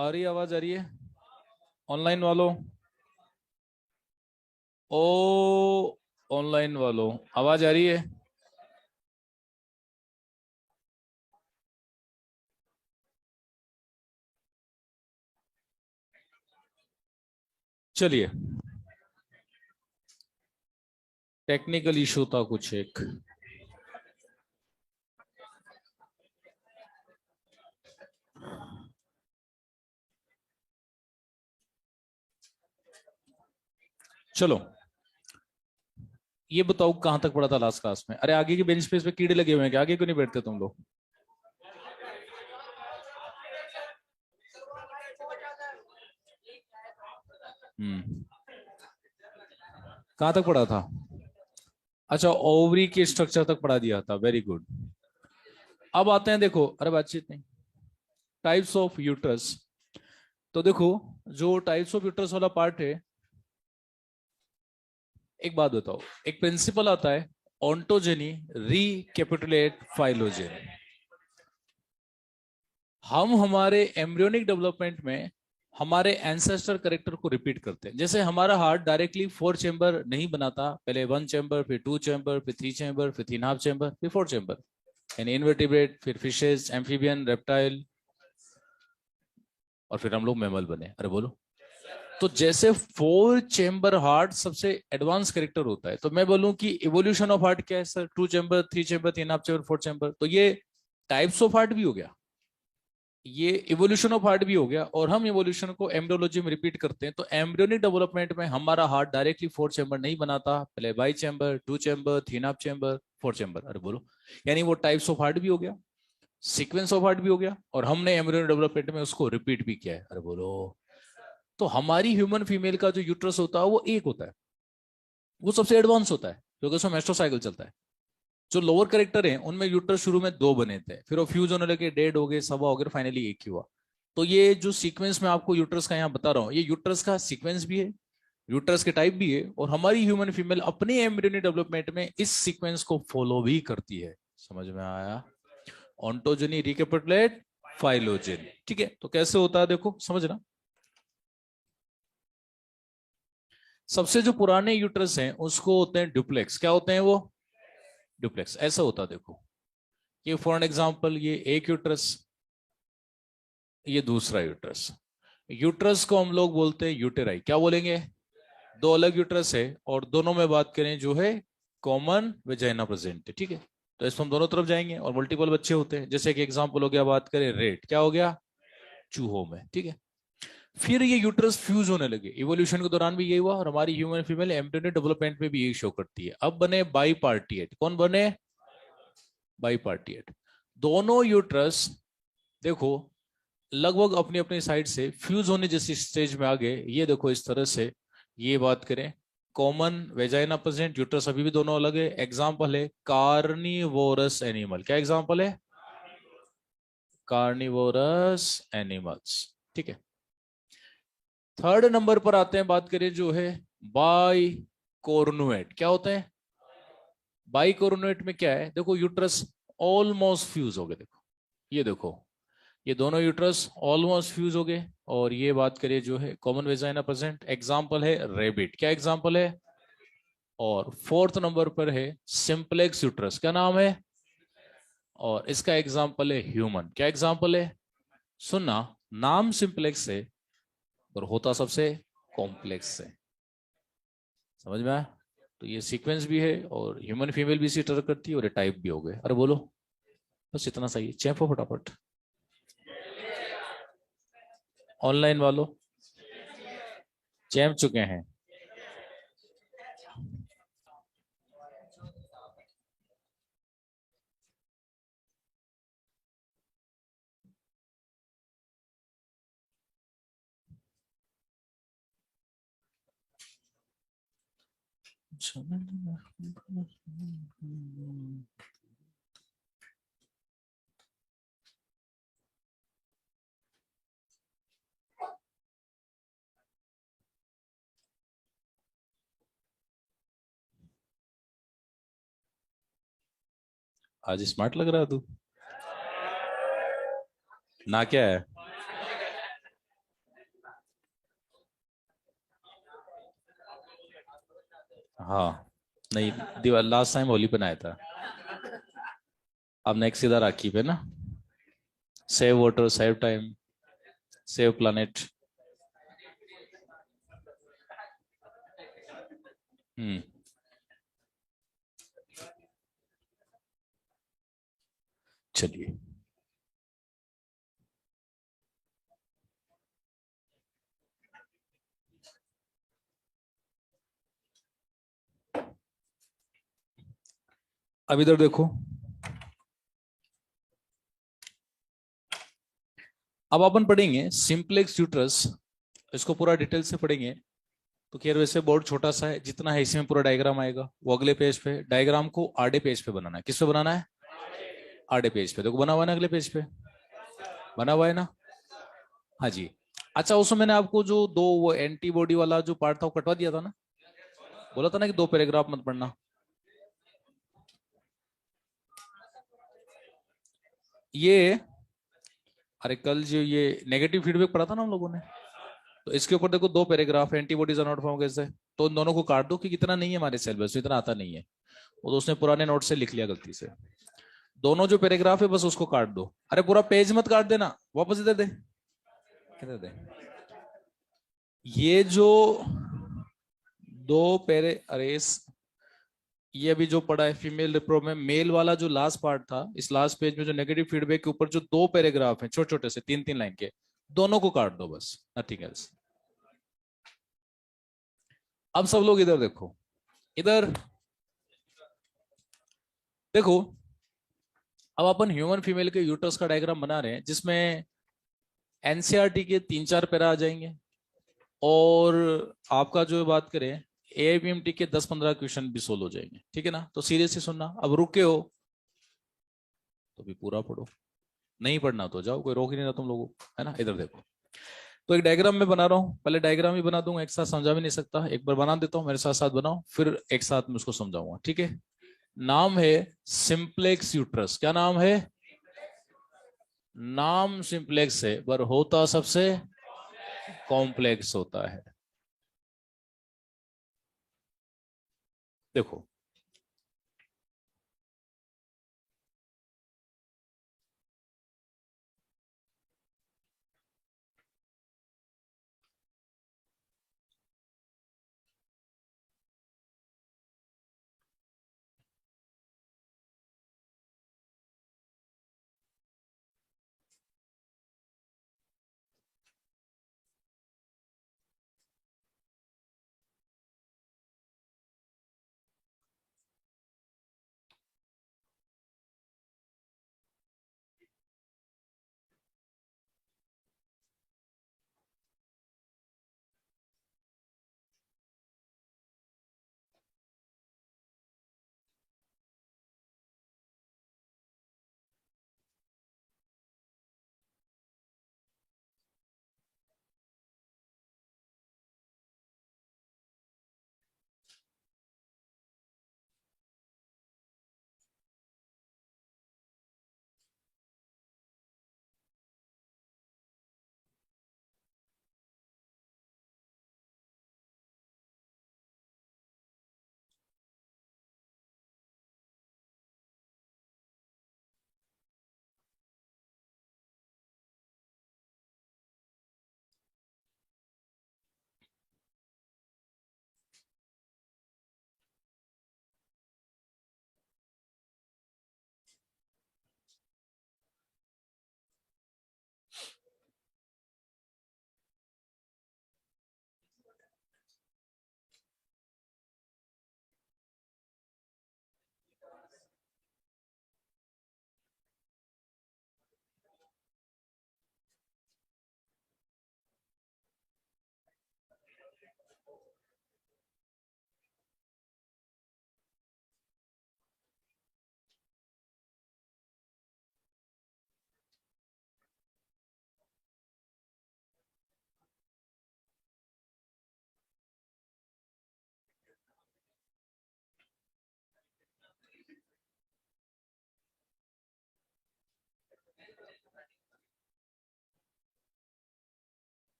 आ रही है, आवाज आ रही है ऑनलाइन वालों? ओ, ऑनलाइन वालों, आवाज आ रही है? चलिए, टेक्निकल इशू था कुछ एक। चलो, ये बताओ कहां तक पढ़ा था लास्ट क्लास में? अरे आगे की बेंच स्पेस पे कीड़े लगे हुए हैं क्या? आगे क्यों नहीं बैठते तुम लोग? हम्म। कहां तक पढ़ा था? अच्छा, ओवरी के स्ट्रक्चर तक पढ़ा दिया था, वेरी गुड। अब आते हैं, देखो, अरे बातचीत नहीं, टाइप्स ऑफ यूट्रस। तो देखो, जो टाइप्स ऑफ यूट्रस वाला पार्ट है, एक बात बताओ, एक प्रिंसिपल आता है ऑन्टोजेनी रिकैपिटुलेट फाइलोजेन। हम हमारे एम्ब्रियोनिक डेवलपमेंट में हमारे एंसेस्टर करेक्टर को रिपीट करते हैं। जैसे हमारा हार्ट डायरेक्टली 4 चेंबर नहीं बनाता, पहले 1 चेंबर, फिर 2 चेंबर, फिर 3 चेंबर, फिर 3.5 चेंबर, फिर 4 चेंबर। यानी इनवर्टिब्रेट, फिर फिशेज, एम्फीबियन, रेप्टाइल, और फिर हम लोग मैमल बने। अरे बोलो। तो जैसे 4 चेंबर हार्ट सबसे एडवांस करेक्टर होता है, तो मैं बोलूं कि इवोल्यूशन ऑफ हार्ट क्या है sir? 2 chamber, 3 chamber, 3.5 chamber, 4 chamber. तो ये टाइप्स ऑफ हार्ट भी हो गया, ये इवोल्यूशन ऑफ हार्ट भी हो गया, और हम इवोल्यूशन को एम्ब्रियोलॉजी में रिपीट करते हैं। तो एम्ब्रियोनिक डेवलपमेंट में हमारा हार्ट डायरेक्टली 4 चेंबर नहीं बनाता, पहले 2 चेंबर, 2 चेंबर, 3.5 चेंबर, 4 चेंबर। अरे बोलो। यानी वो टाइप्स ऑफ हार्ट भी हो गया, सीक्वेंस ऑफ हार्ट भी हो गया, और हमने एम्ब्रियोनिक डेवलपमेंट में उसको रिपीट भी किया है। अरे बोलो। तो हमारी ह्यूमन फीमेल का जो यूट्रस होता है वो एक होता है, वो सबसे एडवांस होता है, क्योंकि उसमें मेस्ट्रोसाइकिल चलता है। जो लोअर करेक्टर है उनमें यूट्रस शुरू में 2 बने थे, फिर वो फ्यूज होने लगे, डेड हो गए, सवा हो गए, फाइनली एक ही हुआ। तो ये जो सीक्वेंस मैं आपको यूट्रस का यहाँ बता रहा हूँ, ये यूट्रस का सीक्वेंस भी है, यूट्रस के टाइप भी है, और हमारी ह्यूमन फीमेल अपने एम्ब्रियोनिक डेवलपमेंट में इस सीक्वेंस को फॉलो भी करती है। समझ में आया? ऑन्टोजेनी रिकेपिटुलेट फाइलोजेन। ठीक है, तो कैसे होता है देखो, समझना। सबसे जो पुराने यूट्रस हैं उसको होते हैं डुप्लेक्स। क्या होते हैं वो? डुप्लेक्स। ऐसा होता है, देखो, ये फॉर एन एग्जाम्पल, ये एक यूट्रस, ये दूसरा यूट्रस। यूट्रस को हम लोग बोलते हैं यूटेराई। क्या बोलेंगे? दो अलग यूट्रस है, और दोनों में बात करें जो है कॉमन वेजाइना प्रेजेंट है। ठीक है, तो इसमें हम दोनों तरफ जाएंगे, और मल्टीपल बच्चे होते हैं। जैसे कि एग्जाम्पल हो गया, बात करें रेट, क्या हो गया? चूहों में। ठीक है, फिर ये यूट्रस फ्यूज होने लगे, इवोल्यूशन के दौरान भी यही हुआ, और हमारी ह्यूमन फीमेल एम्ब्रियोनिक डेवलपमेंट में भी यही शो करती है। अब बने बाईपार्टिएट। कौन बने? बाईपार्टिएट। दोनों यूट्रस, देखो, लगभग अपनी अपनी साइड से फ्यूज होने जैसी स्टेज में आ गए। ये देखो इस तरह से, ये बात करें, कॉमन वेजाइना प्रेजेंट, यूट्रस अभी भी दोनों अलग है। एग्जाम्पल है कार्निवोरस एनिमल। क्या एग्जाम्पल है? Carnivorous animals. ठीक है, थर्ड नंबर पर आते हैं, बात करें जो है बाई कोर्नुएट। क्या होते हैं बाई कोर्नुएट में? क्या है, देखो, यूट्रस ऑलमोस्ट फ्यूज हो गए। देखो, ये देखो, ये दोनों यूट्रस ऑलमोस्ट फ्यूज हो गए। और ये बात करिए जो है कॉमन वेजाइना प्रेजेंट, एग्जाम्पल है रेबिट। क्या एग्जाम्पल है? और फोर्थ नंबर पर है सिंप्लेक्स यूट्रस। क्या नाम है? और इसका एग्जाम्पल है ह्यूमन। क्या एग्जाम्पल है? सुनना, नाम सिंप्लेक्स है और होता सबसे कॉम्प्लेक्स है। समझ में आया? तो ये सीक्वेंस भी है, और ह्यूमन फीमेल भी इसी तरह करती है, और ये टाइप भी हो गए। अरे बोलो, बस इतना सही है, चैप हो फटाफट। ऑनलाइन वालों चैप चुके हैं। आज स्मार्ट लग रहा है तू। ना क्या है? हाँ, नहीं, दिवाली लास्ट टाइम होली पे नहाया था। अब नेक्स्ट सीधा राखी पे ना। Save water, save time, save planet. हम्म। चलिए। अब इधर देखो। अब अपन पढ़ेंगे सिंप्लेक्स यूट्रस। इसको पूरा डिटेल से पढ़ेंगे। तो खैर वैसे बोर्ड छोटा सा है, जितना है इसमें पूरा डायग्राम आएगा वो अगले पेज पे। डायग्राम को आड़े पेज पे बनाना है। किस पे बनाना है? आड़े पेज पे। देखो बना हुआ है ना अगले पेज पे? बना हुआ है ना? हाँ जी। अच्छा, उसमें मैंने आपको जो दो वो एंटीबॉडी वाला जो पार्ट था वो कटवा दिया था ना। बोला था ना कि दो पैराग्राफ मत पढ़ना। ये, अरे कल जो ये नेगेटिव फीडबैक पढ़ा था ना हम लोगों ने, तो इसके ऊपर देखो दो paragraph, antibodies are not found कैसे। तो उन दोनों को काट दो कि इतना नहीं है हमारे सिलेबस में, इतना आता नहीं है। वो तो उसने पुराने नोट से लिख लिया गलती से। दोनों जो पैराग्राफ है बस उसको काट दो। अरे पूरा पेज मत काट देना, वापस इधर दे। इधर दे। ये जो दो पैरे, अरे ये अभी जो पढ़ा है फीमेल रिप्रो में, मेल वाला जो लास्ट पार्ट था, इस लास्ट पेज में जो नेगेटिव फीडबैक के ऊपर जो दो पैराग्राफ हैं छोटे छोटे से, तीन तीन लाइन के, दोनों को काट दो बस, नथिंग एल्स। अब सब लोग इधर देखो। इधर देखो। अब अपन ह्यूमन फीमेल के यूटर्स का डायग्राम बना रहे हैं, जिसमें एनसीईआरटी के तीन चार पैरा आ जाएंगे। और आपका जो बात करें, एआईबीएमटी के 10-15 क्वेश्चन भी सोल्व हो जाएंगे। ठीक है ना? तो सीरियसली सुनना। अब रुके हो तो भी पूरा पढ़ो, नहीं पढ़ना तो जाओ, कोई रोक ही नहीं रहा तुम लोगों को, है ना? इधर देखो। तो एक डायग्राम मैं बना रहा हूँ, पहले डायग्राम ही बना दूंगा, एक साथ समझा भी नहीं सकता। एक बार बना देता हूँ, मेरे साथ साथ बनाओ, फिर एक साथ में उसको समझाऊंगा। ठीक है? नाम है सिंप्लेक्स यूट्रस। क्या नाम है? नाम सिंप्लेक्स है पर होता सबसे कॉम्प्लेक्स होता है। देखो,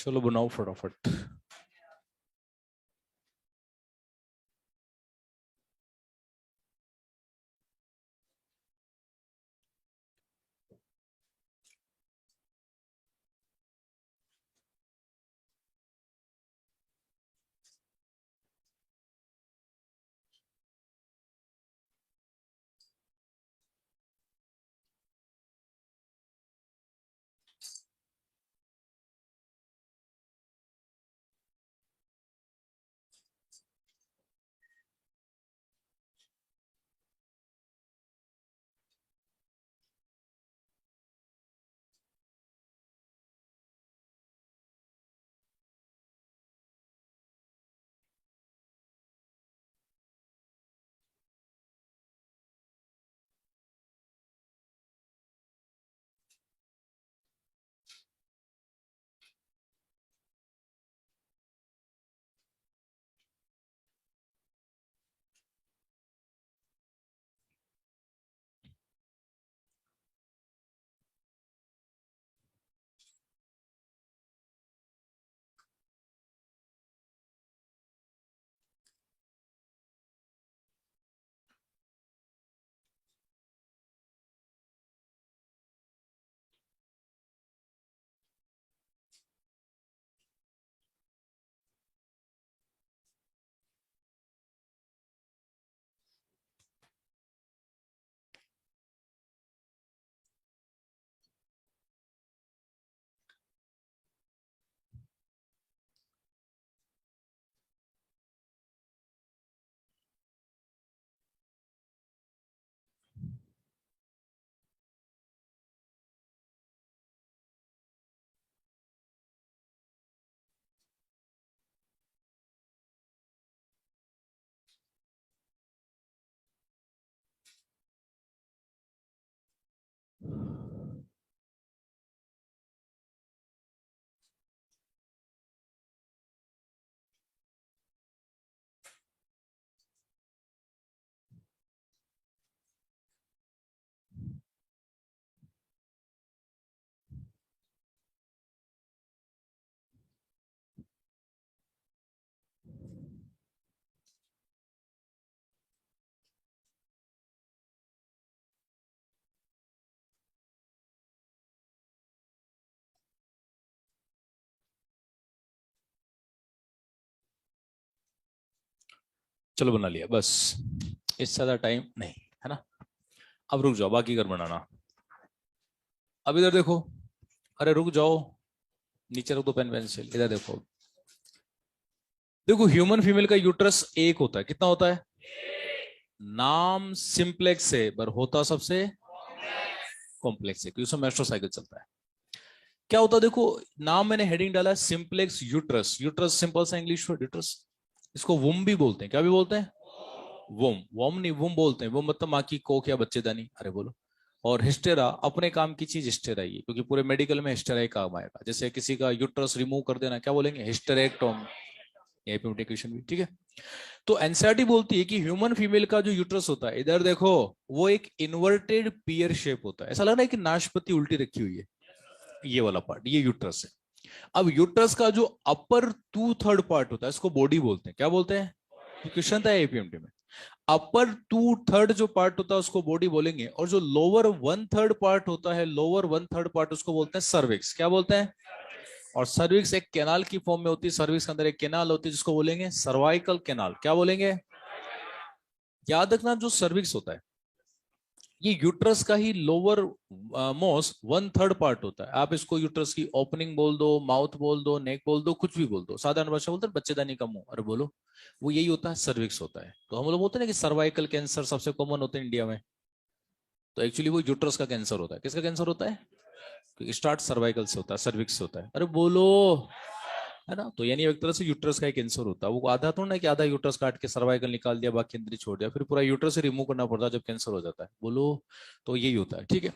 चलो बनाओ फटाफट। चलो बना लिया बस, इससे ज्यादा टाइम नहीं है ना। अब रुक जाओ, बाकी कर बनाना। अब इधर देखो, अरे रुक जाओ, नीचे रख दो पेन पेंसिल, इधर देखो। देखो ह्यूमन फीमेल का यूट्रस एक होता है, कितना होता है? नाम सिंप्लेक्स है पर होता सबसे कॉम्प्लेक्स है, क्योंकि उसमें मेस्ट्रो साइकिल चलता है। क्या होता है देखो, नाम मैंने हेडिंग डाला है सिंप्लेक्स यूट्रस। यूट्रस सिंपल सा इंग्लिश वर्ड यूट्रस, इसको वुम भी बोलते हैं। क्या भी बोलते हैं? वोम, वोम नहीं वुम बोलते हैं। वो मतलब माँ की कोख या बच्चेदानी, अरे बोलो। और हिस्टेरा, अपने काम की चीज हिस्टेरा ही है, क्योंकि पूरे मेडिकल में हिस्टेरा ही काम आएगा। जैसे किसी का यूट्रस रिमूव कर देना, क्या बोलेंगे? हिस्टेरेक्टोम। एपिमेटिकेशन भी ठीक है। तो एनसीईआरटी बोलती है कि ह्यूमन फीमेल का जो यूट्रस होता है, इधर देखो, वो एक इन्वर्टेड पियर शेप होता है। ऐसा लग रहा है कि नाशपति उल्टी रखी हुई है। ये वाला पार्ट, ये यूट्रस है। अब यूट्रस का जो अपर टू थर्ड पार्ट होता है, इसको बॉडी बोलते हैं। क्या बोलते हैं? क्वेश्चन था एपीएमटी में। अपर टू थर्ड जो पार्ट होता है उसको बॉडी बोलेंगे, और जो लोअर वन थर्ड पार्ट होता है, लोअर वन थर्ड पार्ट, उसको बोलते हैं सर्विक्स। क्या बोलते हैं? और सर्विक्स एक कैनाल की फॉर्म में होती है। सर्विक्स के अंदर एक कैनाल होती है जिसको बोलेंगे सर्वाइकल कैनाल। क्या बोलेंगे? याद रखना, जो सर्विक्स होता है ये यूट्रस का ही lower most one third part होता है। आप इसको यूट्रस की ओपनिंग बोल दो, माउथ बोल दो, नेक बोल दो, कुछ भी बोल दो। साधारण भाषा बोलते हैं बच्चेदानी का मुंह, अरे बोलो। वो यही होता है, सर्विक्स होता है। तो हम लोग बोलते हैं ना कि सर्वाइकल कैंसर सबसे कॉमन होते हैं इंडिया में, तो एक्चुअली वो यूट्रस का कैंसर होता है। किसका कैंसर होता है? क्योंकि स्टार्ट सर्वाइकल से होता है, सर्विक्स से होता है, अरे बोलो, है ना। तो यानी एक तरह से यूट्रस का ही कैंसर होता है। वो आधा तो ना कि आधा यूट्रस काट के सर्वाइकल निकाल दिया, बाकी अंदर ही छोड़ दिया, फिर पूरा यूट्रस रिमूव करना पड़ता है जब कैंसर हो जाता है, बोलो। तो यही होता है, ठीक है।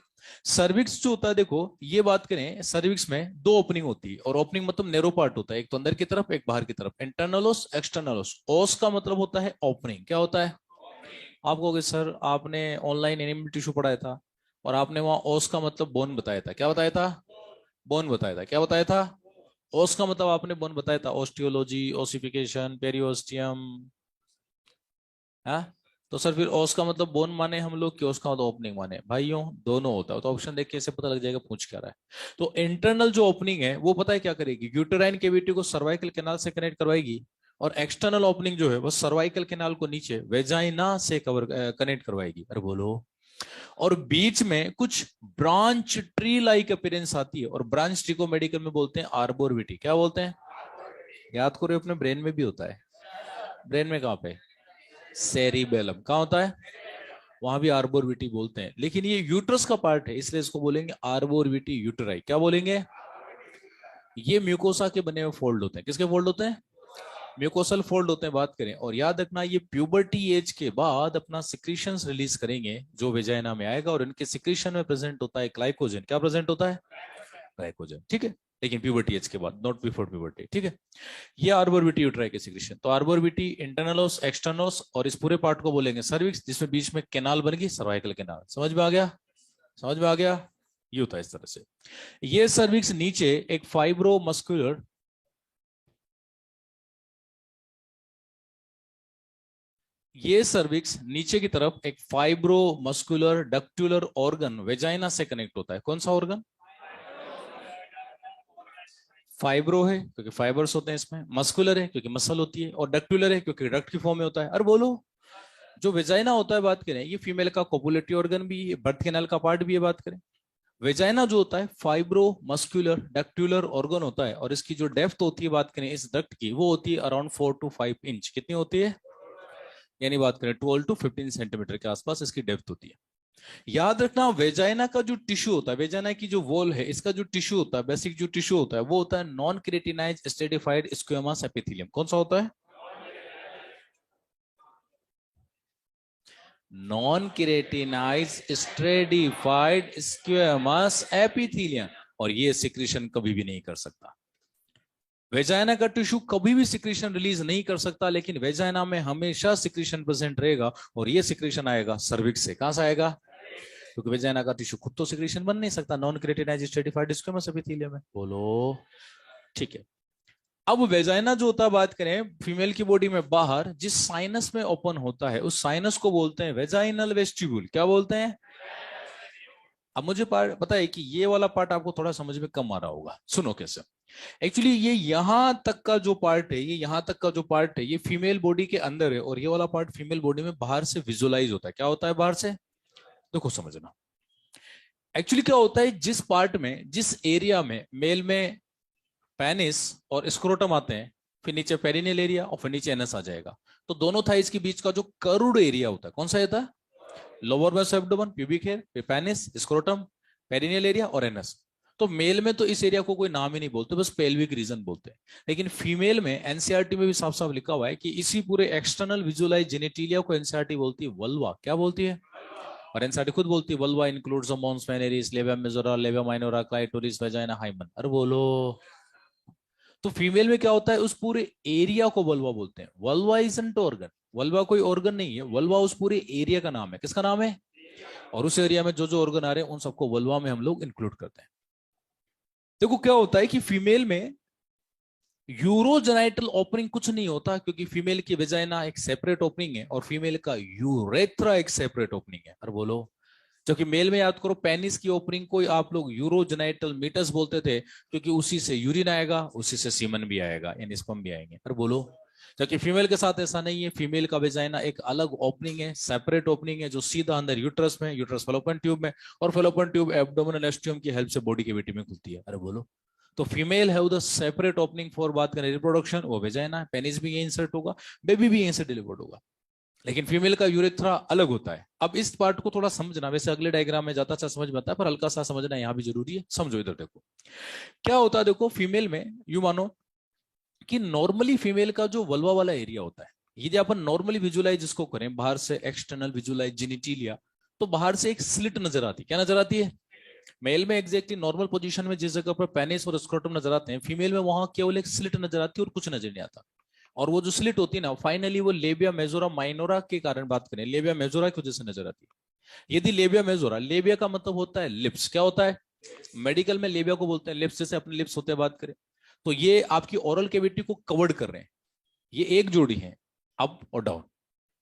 सर्विक्स जो होता है, देखो ये बात करें, सर्विक्स में दो ओपनिंग होती है, और ओपनिंग मतलब नेरो पार्ट होता है, एक तो अंदर की तरफ, एक बाहर की तरफ। इंटरनल ओस, एक्सटर्नल ओस। ओस का मतलब होता है ओपनिंग। क्या होता है? आप कहोगे सर आपने ऑनलाइन एनिमल टिश्यू पढ़ाया था, और आपने वहां ओस का मतलब बोन बताया था। क्या बताया था? बोन बताया था। क्या बताया था? ओस का मतलब आपने बोन बताया था, ऑस्टियोलॉजी, ओसिफिकेशन, पेरियोस्टियम। हाँ, तो सर फिर ओस का मतलब बोन माने हम लोग कि ओस का मतलब ओपनिंग माने? भाइयों दोनों होता है, तो ऑप्शन देख के ऐसे पता लग जाएगा पूछ क्या रहा है। तो इंटरनल जो ओपनिंग है वो पता है क्या करेगी, यूटेराइन केविटी को सर्वाइकल कैनाल से कनेक्ट करवाएगी, और एक्सटर्नल ओपनिंग जो है वो सर्वाइकल कैनाल को नीचे वेजाइना से कवर कनेक्ट करवाएगी। अरे बोलो। और बीच में कुछ ब्रांच ट्री लाइक अपीयरेंस आती है, और ब्रांच ट्री को मेडिकल में बोलते हैं आर्बोरविटी। क्या बोलते हैं? याद करो, अपने ब्रेन में भी होता है। ब्रेन में कहाँ पे? सेरिबेलम। कहाँ होता है? वहां भी आर्बोरविटी बोलते हैं, लेकिन ये यूट्रस का पार्ट है इसलिए इसको बोलेंगे आर्बोरविटी यूटेराई। क्या बोलेंगे? ये म्यूकोसा के बने हुए फोल्ड होते हैं। किसके फोल्ड होते हैं? म्यूकोसल फोल्ड होते हैं। बात करें, और याद रखना ये प्यूबर्टी एज के बाद अपना सिक्रीशंस रिलीज करेंगे जो वेजाइना में आएगा, और इनके सिक्रीशन में प्रेजेंट होता है ग्लाइकोजन। क्या प्रेजेंट होता है? ग्लाइकोजन, ठीक है। लेकिन प्यूबर्टी एज के बाद, नॉट बिफोर प्यूबर्टी, ठीक है। ये आर्बोरविटी यूटेराई के सिक्रीशन। तो आर्बोरविटी, इंटरनलोस, एक्सटर्नोस, और इस पूरे पार्ट को बोलेंगे सर्विक्स, जिसमें बीच में कैनाल बन गई, सर्वाइकल कैनाल। समझ में आ गया? समझ में आ गया? ये होता है इस तरह से। ये सर्विक्स नीचे एक फाइब्रो मस्कुलर, ये सर्विक्स नीचे की तरफ एक फाइब्रो मस्कुलर डक्टुलर ऑर्गन वेजाइना से कनेक्ट होता है। कौन सा ऑर्गन? फाइब्रो है क्योंकि फाइबर्स होते हैं इसमें, मस्कुलर है क्योंकि मसल होती है, और डक्टुलर है क्योंकि डक्ट की फॉर्म में होता है। अरे बोलो। जो वेजाइना होता है, बात करें, ये फीमेल का कोपुलेटरी ऑर्गन भी है, बर्थ कैनाल का पार्ट भी है। बात करें, वेजाइना जो होता है फाइब्रो मस्कुलर डक्टुलर ऑर्गन होता है, और इसकी जो डेप्थ होती है, बात करें इस डक्ट की, वो होती है अराउंड 4 to 5 इंच। कितनी होती है? यानी बात करें 12 to 15 सेंटीमीटर के आसपास इसकी डेप्थ होती है। याद रखना, वेजाइना का जो टिश्यू होता है, वेजाइना की जो वॉल है, इसका जो टिश्यू होता है, बेसिक जो टिश्यू होता है, वो होता है नॉन क्रेटिनाइज स्ट्रेटिफाइड स्क्वेमस एपिथेलियम। कौन सा होता है? Non केरेटिनाइज stratified squamous epithelium. और ये सिक्रीशन कभी भी नहीं कर सकता। वेजाइना का टिश्यू कभी भी सिक्रीशन रिलीज नहीं कर सकता, लेकिन वेजाइना में हमेशा सिक्रीशन प्रेजेंट रहेगा, और ये सिक्रीशन आएगा सर्विक्स से। कहां से आएगा? क्योंकि वेजाइना का टिश्यू खुद तो सिक्रीशन बन नहीं सकता, नॉन क्रेटिनाइज स्ट्रेटिफाइड स्क्वेमस एपिथेलियम है। बोलो। ठीक है। अब वेजाइना जो होता है, बात करें फीमेल की बॉडी में बाहर जिस साइनस में ओपन होता है, उस साइनस को बोलते हैं वेजाइनल वेस्टिब्यूल। क्या बोलते हैं? अब मुझे पार्ट पता है कि ये वाला पार्ट आपको थोड़ा समझ में कम आ रहा होगा। सुनो कैसे। एक्चुअली ये यहां तक का जो पार्ट है, ये यहां तक का जो पार्ट है, ये फीमेल बॉडी के अंदर है, और ये वाला पार्ट फीमेल बॉडी में बाहर से विजुअलाइज होता है। क्या होता है बाहर से? देखो समझना। एक्चुअली क्या होता है, जिस पार्ट में, जिस एरिया में मेल में पेनिस और स्क्रोटम आते हैं, फिर नीचे पेरिनियल एरिया, और फिर नीचे एनस आ जाएगा। तो दोनों थाइस के बीच का जो कर्व्ड एरिया होता है, कौन सा होता है? Lower waist abdomen, pubic hair, फिर पेनिस, स्क्रोटम, पेरिनियल एरिया और एनस। तो मेल में तो इस एरिया को कोई नाम ही नहीं बोलते, बस पेल्विक रीजन बोलते हैं। लेकिन फीमेल में एनसीईआरटी में भी साफ साफ लिखा हुआ है कि इसी पूरे एक्सटर्नल विजुअलाइज जेनिटिलिया को एनसीईआरटी बोलती है वल्वा। क्या बोलती है? और एनसीईआरटी खुद बोलती है vulva includes mons veneris, labia majora, labia minora, clitoris, vagina, hymen. अरे बोलो। तो फीमेल में क्या होता है, उस पूरे एरिया को वल्वा बोलते हैं। वल्वा इजंट ऑर्गन, वल्वा कोई ऑर्गन नहीं है, वल्वा उस पूरे एरिया का नाम है। किसका नाम है? और उस एरिया में जो जो ऑर्गन आ रहे हैं उन सबको वल्वा में हम लोग इंक्लूड करते हैं। देखो क्या होता है कि फीमेल में यूरोजेनाइटल ओपनिंग कुछ नहीं होता, क्योंकि फीमेल की वेजाइना एक सेपरेट ओपनिंग है, और फीमेल का यूरेथ्रा एक सेपरेट ओपनिंग है। और बोलो। जबकि मेल में याद करो, पेनिस की ओपनिंग को आप लोग यूरोजेनाइटल मीटस बोलते थे, क्योंकि उसी से यूरिन आएगा, उसी से सीमन भी आएगा, यानी स्पर्म भी आएंगे। और बोलो। जबकि फीमेल के साथ ऐसा नहीं है, फीमेल का वेजाइना एक अलग ओपनिंग है, सेपरेट ओपनिंग है, जो सीधा अंदर यूट्रस में, यूट्रस फेलोपियन ट्यूब में, और फेलोपियन ट्यूब एब्डोमिनल एस्टियम की हेल्प से बॉडी कैविटी में खुलती है। अरे बोलो। तो फीमेल है द सेपरेट ओपनिंग फॉर, बात करें रिप्रोडक्शन, वो वेजाइना है, पेनिस भी यही इंसर्ट होगा, बेबी भी यहीं से डिलीवर्ड होगा। लेकिन फीमेल का यूरेथ्रा अलग होता है। अब इस पार्ट को थोड़ा समझना, वैसे अगले डायग्राम में ज्यादा अच्छा समझ में आता है, पर हल्का सा समझना यहाँ भी जरूरी है। समझो इधर देखो क्या होता है। देखो फीमेल में यू मानो कि नॉर्मली फीमेल का जो वल्वा वाला एरिया होता है, यदि अपन नॉर्मली विजुलाइज इसको करें, बाहर से एक्सटर्नल विजुलाइज जेनिटिलिया, तो बाहर से एक स्लिट नजर आती है। क्या नजर आती है? मेल में एग्जैक्टली नॉर्मल पोजीशन में जिस जगह पर पेनिस और स्क्रोटम नजर आते हैं, फीमेल में वहां केवल एक स्लिट नजर आती है और कुछ नजर नहीं आता। और वो जो स्लिट होती है ना, फाइनली वो लेबिया मेजोरा माइनोरा के कारण, बात करें लेबिया मेजोरा की वजह से नजर आती है। यदि लेबिया मेजोरा, लेबिया का मतलब होता है लिप्स। क्या होता है? मेडिकल में लेबिया को बोलते हैं लिप्स, जैसे अपने लिप्स होते हैं। बात करें तो ये आपकी ओरल कैविटी को कवर्ड कर रहे हैं, ये एक जोड़ी है, अप और डाउन।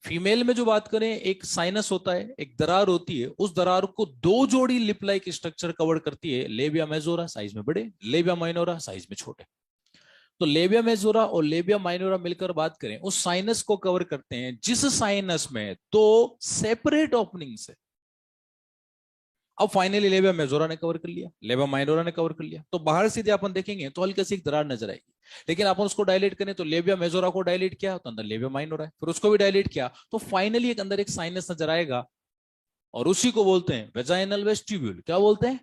फीमेल में जो बात करें, एक साइनस होता है, एक दरार होती है, उस दरार को दो जोड़ी लिप लाइक स्ट्रक्चर कवर करती है, लेबिया मेजोरा साइज में बड़े, लेबिया माइनोरा साइज में छोटे। तो लेबिया मेजोरा और लेबिया माइनोरा मिलकर बात करें, उस साइनस को कवर करते हैं जिस साइनस में दो सेपरेट ओपनिंग्स है। अब फाइनली लेबिया मेजोरा ने कवर कर लिया, लेबिया माइनोरा ने कवर कर लिया, तो बाहर से अपन देखेंगे तो हल्की सी एक दरार नजर आएगी। लेकिन अपन उसको डायलेट करें तो लेबिया मेजोरा को डायलेट किया तो अंदर लेबिया माइनोरा है, फिर उसको भी डायलेट किया तो फाइनली एक अंदर एक साइनस नजर आएगा, और उसी को बोलते हैं वेजाइनल वेस्टिब्यूल। क्या बोलते हैं?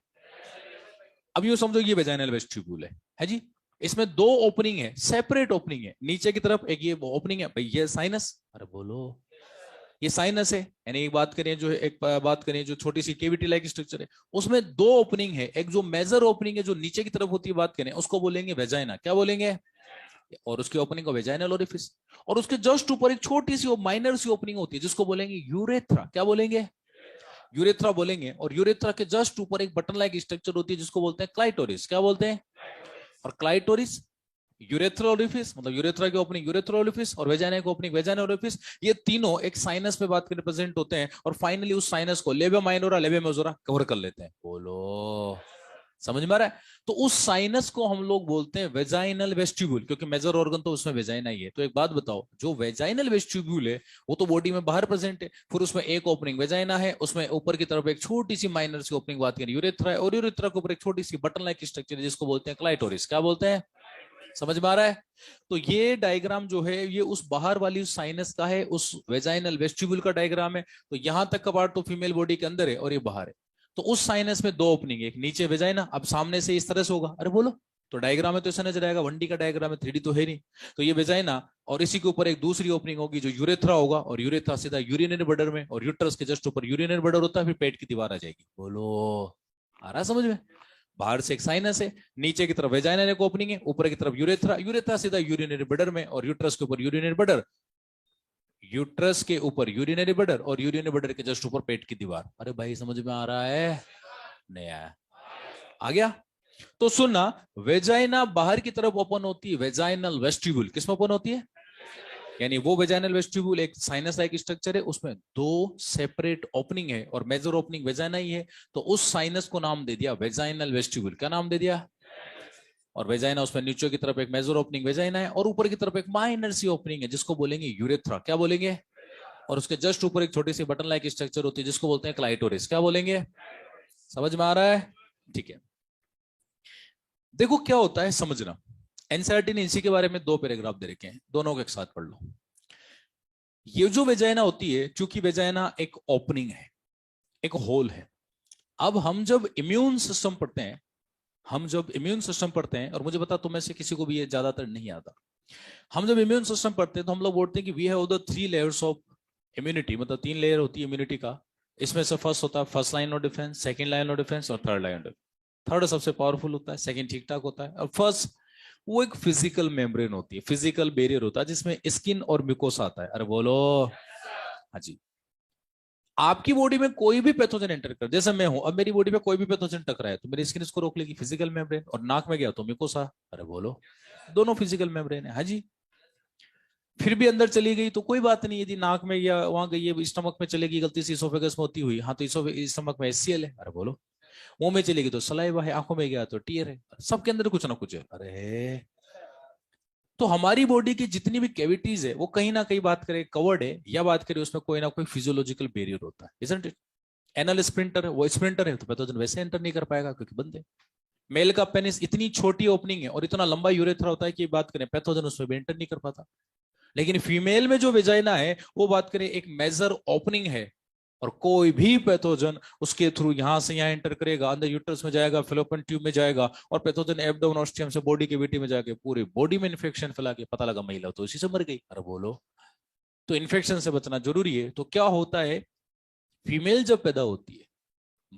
अब यूं समझो ये वेजाइनल वेस्टिब्यूल है जी। इसमें दो ओपनिंग है, सेपरेट ओपनिंग है, नीचे की तरफ एक ये ओपनिंग है भाई, ये साइनस, अरे बोलो, ये साइनस है। यानी एक बात करें जो जो छोटी सी केविटी लाइक स्ट्रक्चर है, उसमें दो ओपनिंग है, एक जो मेजर ओपनिंग है जो नीचे की तरफ होती है, बात करें उसको बोलेंगे वेजाइना। क्या बोलेंगे? और उसकी ओपनिंग को वेजाइनल ओरिफिस। और उसके जस्ट ऊपर एक छोटी सी माइनर सी ओपनिंग होती है जिसको बोलेंगे यूरेथ्रा। क्या बोलेंगे? यूरेथ्रा बोलेंगे। और यूरेथ्रा के जस्ट ऊपर एक बटन लाइक स्ट्रक्चर होती है जिसको बोलते हैं क्लाइटोरिस। क्या बोलते हैं? और क्लाइटोरिस, यूरेथ्रल ओरिफिस, मतलब यूरेथ्रा की ओपनिंग यूरेथ्रल ओरिफिस, और वेजाइना की ओपनिंग वेजाइनल ओरिफिस, ये तीनों एक साइनस में बात करें प्रेजेंट होते हैं, और फाइनली उस साइनस को labia minora labia majora cover कर लेते हैं। बोलो, समझ में आ रहा है? तो उस साइनस को हम लोग बोलते हैं वेजाइनल वेस्टिब्यूल, क्योंकि मेजर ऑर्गन तो उसमें वेजाइना ही है। तो एक बात बताओ, जो वेजाइनल वेस्टिब्यूल है वो तो बॉडी में बाहर प्रेजेंट है, फिर उसमें एक ओपनिंग वेजाइना है, उसमें ऊपर की तरफ एक छोटी सी माइनर सी ओपनिंग बात करें यूरेथ्रा है, और यूरेथ्रा के ऊपर एक छोटी सी बटन लाइक स्ट्रक्चर है जिसको बोलते हैं क्लाइटोरिस। क्या बोलते हैं? समझ में आ रहा है? तो ये डायग्राम जो है ये उस बाहर वाली साइनस का है, उस वेजाइनल वेस्टिब्यूल का डायग्राम है। तो यहां तक का पार्ट तो फीमेल बॉडी के अंदर है और ये बाहर है। तो उस साइनस में दो ओपनिंग है, एक नीचे वेजाइना, अब सामने से इस तरह से होगा, अरे बोलो, तो डायग्राम में तो ऐसा नजर आएगा, 1D का डायग्राम है, 3D तो है नहीं। तो ये वेजाइना, और इसी के ऊपर एक दूसरी ओपनिंग होगी जो यूरेथ्रा होगा, और यूरेथ्रा सीधा यूरिनरी ब्लडर में, और यूट्रस के जस्ट ऊपर यूरिनरी ब्लडर होता है, फिर पेट की दीवार आ जाएगी। बोलो, आ रहा समझ में? बाहर से एक साइनस है, नीचे की तरफ वेजाइना एक ओपनिंग है, ऊपर की तरफ यूरेथ्रा, यूरेथ्रा सीधा यूरिनरी ब्लडर में, और यूट्रस के ऊपर यूरिनरी ब्लडर, यूट्रस के ऊपर यूरिनरी ब्लडर, और यूरिनरी ब्लडर के जस्ट ऊपर पेट की दीवार। अरे भाई समझ में आ रहा है? नहीं आया? आ गया? तो सुनना, वेजाइना बाहर की तरफ ओपन होती है, वेजाइनल वेस्टिब्यूल किस में ओपन होती है? यानी वो वेजाइनल वेस्टिब्यूल एक साइनस लाइक स्ट्रक्चर है, उसमें दो सेपरेट ओपनिंग है, और मेजर ओपनिंग वेजाइना ही है, तो उस साइनस को नाम दे दिया वेजाइनल वेस्टिब्यूल। क्या नाम दे दिया? और वेजाइना, उसमें नीचे की तरफ एक मेजर ओपनिंग वेजाइना है, और ऊपर की तरफ एक माइनर सी ओपनिंग है जिसको बोलेंगे यूरेथ्रा। क्या बोलेंगे? और उसके जस्ट ऊपर एक छोटी सी बटन लाइक स्ट्रक्चर होती है जिसको बोलते हैं क्लाइटोरिस। क्या बोलेंगे? समझ में आ रहा है? ठीक है। देखो क्या होता है समझना, एनसीईआरटी ने इसी के बारे में दो पैराग्राफ दे रखे हैं, दोनों को एक साथ पढ़ लो। ये जो वेजाइना होती है, चूंकि वेजाइना एक ओपनिंग है, एक होल है। अब हम जब इम्यून सिस्टम पढ़ते हैं, और मुझे पता तुम्हें से किसी को भी ये ज्यादातर नहीं आता, हम जब इम्यून सिस्टम पढ़ते हैं तो हम लोग बोलते हैं कि we have the 3 layers of immunity, मतलब 3 लेयर होती है इम्यूनिटी का। इसमें से फर्स्ट होता है first line of defence, second line of defence, और third line of defence. Third सबसे पावरफुल होता है, सेकंड ठीक ठाक होता है, और फर्स्ट वो एक फिजिकल मेम्ब्रेन होती है, फिजिकल बैरियर होता है जिसमें स्किन और म्यूकोसा आता है। अरे बोलो, हाँ जी। आपकी बॉडी में कोई भी पैथोजन एंटर कर, जैसे मैं हूं, अब मेरी बॉडी में कोई भी पैथोजन टकरा है तो मेरी स्किन इसको रोक लेगी, फिजिकल मेम्ब्रेन, और नाक में गया तो म्यूकोसा। अरे बोलो, दोनों फिजिकल मेम्ब्रेन है, हाँ जी। फिर भी अंदर चली गई तो कोई बात नहीं, यदि नाक में या वहां गई है, स्टमक में चलेगी गलती से, इसोफेगस में होती हुई, हाँ तो स्टमक में HCl है। अरे बोलो, मुंह में चलेगी तो सलाइवा है, आंखों में गया तो टीयर है, सबके अंदर कुछ ना कुछ है। अरे, तो हमारी बॉडी की जितनी भी कैविटीज है वो कहीं ना कहीं बात करें कवर्ड है, या बात करें उसमें कोई ना कोई फिजियोलॉजिकल बैरियर होता है, इजंट इट? एनल स्प्रिंटर है, वो स्प्रिंटर है तो पैथोजन वैसे एंटर नहीं कर पाएगा क्योंकि बंद है। मेल का पेनिस इतनी छोटी ओपनिंग है और इतना लंबा यूरेथ्रा होता है कि बात करें पैथोजन उसमें भी एंटर नहीं कर पाता। लेकिन फीमेल में जो वेजाइना है वो बात करें एक मेजर ओपनिंग है, और कोई भी पैथोजन उसके थ्रू यहां से यहां एंटर करेगा, अंदर यूट्रस में जाएगा, फेलोपियन ट्यूब में जाएगा, और पैथोजन एब्डोमेन ऑस्टियम से बॉडी कैविटी में जाके पूरी बॉडी में इन्फेक्शन फैला के पता लगा महिला तो इसी से मर गई। अरे बोलो, तो इन्फेक्शन से बचना जरूरी है। तो क्या होता है, फीमेल जब पैदा होती है,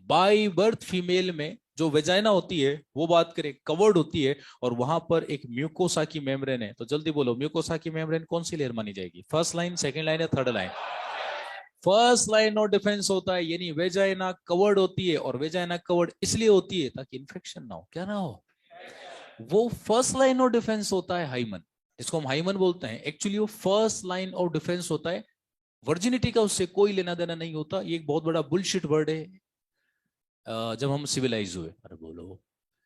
बाय बर्थ फीमेल में जो वेजाइना होती है वो बात करें कवर्ड होती है, और वहां पर एक म्यूकोसा की मेम्ब्रेन है। तो जल्दी बोलो, म्यूकोसा की मेम्ब्रेन कौन सी लेयर मानी जाएगी? फर्स्ट लाइन, सेकंड लाइन या third line? First line of defence होता है, यानी वेजाइना कवर्ड होती है, और वेजाइना कवर्ड इसलिए होती है ताकि इन्फेक्शन ना हो। क्या ना हो? वो फर्स्ट लाइन ऑफ डिफेंस होता है हाइमन, इसको हम हाइमन बोलते हैं। एक्चुअली वो फर्स्ट लाइन ऑफ डिफेंस होता है, वर्जिनिटी का उससे कोई लेना देना नहीं होता। ये एक बहुत बड़ा बुलशिट वर्ड है। जब हम सिविलाइज हुए, अरे बोलो,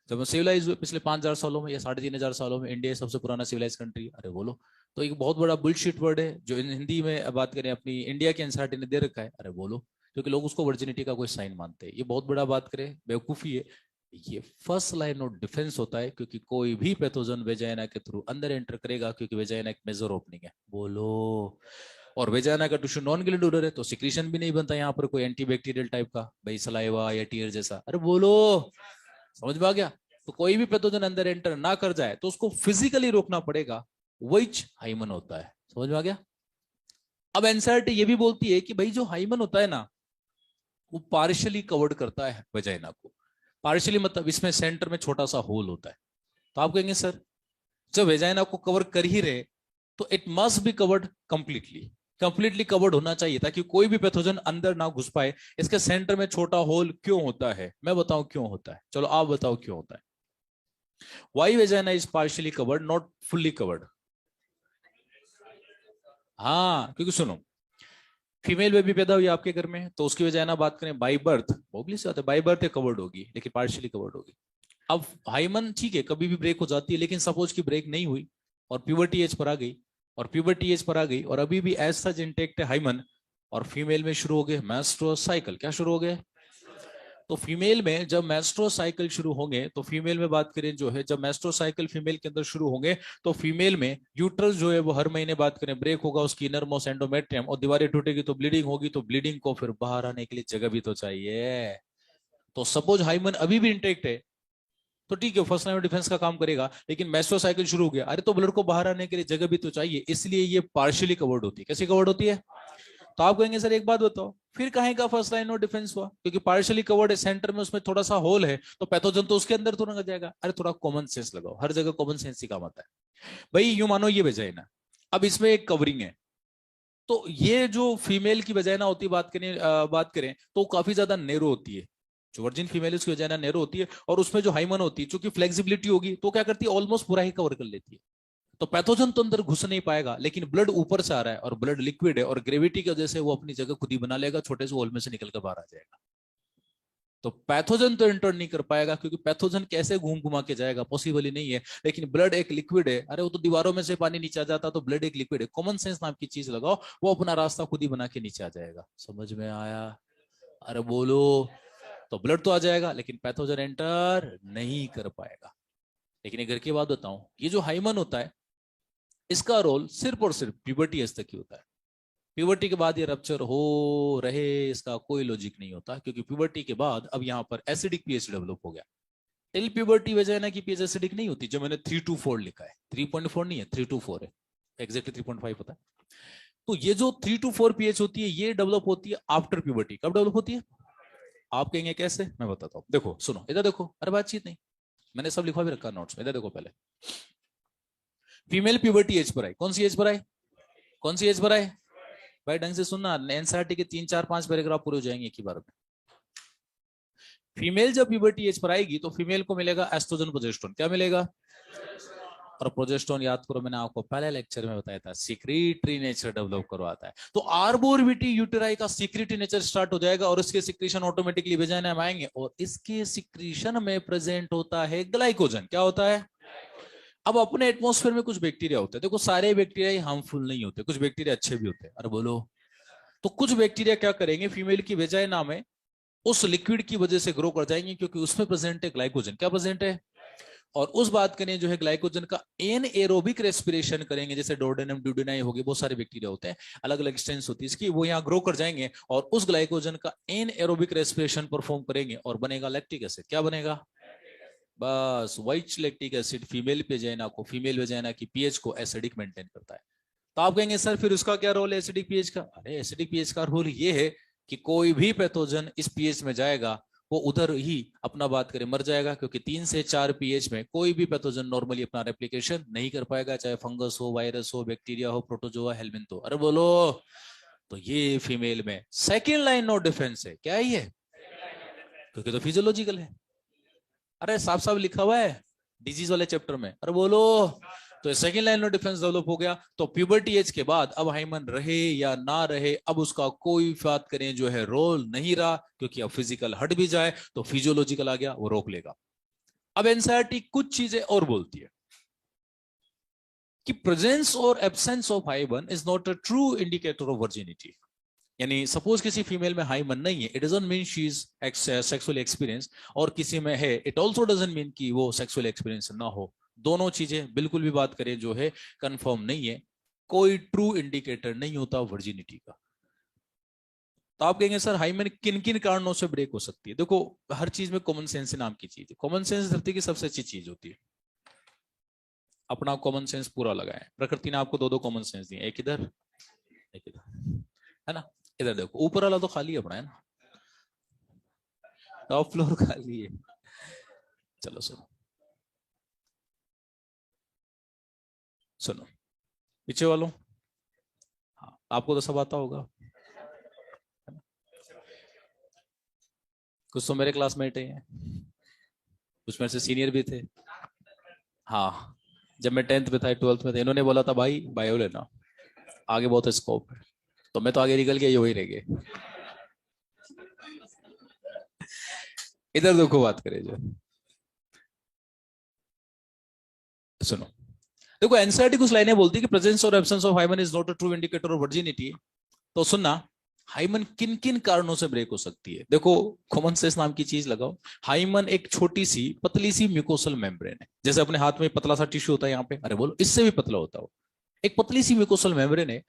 जब हम सिविलाइज हुए पिछले 5,000 सालों में या 3,500 सालों में, इंडिया सबसे पुराना सिविलाइज कंट्री, अरे बोलो, तो एक बहुत बड़ा बुलशिट वर्ड है जो हिंदी में बात करें अपनी इंडिया की एनसीईआरटी ने दे रखा है, अरे बोलो, क्योंकि लोग उसको वर्जिनिटी का कोई साइन मानते हैं। ये बहुत बड़ा बात करें बेवकूफी है। ये फर्स्ट लाइन ऑफ डिफेंस होता है, क्योंकि कोई भी पैथोजन वेजाइना के थ्रू अंदर एंटर करेगा, क्योंकि वेजाइना एक मेजर ओपनिंग है, बोलो, और वेजाइना का टिश्यू नॉन ग्लैंडुलर है, तो सिक्रीशन भी नहीं बनता यहाँ पर कोई एंटीबैक्टीरियल टाइप का, भाई सलाइवा या टीयर जैसा, अरे बोलो, समझ में आ गया। तो कोई भी पैथोजन अंदर एंटर ना कर जाए तो उसको फिजिकली रोकना पड़ेगा, वही हाइमन होता है। समझ में आ गया। अब एनसीईआरटी ये भी बोलती है कि भाई जो हाइमन होता है ना, वो पार्शियली कवर्ड करता है वेजाइना को। पार्शियली मतलब इसमें सेंटर में छोटा सा होल होता है। तो आप कहेंगे सर जब वेजाइना को कवर कर ही रहे तो it must be covered completely, completely covered होना चाहिए ताकि कोई भी पैथोजन अंदर ना घुस पाए। इसके सेंटर में छोटा होल क्यों होता है, मैं बताऊं क्यों होता है, चलो आप बताओ क्यों होता है। Why vagina is partially covered not fully covered. हाँ, क्योंकि सुनो, फीमेल बेबी पैदा हुई आपके घर में तो उसकी वजह ना बात करें बाई बर्थ, ऑब्वियस बात है बाई बर्थ कवर्ड होगी, लेकिन पार्शियली कवर्ड होगी। अब हाइमन ठीक है कभी भी ब्रेक हो जाती है, लेकिन सपोज की ब्रेक नहीं हुई और प्यूबर्टी एज पर आ गई, और प्यूबर्टी एज पर आ गई और अभी भी एज सच इंटेक्ट है हाइमन, और फीमेल में शुरू हो गए मेंस्ट्रुअल साइकिल, क्या शुरू हो गए। तो फीमेल में जब मेंस्ट्रुअल साइकिल शुरू होंगे, तो फीमेल में बात करें जो है, जब मेंस्ट्रुअल साइकिल फीमेल के अंदर शुरू होंगे तो फीमेल में यूट्रस जो है वो हर महीने बात करें ब्रेक होगा, उसकी इनरमोस्ट एंडोमेट्रियम, और दीवारें टूटेगी तो ब्लीडिंग होगी, तो ब्लीडिंग को फिर बाहर आने के लिए जगह भी तो चाहिए। तो सपोज हाइमन अभी भी इंटेक्ट है तो ठीक है फर्स्ट लाइन ऑफ डिफेंस का काम करेगा, लेकिन मेस्ट्रुअल साइकिल शुरू हो गया, अरे तो ब्लड को बाहर आने के लिए जगह भी तो चाहिए, इसलिए ये पार्शियली कवर्ड होती है। कैसे कवर्ड होती है। तो आप कहेंगे सर एक बात बताओ, फिर कहें का फर्स्ट लाइन ऑफ डिफेंस हुआ, क्योंकि पार्शियली कवर्ड है, सेंटर में उसमें थोड़ा सा होल है, तो पैथोजन तो उसके अंदर तो रंग जाएगा। अरे थोड़ा कॉमन सेंस लगाओ, हर जगह कॉमन सेंस ही काम आता है। भाई यूं मानो ये वेजाइना, अब इसमें एक कवरिंग है, तो ये जो फीमेल की वेजाइना होती है बात करें तो काफी ज्यादा नेरो होती है। जो वर्जिन फीमेल है उसकी वेजाइना नेरो होती है, और उसमें जो हाइमन होती है चूंकि फ्लेक्सिबिलिटी होगी तो क्या करती है ऑलमोस्ट पूरा ही कवर कर लेती है। तो पैथोजन तो अंदर घुस नहीं पाएगा, लेकिन ब्लड ऊपर से आ रहा है और ब्लड लिक्विड है, और ग्रेविटी की वजह से वो अपनी जगह खुद ही बना लेगा, छोटे से होल में से निकल कर बाहर आ जाएगा। तो पैथोजन तो एंटर नहीं कर पाएगा, क्योंकि पैथोजन कैसे घूम घुमा के जाएगा, पॉसिबल ही नहीं है। लेकिन ब्लड एक लिक्विड है, अरे वो तो दीवारों में से पानी नीचे आ जाता, तो ब्लड एक लिक्विड है, कॉमन सेंस नाम की चीज लगाओ, वो अपना रास्ता खुद ही बना के नीचे आ जाएगा। समझ में आया। अरे बोलो। तो ब्लड तो आ जाएगा लेकिन पैथोजन एंटर नहीं कर पाएगा। लेकिन एक घर की बात बताऊं, ये जो हाइमन होता है इसका रोल सिर्फ और सिर्फ प्यूबर्टी एज तक ही होता है। प्यूबर्टी के बाद ये रप्चर हो रहे इसका कोई लॉजिक नहीं होता, क्योंकि प्यूबर्टी के बाद अब यहाँ पर एसिडिक पीएच डेवलप हो गया। टिल प्यूबर्टी वजह की पीएच एसिडिक नहीं होती, जो मैंने 3 to 4 लिखा है, 3.4 नहीं है 3 to 4 है, एग्जैक्टली 3.5 होता है। तो ये जो 3 to 4 पीएच होती है ये डेवलप होती है आफ्टर प्यूबर्टी। कब डेवलप होती है। आप कहेंगे कैसे, मैं बताता हूँ, देखो सुनो इधर देखो, अरे बातचीत नहीं, मैंने सब लिखवा भी रखा नोट्स में, इधर देखो पहले। फीमेल प्यूबर्टी एज पर आई, कौन सी एज पर आई, कौन सी एज पर आई। भाई ढंग से सुनना, एनसीईआरटी के 3 4 5 पैराग्राफ पूरे हो जाएंगे एक ही बार में। फीमेल जब प्यूबर्टी एज पर आएगी तो फीमेल को मिलेगा एस्ट्रोजन प्रोजेस्टेरोन, क्या मिलेगा। और प्रोजेस्टेरोन याद करो मैंने आपको पहले लेक्चर में बताया था सीक्रेटरी नेचर डेवलप करवाता है। तो आर्बोरविटी यूटेराई का सीक्रेटरी नेचर स्टार्ट हो जाएगा और इसके सिक्रीशन ऑटोमेटिकली वेजाइना में आएंगे, और इसके सिक्रीशन में प्रेजेंट होता है ग्लाइकोजन। क्या होता है। अब अपने एटमॉस्फेयर में कुछ बैक्टीरिया होते हैं, देखो सारे बैक्टीरिया हार्मफुल नहीं होते, कुछ बैक्टीरिया अच्छे भी होते हैं, अरे बोलो। तो कुछ बैक्टीरिया क्या करेंगे फीमेल की वेजाइना में उस लिक्विड की वजह से ग्रो कर जाएंगे, क्योंकि उसमें प्रेजेंट है ग्लाइकोजन। क्या प्रेजेंट है। और उस बात करें जो है ग्लाइकोजन का एन एरोबिक रेस्पिरेशन करेंगे, जैसे डोडेनम ड्यूडेनाई हो गए, बहुत सारे बैक्टीरिया होते हैं, अलग अलग स्ट्रेंस होती है इसकी, वो यहाँ ग्रो कर जाएंगे और उस ग्लाइकोजन का एन एरोबिक रेस्पिरेशन परफॉर्म करेंगे और बनेगा लैक्टिक एसिड। क्या बनेगा। बस white lactic acid female vagina को, फीमेल वेजाइना की पीएच को एसिडिक मेंटेन करता है। तो आप कहेंगे सर फिर उसका क्या रोल है एसिडिक पीएच का। अरे एसिडिक पीएच का रोल ये है कि कोई भी पैथोजन इस पीएच में जाएगा वो उधर ही अपना बात करें मर जाएगा, क्योंकि 3 से 4 पीएच में कोई भी पैथोजन नॉर्मली अपना रेप्लिकेशन नहीं कर पाएगा, चाहे फंगस हो, वायरस हो, बैक्टीरिया हो, प्रोटोजोआ, हेलमिंथ हो। अरे बोलो। तो ये फीमेल में सेकेंड लाइन ऑफ डिफेंस है। क्या है ये। क्योंकि तो फिजियोलॉजिकल है। अरे साफ साफ लिखा हुआ है डिजीज वाले चैप्टर में, अरे बोलो। तो second line of defence develop हो गया। तो प्यूबर्टी एज के बाद अब हाइमन रहे या ना रहे, अब उसका कोई बात करें जो है रोल नहीं रहा, क्योंकि अब फिजिकल हट भी जाए तो फिजियोलॉजिकल आ गया, वो रोक लेगा। अब एनसीईआरटी कुछ चीजें और बोलती है कि प्रेजेंस और absence of hymen is not a true indicator of virginity. यानी सपोज किसी फीमेल में हाइमन नहीं है, it doesn't mean she is sexually experience, और किसी में है, इट आल्सो डजंट मीन कि वो सेक्सुअल एक्सपीरियंस ना हो। दोनों चीजें बिल्कुल भी बात करें जो है कंफर्म नहीं है, कोई ट्रू इंडिकेटर नहीं होता वर्जिनिटी का। तो आप कहेंगे सर हाइमन किन किन कारणों से ब्रेक हो सकती है? देखो, हर चीज में कॉमन सेंस नाम की चीज है। कॉमन सेंस धरती की सबसे अच्छी चीज होती है। अपना कॉमन सेंस पूरा लगाएं। प्रकृति ने आपको दो दो कॉमन सेंस दिए, एक इधर एक इधर, है ना। इधर देखो, ऊपर वाला तो खाली अपना है ना, टॉप फ्लोर खाली है। चलो सुनो सुनो, पीछे वालों, हाँ आपको तो सब आता होगा, कुछ तो मेरे क्लासमेट हैं, कुछ मेरे से सीनियर भी थे। हाँ, जब मैं 10th में था 12th में था, इन्होंने बोला था भाई बायो लेना, आगे बहुत स्कोप है। तो मैं तो आगे निकल गया, ये वही रह गए। इधर देखो, बात करें जो, सुनो, देखो एनसीईआरटी कुछ लाइनें बोलती है कि प्रेजेंस और absence of hymen is not a true indicator of virginity. तो सुनना, हाइमन किन किन कारणों से ब्रेक हो सकती है। देखो, कॉमन सेंस नाम की चीज लगाओ। हाइमन एक छोटी सी पतली सी म्यूकोसल मेम्ब्रेन है, जैसे अपने हाथ में पतला सा टिश्यू होता है यहाँ पे, अरे बोलो, इससे भी पतला होता है वो। एक पतली सी म्यूकोसल मेम्ब्रेन है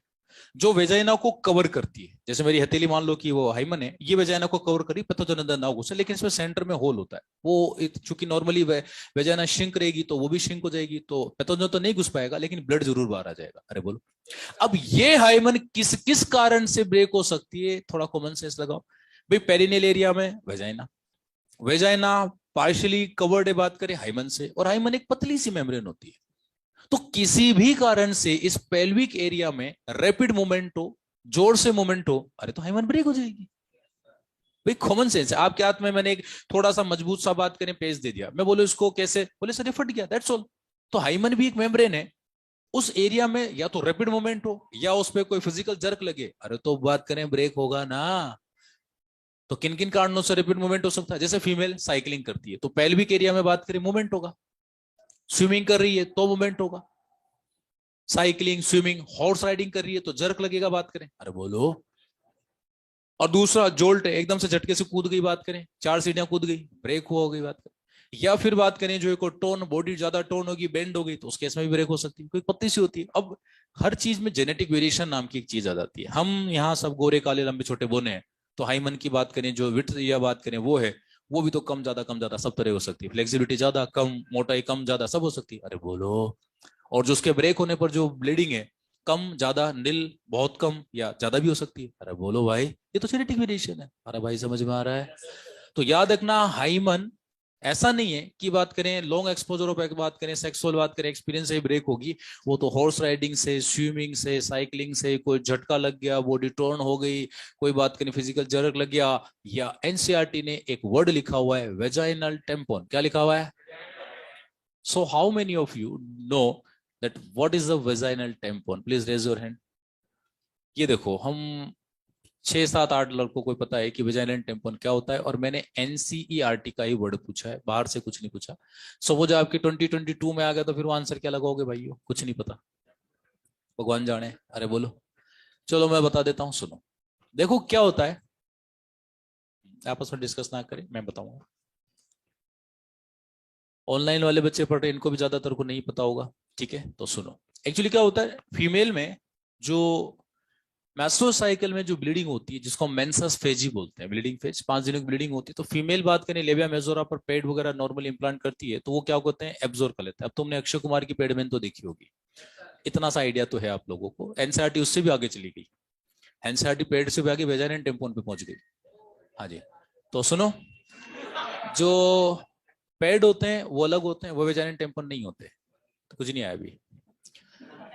जो वेजाइना को कवर करती है। जैसे मेरी हथेली मान लो कि वो हाइमन है, ये वेजाइना को कवर करी, पैथोजन अंदर ना घुसे, लेकिन इसमें सेंटर में होल होता है। वो चूंकि नॉर्मली वेजाइना श्रिंक रहेगी तो वो भी श्रिंक हो जाएगी, तो पैथोजन तो नहीं घुस पाएगा, लेकिन ब्लड जरूर बाहर आ जाएगा। अरे बोलो, अब ये हाइमन किस किस कारण से ब्रेक हो सकती है? थोड़ा कॉमन सेंस लगाओ भाई। पेरिनियल एरिया में वेजाइना, वेजाइना पार्शियली कवर्ड है, बात करें हाइमन से, और हाइमन एक पतली सी मेम्ब्रेन होती है। तो किसी भी कारण से इस पेल्विक एरिया में रैपिड मूवमेंट हो, जोर से मूवमेंट हो, अरे तो हाइमन ब्रेक हो जाएगी। भाई कॉमन सेंस है। आपके हाथ में मैंने एक थोड़ा सा मजबूत सा बात करें पेज दे दिया, मैं बोलो इसको कैसे, बोले सर ये फट गया, दैट्स ऑल। तो हाइमन भी एक मेम्ब्रेन है, उस एरिया में या तो रैपिड मूवमेंट हो या उस पर कोई फिजिकल जर्क लगे, अरे तो बात करें ब्रेक होगा ना। तो किन किन कारणों से रैपिड मूवमेंट हो सकता है? जैसे फीमेल साइकिलिंग करती है तो पेल्विक एरिया में बात करें मूवमेंट होगा, स्विमिंग कर रही है तो मूवमेंट होगा, साइकिलिंग स्विमिंग हॉर्स राइडिंग कर रही है तो जर्क लगेगा, बात करें, अरे बोलो। और दूसरा जोल्ट है, एकदम से झटके से कूद गई, बात करें 4 सीढ़ियां कूद गई, ब्रेक हुआ हो गई, बात करें। या फिर बात करें जो एक टोन, बॉडी ज्यादा टोन होगी, बेंड हो गई, तो उस केस में भी ब्रेक हो सकती है, कोई पत्ती सी होती है। अब हर चीज में जेनेटिक वेरिएशन नाम की एक चीज आ जाती है। हम यहाँ सब गोरे काले लंबे छोटे बोने हैं, तो हाइमन की बात करें जो विड्थ या बात करें वो है, वो भी तो कम ज्यादा सब तरह हो सकती है। फ्लेक्सिबिलिटी ज्यादा कम, मोटाई कम ज्यादा सब हो सकती है, अरे बोलो। और जो उसके ब्रेक होने पर जो ब्लीडिंग है, कम ज्यादा नील, बहुत कम या ज्यादा भी हो सकती है, अरे बोलो भाई, ये तो जेनेटिक वेरिएशन है। अरे भाई समझ में आ रहा है? तो याद रखना, हाइमन ऐसा नहीं है कि बात करें लॉन्ग एक्सपोजर ऑफ, बात करें सेक्सुअल, बात करें एक्सपीरियंस से ही ब्रेक होगी। वो तो हॉर्स राइडिंग से, स्विमिंग से, साइकिलिंग से, कोई झटका लग गया, बॉडी टर्न हो गई, कोई बात करें फिजिकल जर्क लग गया, या एनसीईआरटी ने एक वर्ड लिखा हुआ है वेजाइनल टेम्पोन, क्या लिखा हुआ है? So how many of you know that what is the vaginal tampon? Please raise your hand. ये देखो, हम 6 7 8 लड़कों को पता है कि वेजाइनल टेम्पोन क्या होता है, और मैंने एनसीईआरटी का ही वर्ड पूछा है, बाहर से कुछ नहीं पूछा। सो वो जो आपके 2022 में आ गया, तो फिर वो आंसर क्या लगाओगे भाइयों? कुछ नहीं पता, भगवान जाने। अरे बोलो, चलो मैं बता देता हूँ, सुनो। देखो क्या होता है, आपस में डिस्कस ना करें, मैं बताऊंगा। ऑनलाइन वाले बच्चे पढ़ रहे हैं, इनको भी ज्यादातर को नहीं पता होगा, ठीक है? तो सुनो, एक्चुअली क्या होता है, फीमेल में जो मैस्ट्रुअल साइकिल में जो ब्लीडिंग होती है, जिसको हम मेंसस फेज ही बोलते हैं, ब्लीडिंग फेज, 5 दिनों की ब्लीडिंग होती है, तो फीमेल बात करें लेविया मेजोरा पर पेड वगैरह नॉर्मली इंप्लांट करती है, तो वो क्या होते हैं, एब्जॉर्ब कर लेते हैं। अब तुमने अक्षय कुमार की पेड मैन तो देखी होगी, इतना सा आइडिया तो है आप लोगों को। एनसीईआरटी उससे भी आगे चली गई, एनसीईआरटी पेड से भी आगे वेजाइनल टेम्पोन पे पहुंच गई। हाँ जी, तो सुनो, जो पेड होते हैं वो अलग होते हैं, वो वेजाइनल टेम्पोन नहीं होते, तो कुछ नहीं आया अभी।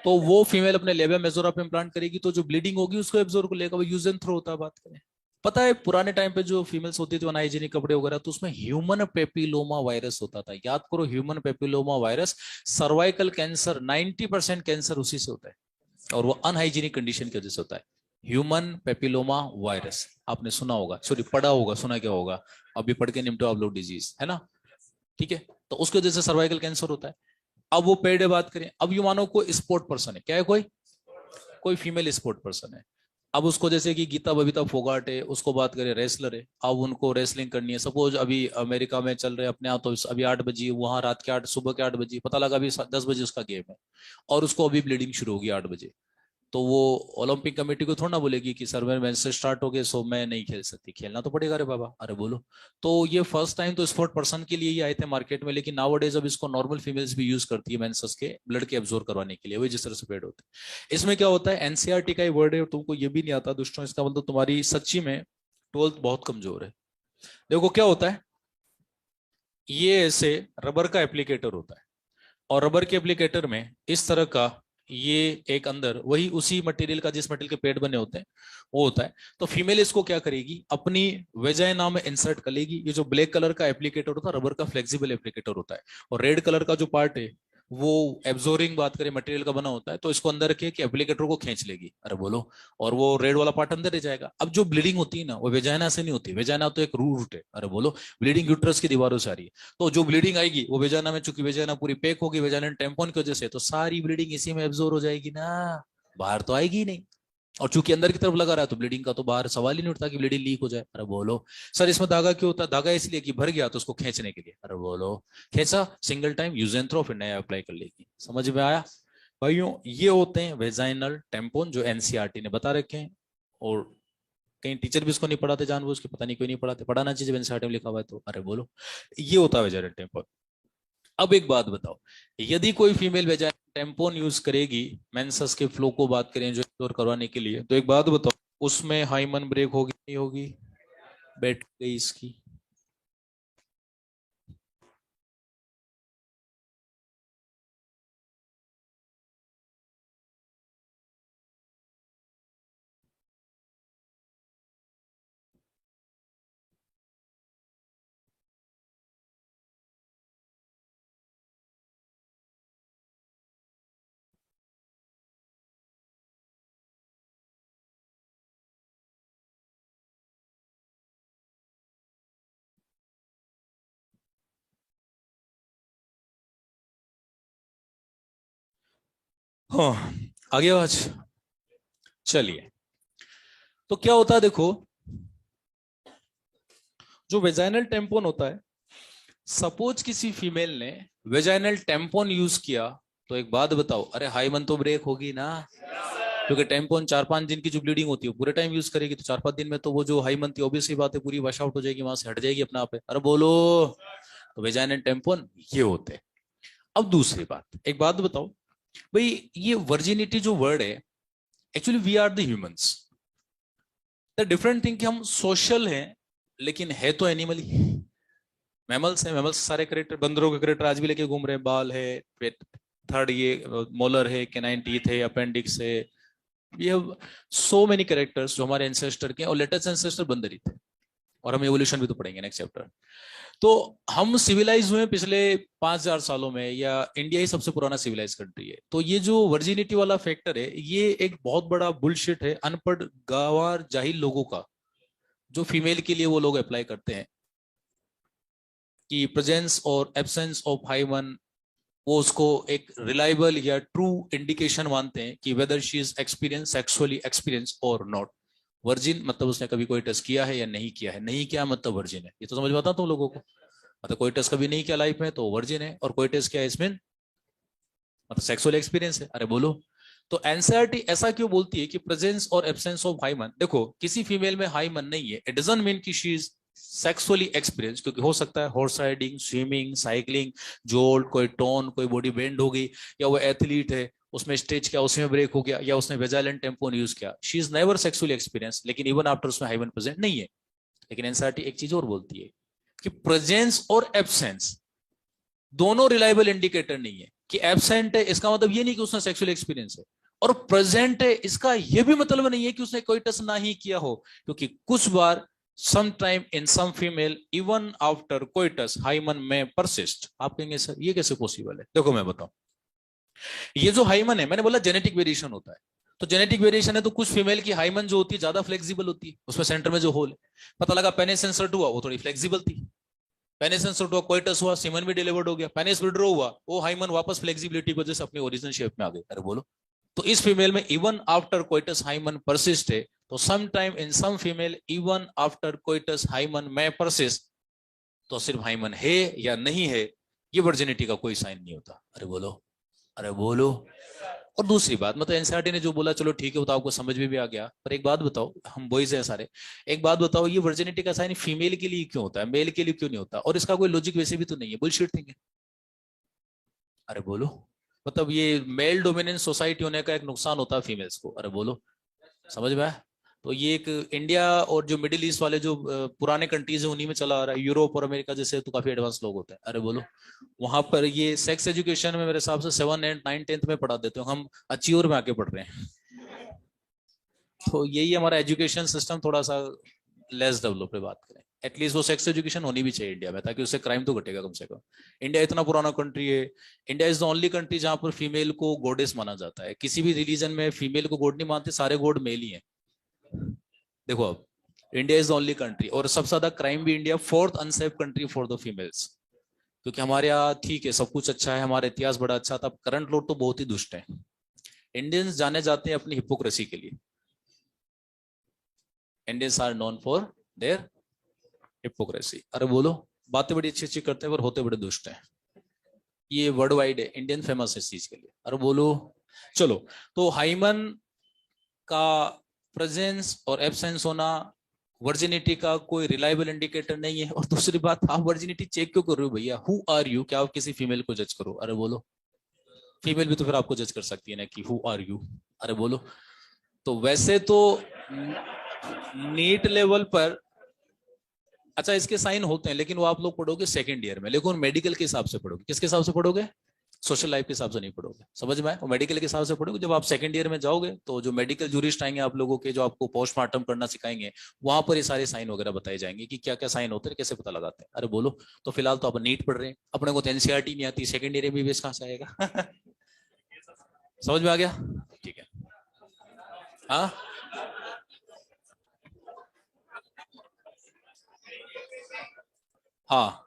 तो वो फीमेल अपने लेबिया मेजोरा पे इम्प्लांट करेगी, तो जो ब्लीडिंग होगी उसको एब्जॉर्ब कर लेगा, वो यूज एंड थ्रो होता है, बात करें। पता है पुराने टाइम पे जो फीमेल्स होती थी अनहाइजीनिक कपड़े वगैरह, तो उसमें ह्यूमन पेपिलोमा वायरस होता था। याद करो, human papilloma virus. Cervical cancer 90% cancer उसी से होता है, और वो अनहाइजीनिक कंडीशन की वजह से होता है। ह्यूमन पेपिलोमा वायरस आपने सुना होगा, सॉरी पढ़ा होगा, सुना क्या होगा, अभी पढ़ के निपटो आप लोग, डिजीज है ना। ठीक है, तो उसकी वजह से सर्वाइकल कैंसर होता है। अब वो पेड़ बात करें, अब यू मानो कोई स्पोर्ट पर्सन है, क्या है, कोई कोई फीमेल स्पोर्ट पर्सन है। अब उसको जैसे कि गीता बबीता फोगाट है, उसको बात करें रेसलर है, अब उनको रेसलिंग करनी है। सपोज अभी अमेरिका में चल रहे अपने यहाँ, तो अभी 8 बजे, वहां रात के 8, सुबह के 8 बजे, पता लगा अभी 10 बजे उसका गेम है, और उसको अभी ब्लीडिंग शुरू होगी 8 बजे। तो वो ओलंपिक कमेटी को थोड़ा ना बोलेगी कि सर मैं से स्टार्ट हो गए, सो मैं नहीं खेल सकती। खेलना तो पड़ेगा रे बाबा, अरे बोलो। तो ये फर्स्ट टाइम तो स्पोर्ट पर्सन के लिए ही आए थे मार्केट में, लेकिन नाउ डेज अब इसको नॉर्मल फीमेल्स भी यूज करती है मेंसेस के ब्लड के एब्जॉर्ब करवाने के लिए, वही जिस तरह से पेड होते हैं। इसमें क्या होता है, एनसीईआरटी का ही वर्ड है और तुमको ये भी नहीं आता दुष्टों, इसका मतलब तुम्हारी सच्ची में 12th बहुत कमजोर है। देखो क्या होता है, ये ऐसे रबर का एप्लीकेटर होता है, और रबर के एप्लीकेटर में इस तरह का ये एक अंदर वही उसी मटेरियल का जिस मटेरियल के पेड़ बने होते हैं वो होता है। तो फीमेल इसको क्या करेगी, अपनी वेजाइना में इंसर्ट कर लेगी। ये जो ब्लैक कलर का एप्लीकेटर होता है, रबर का फ्लेक्सिबल एप्लीकेटर होता है, और रेड कलर का जो पार्ट है वो एब्जॉर्बिंग बात करें मटेरियल का बना होता है, तो इसको अंदर रखे कि एप्लीकेटर को खींच लेगी, अरे बोलो, और वो रेड वाला पार्ट अंदर रह जाएगा। अब जो ब्लीडिंग होती है ना, वो वेजाइना से नहीं होती, वेजाइना तो एक रूट है, अरे बोलो, ब्लीडिंग यूट्रस की दीवारों से आ रही है। तो जो ब्लीडिंग आएगी वो वेजाना में, चूंकि वेजाना पूरी पैक होगी वेजाइनल टेम्पोन की वजह से, तो सारी ब्लीडिंग इसी में एब्जॉर्ब हो जाएगी ना, बाहर तो आएगी ही नहीं। और चूंकि अंदर की तरफ लगा रहा है तो ब्लीडिंग का तो बाहर सवाल ही नहीं उठता कि ब्लीडिंग लीक हो जाए, अरे बोलो। सर इसमें धागा क्यों होता है, धागा इसलिए कि भर गया तो उसको खींचने के लिए, अरे बोलो। खींचा single time, use and throw, फिर नया अप्लाई कर लेगी। समझ में आया भाइयों, ये होते हैं वेजाइनल टेम्पोन जो एनसीईआरटी ने बता रखे हैं। और कहीं टीचर भी इसको नहीं पढ़ाते जानबूझ के, पता नहीं क्यों नहीं पढ़ाते, पढ़ाना चाहिए जब एनसीईआरटी में लिखा हुआ है तो, अरे बोलो। ये होता है वेजाइनल टेम्पोन। अब एक बात बताओ, यदि कोई फीमेल वेजाइनल टेम्पोन यूज करेगी मेंसेस के फ्लो को बात करें जो स्टोर करवाने के लिए, तो एक बात बताओ, उसमें हाइमन ब्रेक होगी नहीं होगी, बैठ गई इसकी। हाँ, आगे आवाज। चलिए, तो क्या होता है देखो, जो वेजाइनल टेम्पोन होता है, सपोज किसी फीमेल ने वेजाइनल टेम्पोन यूज किया, तो एक बात बताओ, अरे हाइमन तो ब्रेक होगी ना, क्योंकि टेम्पोन 4-5 दिन की जो ब्लीडिंग होती है पूरे टाइम यूज करेगी, तो 4-5 दिन में तो वो जो हाइमन थी ऑब्वियस सी बात है पूरी वॉश आउट हो जाएगी, वहां से हट जाएगी अपना आप। अरे बोलो, तो वेजाइनल टेम्पोन ये होते हैं। अब दूसरी बात, एक बात बताओ भाई, ये वर्जिनिटी जो वर्ड है, actually we are the humans, the different thing कि हम सोशल हैं, लेकिन है तो एनिमल ही। मैमल्स है, मैमल्स सारे करेक्टर, बंदरों के करेक्टर आज भी लेके घूम रहे हैं, बाल है, थर्ड ये मोलर है, कैनाइन टीथ है, अपेंडिक्स है, we have so many characters जो हमारे एंसेस्टर के, और लेटेस्ट एंसेस्टर बंदर ही थे। और हम एवोल्यूशन भी तो पढ़ेंगे नेक्स्ट चैप्टर। तो हम सिविलाइज हुए पिछले 5,000 सालों में, या इंडिया ही सबसे पुराना सिविलाइज कंट्री है। तो ये जो वर्जिनिटी वाला फैक्टर है, ये एक बहुत बड़ा बुलशिट है अनपढ़ गंवार जाहिल लोगों का, जो फीमेल के लिए वो लोग अप्लाई करते हैं कि प्रेजेंस और एब्सेंस ऑफ हाइमन, वो उसको एक रिलायबल या ट्रू इंडिकेशन मानते हैं कि whether she is experience sexually experience और नॉट। वर्जिन मतलब उसने कभी कोई टेस्ट किया है या नहीं किया है, नहीं किया मतलब वर्जिन है, ये तो समझ में आता तुम लोगों को। मतलब कोई टेस्ट कभी नहीं किया लाइफ में तो वर्जिन है, और कोई टेस्ट किया है इसमें मतलब सेक्सुअल एक्सपीरियंस है, अरे बोलो। तो एनसीईआरटी ऐसा क्यों बोलती है कि प्रेजेंस और एब्सेंस ऑफ हाइमन, देखो किसी फीमेल में हाइमन नहीं है, इट डजंट मीन कि शी इज सेक्सुअली एक्सपीरियंस, क्योंकि हो सकता है horse riding, swimming, cycling, jolt, कोई टोन, कोई बॉडी बेंड हो गई, या वो एथलीट है उसमें स्टेज किया उसमें ब्रेक हो गया, या उसने वेजाइनल टेम्पोन यूज किया, she is never sexually experience, लेकिन इवन आफ्टर उसमें हाइमन प्रेजेंट नहीं है। लेकिन एनसीईआरटी एक चीज और बोलती है कि प्रेजेंस और एब्सेंस दोनों रिलायबल इंडिकेटर नहीं है, कि एब्सेंट है इसका मतलब ये नहीं कि उसने सेक्सुअल एक्सपीरियंस है, और प्रेजेंट है, इसका यह भी मतलब नहीं है कि उसने कोइटस ना ही किया हो, क्योंकि कुछ बार sometime in some female even after coitus hymen may persist। आप कहेंगे सर ये कैसे पॉसिबल है? देखो मैं बताऊं, ये जो हाइमन है, मैंने बोला जेनेटिक वेरिएशन होता है, तो जेनेटिक वेरिएशन है तो कुछ फीमेल की हाइमन जो होती है ज्यादा फ्लेक्सिबल होती है, उसमें सेंटर में जो होल है, पता लगा पेनिस इंसर्ट हुआ वो थोड़ी फ्लेक्सिबल थी, पेनिस इंसर्ट हुआ, कोइटस हुआ, सीमन भी डिलीवर्ड हो गया, पेनिस विड्रॉ हुआ, वो हाइमन वापस फ्लेक्सिबिलिटी की वजह से अपनी ओरिजिनल शेप में आ गई। अरे बोलो, तो इस फीमेल में even after coitus hymen persist है, तो some time in some female even after coitus hymen में परसिस्ट, तो सिर्फ हाइमन है या नहीं है, ये वर्जिनिटी का कोई साइन नहीं होता। अरे बोलो, अरे बोलो। और दूसरी बात, मतलब एनसीईआरटी ने जो बोला चलो ठीक है, बताओ आपको समझ में भी आ गया, पर एक बात बताओ, हम बॉयज हैं सारे, एक बात बताओ, ये वर्जिनिटी का साइन फीमेल के लिए क्यों होता है, मेल के लिए क्यों नहीं होता? और इसका कोई लॉजिक वैसे भी तो नहीं है, बुलशिट थिंग है। अरे बोलो, मतलब ये मेल डोमिनेंस सोसाइटी होने का एक नुकसान होता है फीमेल्स को। अरे बोलो, समझ में आया? तो ये एक इंडिया और जो मिडिल ईस्ट वाले जो पुराने कंट्रीज है उन्हीं में चला आ रहा है, यूरोप और अमेरिका जैसे तो काफी एडवांस लोग होते हैं। अरे बोलो, वहां पर ये सेक्स एजुकेशन में मेरे हिसाब से 7, 8, 9, 10th में पढ़ा देते हो, हम अचीवर में आके पढ़ रहे हैं। तो यही हमारा एजुकेशन सिस्टम थोड़ा सा लेस डेवलप है, बात करें एटलीस्ट वो सेक्स एजुकेशन होनी भी चाहिए इंडिया में, ताकि उससे क्राइम तो घटेगा कम से कम। इंडिया इतना पुराना कंट्री है, India is the only country जहां पर फीमेल को गॉडेस माना जाता है। किसी भी रिलीजन में फीमेल को गॉड नहीं मानते, सारे गॉड मेल ही हैं। देखो अब, India is the only country, और सबसे ज्यादा क्राइम भी India, 4th unsafe country for the females, क्योंकि हमारे यहाँ ठीक है सब कुछ अच्छा है, हमारा इतिहास बड़ा अच्छा था, करंट लोग तो बहुत ही दुष्ट हैं। इंडियंस जाने जाते हैं अपनी हिपोक्रेसी के लिए, Indians are known for their hypocrisy. अरे बोलो, बातें बड़ी अच्छी अच्छी करते हैं पर होते बड़े दुष्ट हैं, ये वर्ल्ड वाइड है, इंडियन फेमस है इस चीज के लिए। अरे बोलो, चलो, तो हाइमन का प्रेजेंस और एब्सेंस होना वर्जिनिटी का कोई रिलायबल इंडिकेटर नहीं है। और दूसरी बात, आप वर्जिनिटी चेक क्यों कर रहे हो भैया? हु आर यू, क्या आप किसी फीमेल को जज करो? अरे बोलो, फीमेल भी तो फिर आपको जज कर सकती है ना कि हु आर यू। अरे बोलो, तो वैसे तो नीट लेवल पर अच्छा इसके साइन होते हैं, लेकिन वो आप लोग पढ़ोगे सेकंड ईयर में, लेकिन मेडिकल के हिसाब से पढ़ोगे। किसके हिसाब से पढ़ोगे? सोशल लाइफ के हिसाब से नहीं पढ़ोगे, समझ में आए? वो मेडिकल के हिसाब से पढ़ोगे। जब आप सेकंड ईयर में जाओगे तो जो मेडिकल जूरिस्ट आएंगे आप लोगों के, जो आपको पोस्टमार्टम करना सिखाएंगे, वहां पर ये सारे साइन वगैरह बताए जाएंगे कि क्या क्या साइन होते हैं, कैसे पता लगाते हैं। अरे बोलो, तो फिलहाल तो आप नीट पढ़ रहे हैं, अपने को तो एनसीईआरटी नहीं आती, सेकंड ईयर में भी कहां से आएगा? समझ में आ गया? ठीक है। हाँ, हाँ,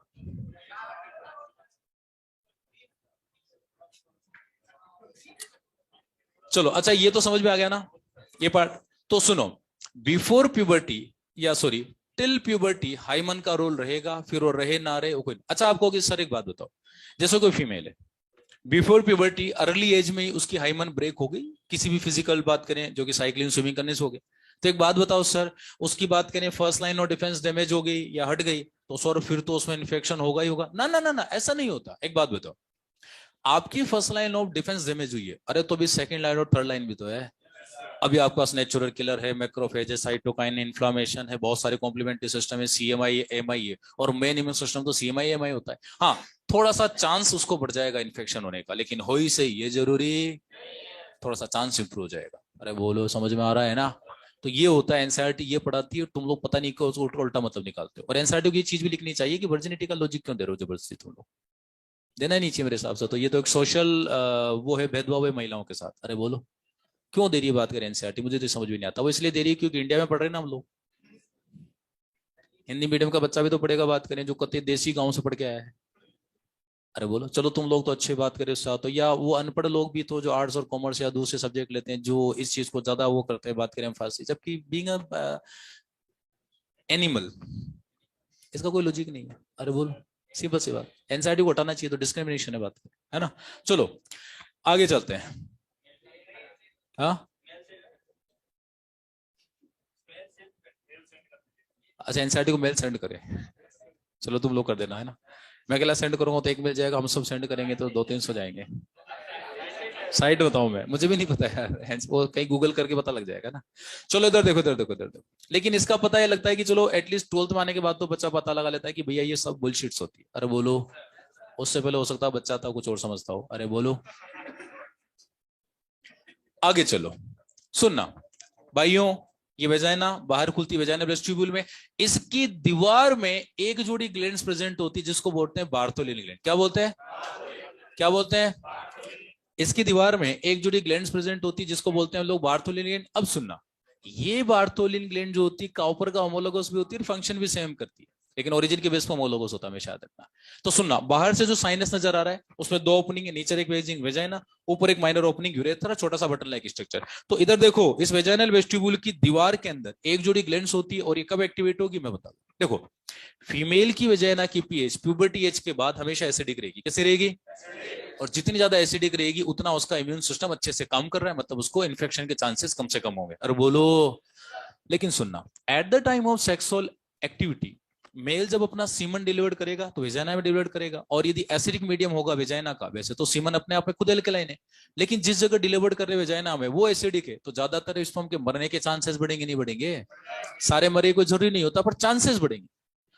चलो अच्छा, ये तो समझ में आ गया ना, ये पार्ट। तो सुनो, बिफोर प्यूबर्टी, या सॉरी टिल प्यूबर्टी हाइमन का रोल रहेगा, फिर वो रहे ना रहे वो कोई। अच्छा आपको कि सर एक बात बताओ, जैसे कोई फीमेल है, बिफोर प्यूबर्टी अर्ली एज में ही उसकी हाइमन ब्रेक हो गई, किसी भी फिजिकल बात करें, जो कि साइकिलिंग स्विमिंग करने से हो गए, तो एक बात बताओ सर, उसकी बात करें first line of defence damage हो गई या हट गई, तो सर फिर तो उसमें इन्फेक्शन होगा ही होगा ना? ना ना ना, ऐसा नहीं होता। एक बात बताओ, आपकी first line of defence damage हुई है, अरे तो अभी सेकंड लाइन और थर्ड लाइन भी तो है। अभी आपके पास नेचुरल किलर है, मैक्रोफेज है, साइटोकाइन, इन्फ्लामेशन है, बहुत सारे कॉम्प्लीमेंट्री सिस्टम है, सीएमआई एमआई है, और मेन इम्यून सिस्टम तो सीएमआई एमआई होता है। हाँ, थोड़ा सा चांस उसको बढ़ जाएगा इन्फेक्शन होने का, लेकिन हो ही सही ये जरूरी, थोड़ा सा चांस इंप्रूव हो जाएगा। अरे बोलो, समझ में आ रहा है ना? तो ये होता है, एनसीईआरटी ये पढ़ाती है, तुम लोग पता नहीं क्यों उसको उल्टा मतलब निकालते हो। और एनसीईआरटी को ये चीज भी लिखनी चाहिए कि वर्जिनिटी का लॉजिक क्यों दे रहे हो जबरदस्ती तुम लोग, देना ही नहीं चाहिए मेरे हिसाब से। तो ये तो एक सोशल वो है, भेदभाव है महिलाओं के साथ। अरे बोलो, क्यों दे रही है बात करें एनसीईआरटी, मुझे तो समझ भी नहीं आता। वो इसलिए दे रही है क्योंकि इंडिया में पढ़ रहे हैं ना हम लोग, हिंदी मीडियम का बच्चा भी तो पढ़ेगा, बात करें जो कति देसी गांव से पढ़ के आया है। अरे बोलो, चलो तुम लोग तो अच्छी बात करें उससे, तो या वो अनपढ़ लोग भी तो जो आर्ट्स और कॉमर्स या दूसरे सब्जेक्ट लेते हैं, जो इस चीज को ज्यादा वो करते हैं, बात करें फांसी, जबकि बीइंग अ एनिमल, इसका कोई लॉजिक नहीं है। अरे बोलो, सिंपल सी बात, एनसीईआरटी को हटाना चाहिए, तो डिस्क्रिमिनेशन है, बात करें, है ना? चलो आगे चलते हैं। हाँ, अच्छा एनसीईआरटी को मेल सेंड करें, चलो तुम लोग कर देना, है ना? मैं अकेला सेंड करूंगा तो एक मिल जाएगा, हम सब सेंड करेंगे तो 200-300 जाएंगे। साइट बताऊं मैं, मुझे भी नहीं पता यार, वो कहीं गूगल करके पता लग जाएगा ना। चलो इधर देखो, इधर देखो, इधर देखो। लेकिन इसका पता ये लगता है कि चलो एटलीस्ट 12th में आने के बाद तो बच्चा पता लगा लेता है कि भैया ये सब बुलशिट्स होती है। अरे बोलो, उससे पहले हो सकता है बच्चा था कुछ और समझता हो। अरे बोलो, आगे चलो, सुनना भाइयों, ये वेजाइना बाहर खुलती वेजाइना वेस्टिब्यूल में, इसकी दीवार में एक जोड़ी ग्लैंड्स प्रेजेंट होती है जिसको बोलते हैं बार्थोलिन ग्लैंड। क्या बोलते हैं? क्या बोलते हैं? इसकी दीवार में एक जोड़ी ग्लैंड्स प्रेजेंट होती है जिसको बोलते हैं हम लोग बार्थोलिन ग्लैंड। अब सुनना, ये बार्थोलिन ग्लैंड जो होती है काउपर का होमोलोगस भी होती है, फंक्शन भी सेम करती है, लेकिन ओरिजिन के बेस पर होमोलोगस होता है हमेशा, याद रखना। तो सुनना, बाहर से जो साइनस नजर आ रहा है उसमें दो ओपनिंग है, नीचे एक वेजिंग वेजाइना, ऊपर एक माइनर ओपनिंग यूरेथ्रा, छोटा सा बटन लाइक स्ट्रक्चर। तो इधर देखो, इस वेजाइनल वेस्टिब्यूल की दीवार के अंदर एक जोड़ी ग्लैंड्स होती है, और ये कब एक्टिवेट होगी मैं बता दूं। देखो, फीमेल की वेजाइना की पीएच प्यूबर्टी एज के बाद हमेशा एसिडिक रहेगी। कैसे रहेगी? और जितनी ज्यादा एसिडिक रहेगी उतना उसका इम्यून सिस्टम अच्छे से काम कर रहा है, मतलब उसको इन्फेक्शन के चांसेस कम से कम होंगे। अरे बोलो। लेकिन सुनना, at the time of sexual activity male जब अपना सीमन डिलीवर करेगा तो वेजाइना में डिलीवर करेगा, और यदि एसिडिक मीडियम होगा वेजाइना का, वैसे तो सीमन अपने आप में खुद एल्कलाइन है, लेकिन जिस जगह डिलीवर कर रहे वेजाइना में वो एसिडिक है, तो ज्यादातर स्पर्म के मरने के चांसेस बढ़ेंगे नहीं बढ़ेंगे? सारे मरे कोई जरूरी नहीं होता, पर चांसेस बढ़ेंगे।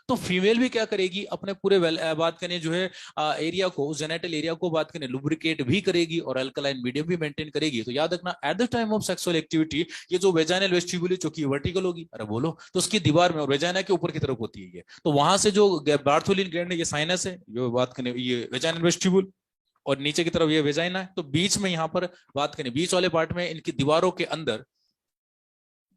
तो फीमेल भी क्या करेगी, अपने पूरे बात करें जो है एरिया को, जेनेटल एरिया को बात करें लुब्रिकेट भी करेगी और अल्कलाइन मीडियम भी मेंटेन करेगी। तो याद रखना, eight the time of sexual activity ये जो वेजाइनल वेस्टिब्यूल चूंकि वर्टिकल होगी, अरे बोलो, तो उसकी दीवार में और वेजाइना के ऊपर की तरफ होती है ये, तो वहां से जो बार्थोलिन ग्लैंड है, ये साइनस है, जो बात करें ये वेजाइनल वेस्टिब्यूल, और नीचे की तरफ ये वेजाइना है, तो बीच में यहाँ पर बात करें बीच वाले पार्ट में इनकी दीवारों के अंदर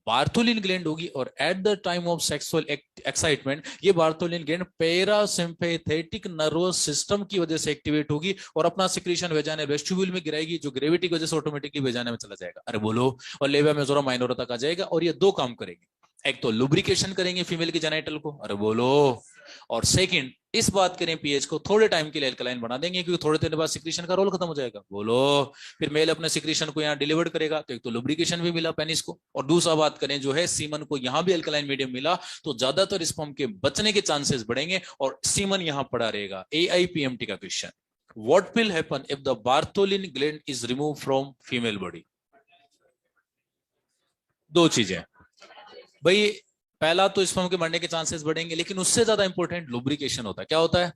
बार्थोलिन ग्लैंड होगी, और at the time of sexual excitement ये Bartholin gland parasympathetic nervous system की वजह से एक्टिवेट होगी और अपना सिक्रीशन वेजाइनल वेस्टिब्यूल में गिराएगी, जो ग्रेविटी की वजह से ऑटोमेटिकली वेजाइना में चला जाएगा। अरे बोलो, और लेवा मेजोरा माइनोरा तक आ जाएगा, और ये दो काम करेंगे, एक तो लुब्रिकेशन करेंगे फीमेल के जेनिटल को, अरे बोलो, और सेकंड इस बात करें पीएच को थोड़े टाइम के लिए अल्कलाइन बना देंगे, क्योंकि थोड़े देर बाद सिक्रीशन का रोल खत्म हो जाएगा। बोलो, फिर मेल अपने सिक्रीशन को यहाँ डिलीवर करेगा, तो एक तो लुब्रिकेशन भी मिला पेनिस को, और दूसरा बात करें जो है सीमन को यहाँ भी अल्कलाइन मीडियम मिला, तो ज्यादातर स्पर्म के बचने के चांसेस बढ़ेंगे और सीमन यहाँ पड़ा रहेगा। AIPMT का question, what will happen if the Bartholin gland is remove from female body? दो चीजें भाई, पहला तो स्पर्म के मरने के चांसेस बढ़ेंगे, लेकिन उससे ज्यादा इंपॉर्टेंट लुब्रिकेशन होता है। क्या होता है?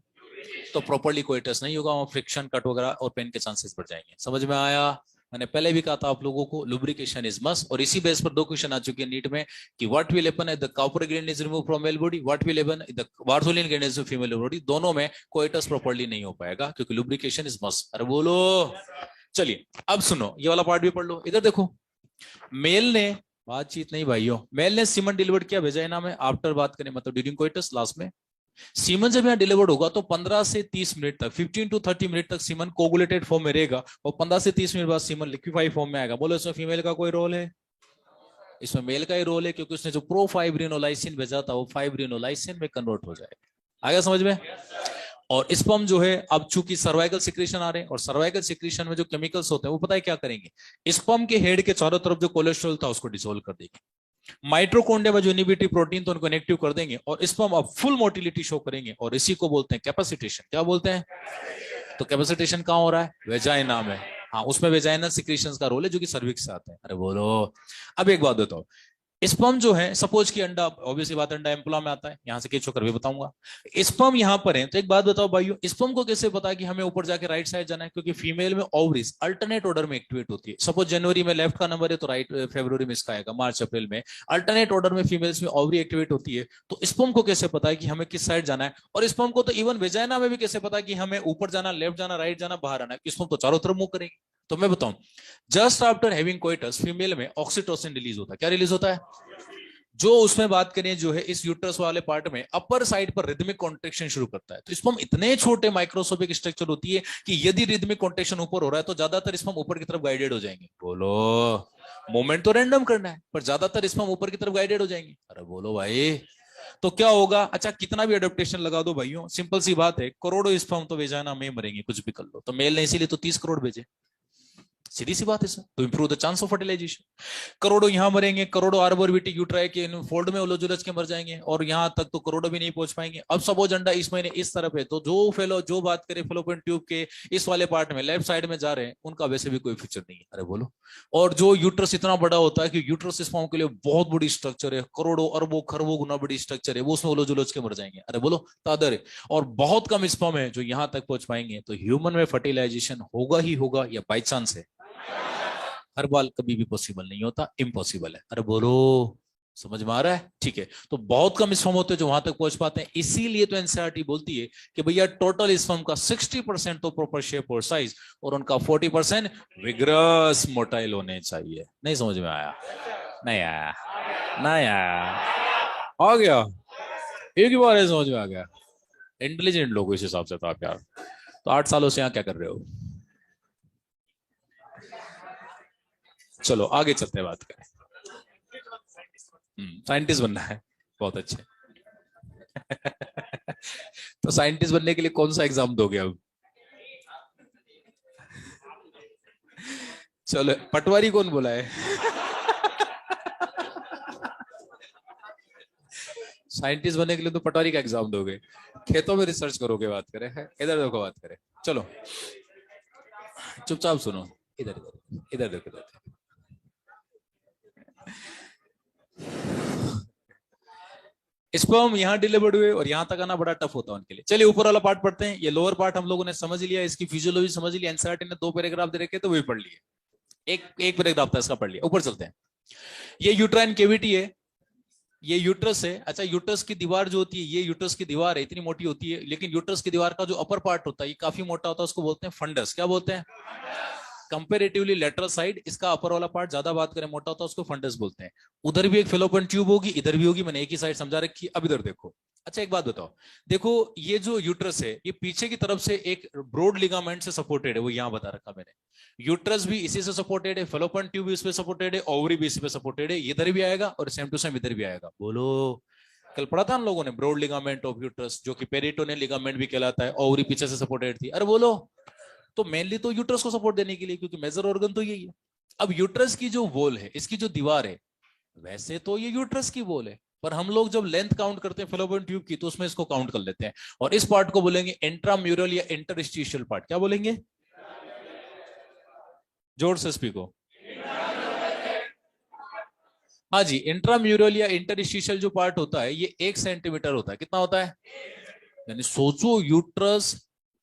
तो प्रॉपर्ली कोइटस नहीं होगा, वहां फ्रिक्शन कट वगैरह और पेन के चांसेस बढ़ जाएंगे। समझ में आया? मैंने पहले भी कहा था आप लोगों को, लुब्रिकेशन इज मस्ट, और इसी बेस पर दो क्वेश्चन आ चुके हैं नीट में कि what will happen if the Cowper gland is remove from male body, what will happen if the Bartholin gland is female body. दोनों में कोइटस प्रॉपर्ली नहीं हो पाएगा क्योंकि लुब्रिकेशन इज मस्ट। अरे बोलो। चलिए अब सुनो, ये वाला पार्ट भी पढ़ लो। इधर देखो, मेल ने बातचीत नहीं भाइयों, मेल ने सीमन डिलीवर किया वेजाइना में, आफ्टर बात करें मतलब ड्यूरिंग कोइटस लास्ट में, सीमन जब यहाँ डिलीवर्ड होगा तो 15 से 30 मिनट तक, 15 to 30 मिनट तक सीमन कोगुलेटेड फॉर्म में रहेगा, और 15 से 30 मिनट बाद सीमन लिक्विफाई फॉर्म में आएगा। बोलो, इसमें फीमेल का कोई रोल है? इसमें मेल का ही रोल है, क्योंकि उसने जो प्रोफाइब्रिनोलाइसिन भेजा था वो फाइब्रिनोलाइसिन में कन्वर्ट हो जाएगा। आगे समझ में? और स्पर्म जो है, अब चूंकि सर्वाइकल सिक्रेशन आ रहे हैं, और सर्वाइकल सिक्रेशन में जो केमिकल्स होते हैं वो पता है क्या करेंगे, स्पर्म के हेड के चारों तरफ जो कोलेस्ट्रॉल था उसको डिसोल्व कर देंगे, माइट्रोकोन्ड्रिया में जो इनहिबिटरी प्रोटीन तो उनको इनेक्टिव कर देंगे, और स्पर्म अब फुल मोटिलिटी शो करेंगे, और इसी को बोलते हैं कैपेसिटेशन। क्या बोलते हैं? तो कैपेसिटेशन कहां हो रहा है? वेजाइना में। हाँ, उसमें वेजाइनल सिक्रीशंस का रोल है जो कि सर्विक्स से आते हैं। अरे बोलो। अब एक बात बताओ, स्पर्म जो है, सपोज कि अंडा, ऑब्वियसली बात अंडा एम्पुला में आता है, यहां से केच होकर भी बताऊंगा, स्पर्म यहां पर है, तो एक बात बताओ भाइयों, स्पर्म को कैसे पता है कि हमें ऊपर जाके राइट साइड जाना है? क्योंकि फीमेल में ओवरीज अल्टरनेट ऑर्डर में एक्टिवेट होती है। सपोज जनवरी में लेफ्ट का नंबर है तो राइट, फरवरी में इसका आएगा, मार्च अप्रैल में अल्टरनेट ऑर्डर में फीमेल्स में ओवरी एक्टिवेट होती है। तो स्पर्म को कैसे पता है कि हमें किस साइड जाना है? और स्पर्म को तो इवन वेजाइना में भी कैसे पता है कि हमें ऊपर जाना, लेफ्ट जाना, राइट जाना, बाहर आना है? स्पर्म तो चारों तरफ मूव करेंगे। तो मैं बताऊं, just after having coitus female में ऑक्सीटोसिन रिलीज होता है। क्या रिलीज होता है? जो उसमें बात करें जो है इस यूट्रस वाले पार्ट में अपर साइड पर रिदमिक कॉन्ट्रेक्शन शुरू करता है। तो स्पर्म इतने छोटे माइक्रोस्कोपिक स्ट्रक्चर होती है कि यदि रिदमिक कॉन्ट्रेक्शन ऊपर हो रहा है तो ज्यादातर स्पर्म ऊपर की तरफ गाइडेड हो जाएंगे। बोलो, मोमेंट तो रैंडम करना है पर ज्यादातर स्पर्म ऊपर की तरफ गाइडेड हो जाएंगे। अरे बोलो भाई, तो क्या होगा? अच्छा, कितना भी एडेप्टेशन लगा दो भाइयों, सिंपल सी बात है, करोड़ों स्पर्म तो वेजाइना में मरेंगे, कुछ भी कर लो। तो मेल ने इसीलिए तो 30 करोड़ भेजे, सीधी सी बात है सर, तो improve the chance of fertilization. करोड़ों यहां मरेंगे, करोड़ों आर्बोरविटी यूट्राई के फोल्ड में उलझ के मर जाएंगे, और यहां तक तो करोड़ों भी नहीं पहुंच पाएंगे। अब सपोज अंडा इस महीने इस तरफ है, तो जो फेलो जो बात करें फेलोपियन ट्यूब के इस वाले पार्ट में लेफ्ट साइड में जा रहे हैं, उनका वैसे भी कोई फ्यूचर नहीं है। अरे बोलो। और जो यूट्रस इतना बड़ा होता है कि यूट्रस स्पर्म के लिए बहुत बड़ी स्ट्रक्चर है, करोड़ों अरबों खरबों गुना बड़ी स्ट्रक्चर है, वो उसमें उलझ के मर जाएंगे। अरे बोलो, तादर है। और बहुत कम स्पर्म है जो यहां तक पहुंच पाएंगे। तो ह्यूमन में फर्टिलाइजेशन होगा ही होगा या बाई चांस है? हर बार कभी भी पॉसिबल नहीं होता, इम्पॉसिबल है। अरे बोलो, समझ में आ रहा है? ठीक है, तो बहुत कम स्पर्म होते हैं जो वहां तक पहुंच पाते हैं। इसीलिए तो एनसीईआरटी बोलती है कि भैया टोटल स्पर्म का 60% तो प्रॉपर शेप और साइज, और उनका 40% विग्रस मोटाइल होने चाहिए। नहीं समझ में आया? नहीं आया? नहीं आया? आ गया? एक ही बार है समझ में आ गया? इंटेलिजेंट लोग इस हिसाब से, तो आप यार, तो 8 सालों से यहाँ क्या कर रहे हो? चलो आगे चलते हैं, बात करें। साइंटिस्ट बनना है, बहुत अच्छे। तो साइंटिस्ट बनने के लिए कौन सा एग्जाम दोगे अब? चलो, पटवारी कौन बोला है? साइंटिस्ट बनने के लिए तो पटवारी का एग्जाम दोगे, खेतों में रिसर्च करोगे। बात करें इधर देखो, बात करें। चलो चुपचाप सुनो, इधर इधर इधर देखो, इधर देखो। स्पर्म यहाँ डिलीवर्ड हुए और यहाँ तक आना बड़ा टफ होता है उनके लिए। चलिए ऊपर वाला पार्ट पढ़ते हैं। ये लोअर पार्ट हम लोगों ने समझ लिया, इसकी फिजियोलॉजी समझ लिया, एनसीईआरटी ने 2 पैराग्राफ दे रखे तो वो भी पढ़ लिए। एक एक पैराग्राफ था इसका, पढ़ लिया। ऊपर चलते हैं। ये यूट्राइन केविटी है, ये यूट्रस है। अच्छा, यूट्रस की दीवार जो होती है, ये यूट्रस की दीवार है, इतनी मोटी होती है, लेकिन यूट्रस की दीवार का जो अपर पार्ट होता है ये काफी मोटा होता है, उसको बोलते हैं फंडस। क्या बोलते हैं? कंपेरेटिवली लेटरल साइड, इसका अपर वाला पार्ट ज्यादा बात करें मोटा होता है, उसको फंडस बोलते हैं। उधर भी एक फेलोपियन ट्यूब होगी, इधर भी होगी, मैंने एक ही साइड समझा रखी। अब इधर देखो। अच्छा एक बात बताओ, देखो ये जो यूट्रस है ये पीछे की तरफ से एक ब्रॉड लिगामेंट से सपोर्टेड है, वो यहां बता रखा मैंने। यूट्रस भी इसी से सपोर्टेड है, फेलोपियन ट्यूब भी इस पे सपोर्टेड है, ओवरी भी इसी पे सपोर्टेड है। इधर भी आएगा और सेम टू सेम इधर भी आएगा। बोलो, कल पढ़ा था हम लोगों ने ब्रॉड लिगामेंट ऑफ यूट्रस, जो कि पेरिटोनियल लिगामेंट भी कहलाता है। ओवरी पीछे से सपोर्टेड थी। अरे बोलो, तो मेनली तो यूट्रस को सपोर्ट देने के लिए, क्योंकि मेजर ऑर्गन तो यही है। अब यूट्रस की जो वॉल है, इसकी जो दीवार है, वैसे तो ये यूट्रस की वॉल है, पर हम लोग जब लेंथ काउंट करते हैं फेलोपियन ट्यूब की, तो उसमें इसको काउंट कर लेते हैं, और इस पार्ट को बोलेंगे इंट्राम्यूरल या इंटरस्टिशियल पार्ट। क्या बोलेंगे? जोर से स्पीको। हाँ जी, इंट्राम्यूरल या इंटरस्टिशियल जो पार्ट होता है ये 1 सेंटीमीटर होता है। कितना होता है? यानी सोचो, यूट्रस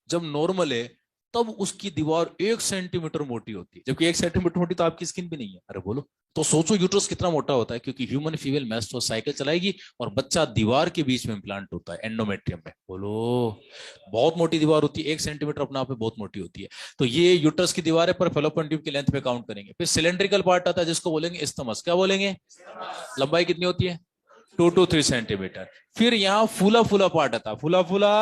जब नॉर्मल है तब उसकी दीवार 1 सेंटीमीटर मोटी होती है, जबकि 1 सेंटीमीटर मोटी तो आपकी स्किन भी नहीं है। अरे बोलो, तो सोचो यूट्रस कितना मोटा होता है, क्योंकि ह्यूमन फीमेल मेस्टो साइकिल चलाएगी और बच्चा दीवार के बीच में इम्प्लांट होता है, एंडोमेट्रियम में। बोलो, बहुत मोटी दीवार होती है, 1 सेंटीमीटर अपने आप में बहुत मोटी होती है। तो ये यूट्रस की दीवार है, पर फेलोपियन ट्यूब की लेंथ पे काउंट करेंगे। फिर सिलेंड्रिकल पार्ट आता है जिसको बोलेंगे इस्थमस। क्या बोलेंगे? लंबाई कितनी होती है? 2 to 3 सेंटीमीटर। फिर यहाँ फूला फूला पार्ट आता है, फूला फूला,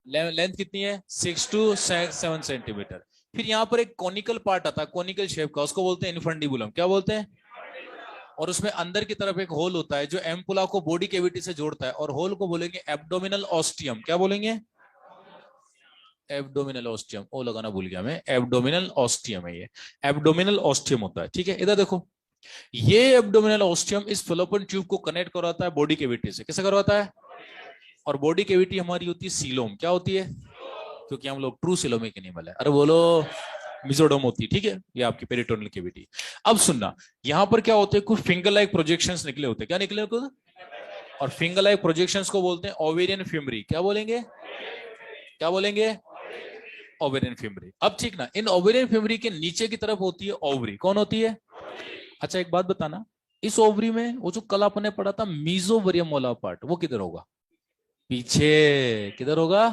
लेंथ कितनी है? 6 to 7 सेंटीमीटर। फिर यहाँ पर एक कॉनिकल पार्ट आता है, कॉनिकल शेप का, उसको बोलते हैं इन्फंडिबुलम। क्या बोलते हैं? और उसमें अंदर की तरफ एक होल होता है जो एम्पुला को बॉडी कैविटी से जोड़ता है, और होल को बोलेंगे एब्डोमिनल ऑस्टियम। क्या बोलेंगे? Abdominal ostium. ओ लगाना भूल गया मैं, एब्डोमिनल ऑस्टियम है ये। एब्डोमिनल ऑस्टियम होता है, ठीक है। इधर देखो, ये एब्डोमिनल ऑस्टियम इस फेलोपियन ट्यूब को कनेक्ट करवाता है बॉडी कैविटी से। कैसे करवाता है? और बॉडी कैविटी हमारी होती है सीलोम। क्या होती है? क्योंकि हम लोग ट्रू सिलोमिक एनिमल है। अरे बोलो, मिजोडोम होती है, ठीक है। ये आपकी पेरिटोनियल कैविटी। अब सुनना, यहां पर क्या होते हैं, कुछ फिंगर लाइक प्रोजेक्शंस निकले होते हैं। क्या निकले होते हैं? और फिंगर लाइक प्रोजेक्शंस को बोलते हैं ओवेरियन फिमरी। क्या बोलेंगे? क्या बोलेंगे? Ovarian fimbria. अब ठीक ना, इन ओवेरियन फिमरी के नीचे की तरफ होती है ओवरी। कौन होती है? अच्छा एक बात बताना, इस ओवरी में वो जो कल आपने पढ़ा था मीजोवरियम वाला पार्ट, वो किधर होगा? पीछे। किधर होगा?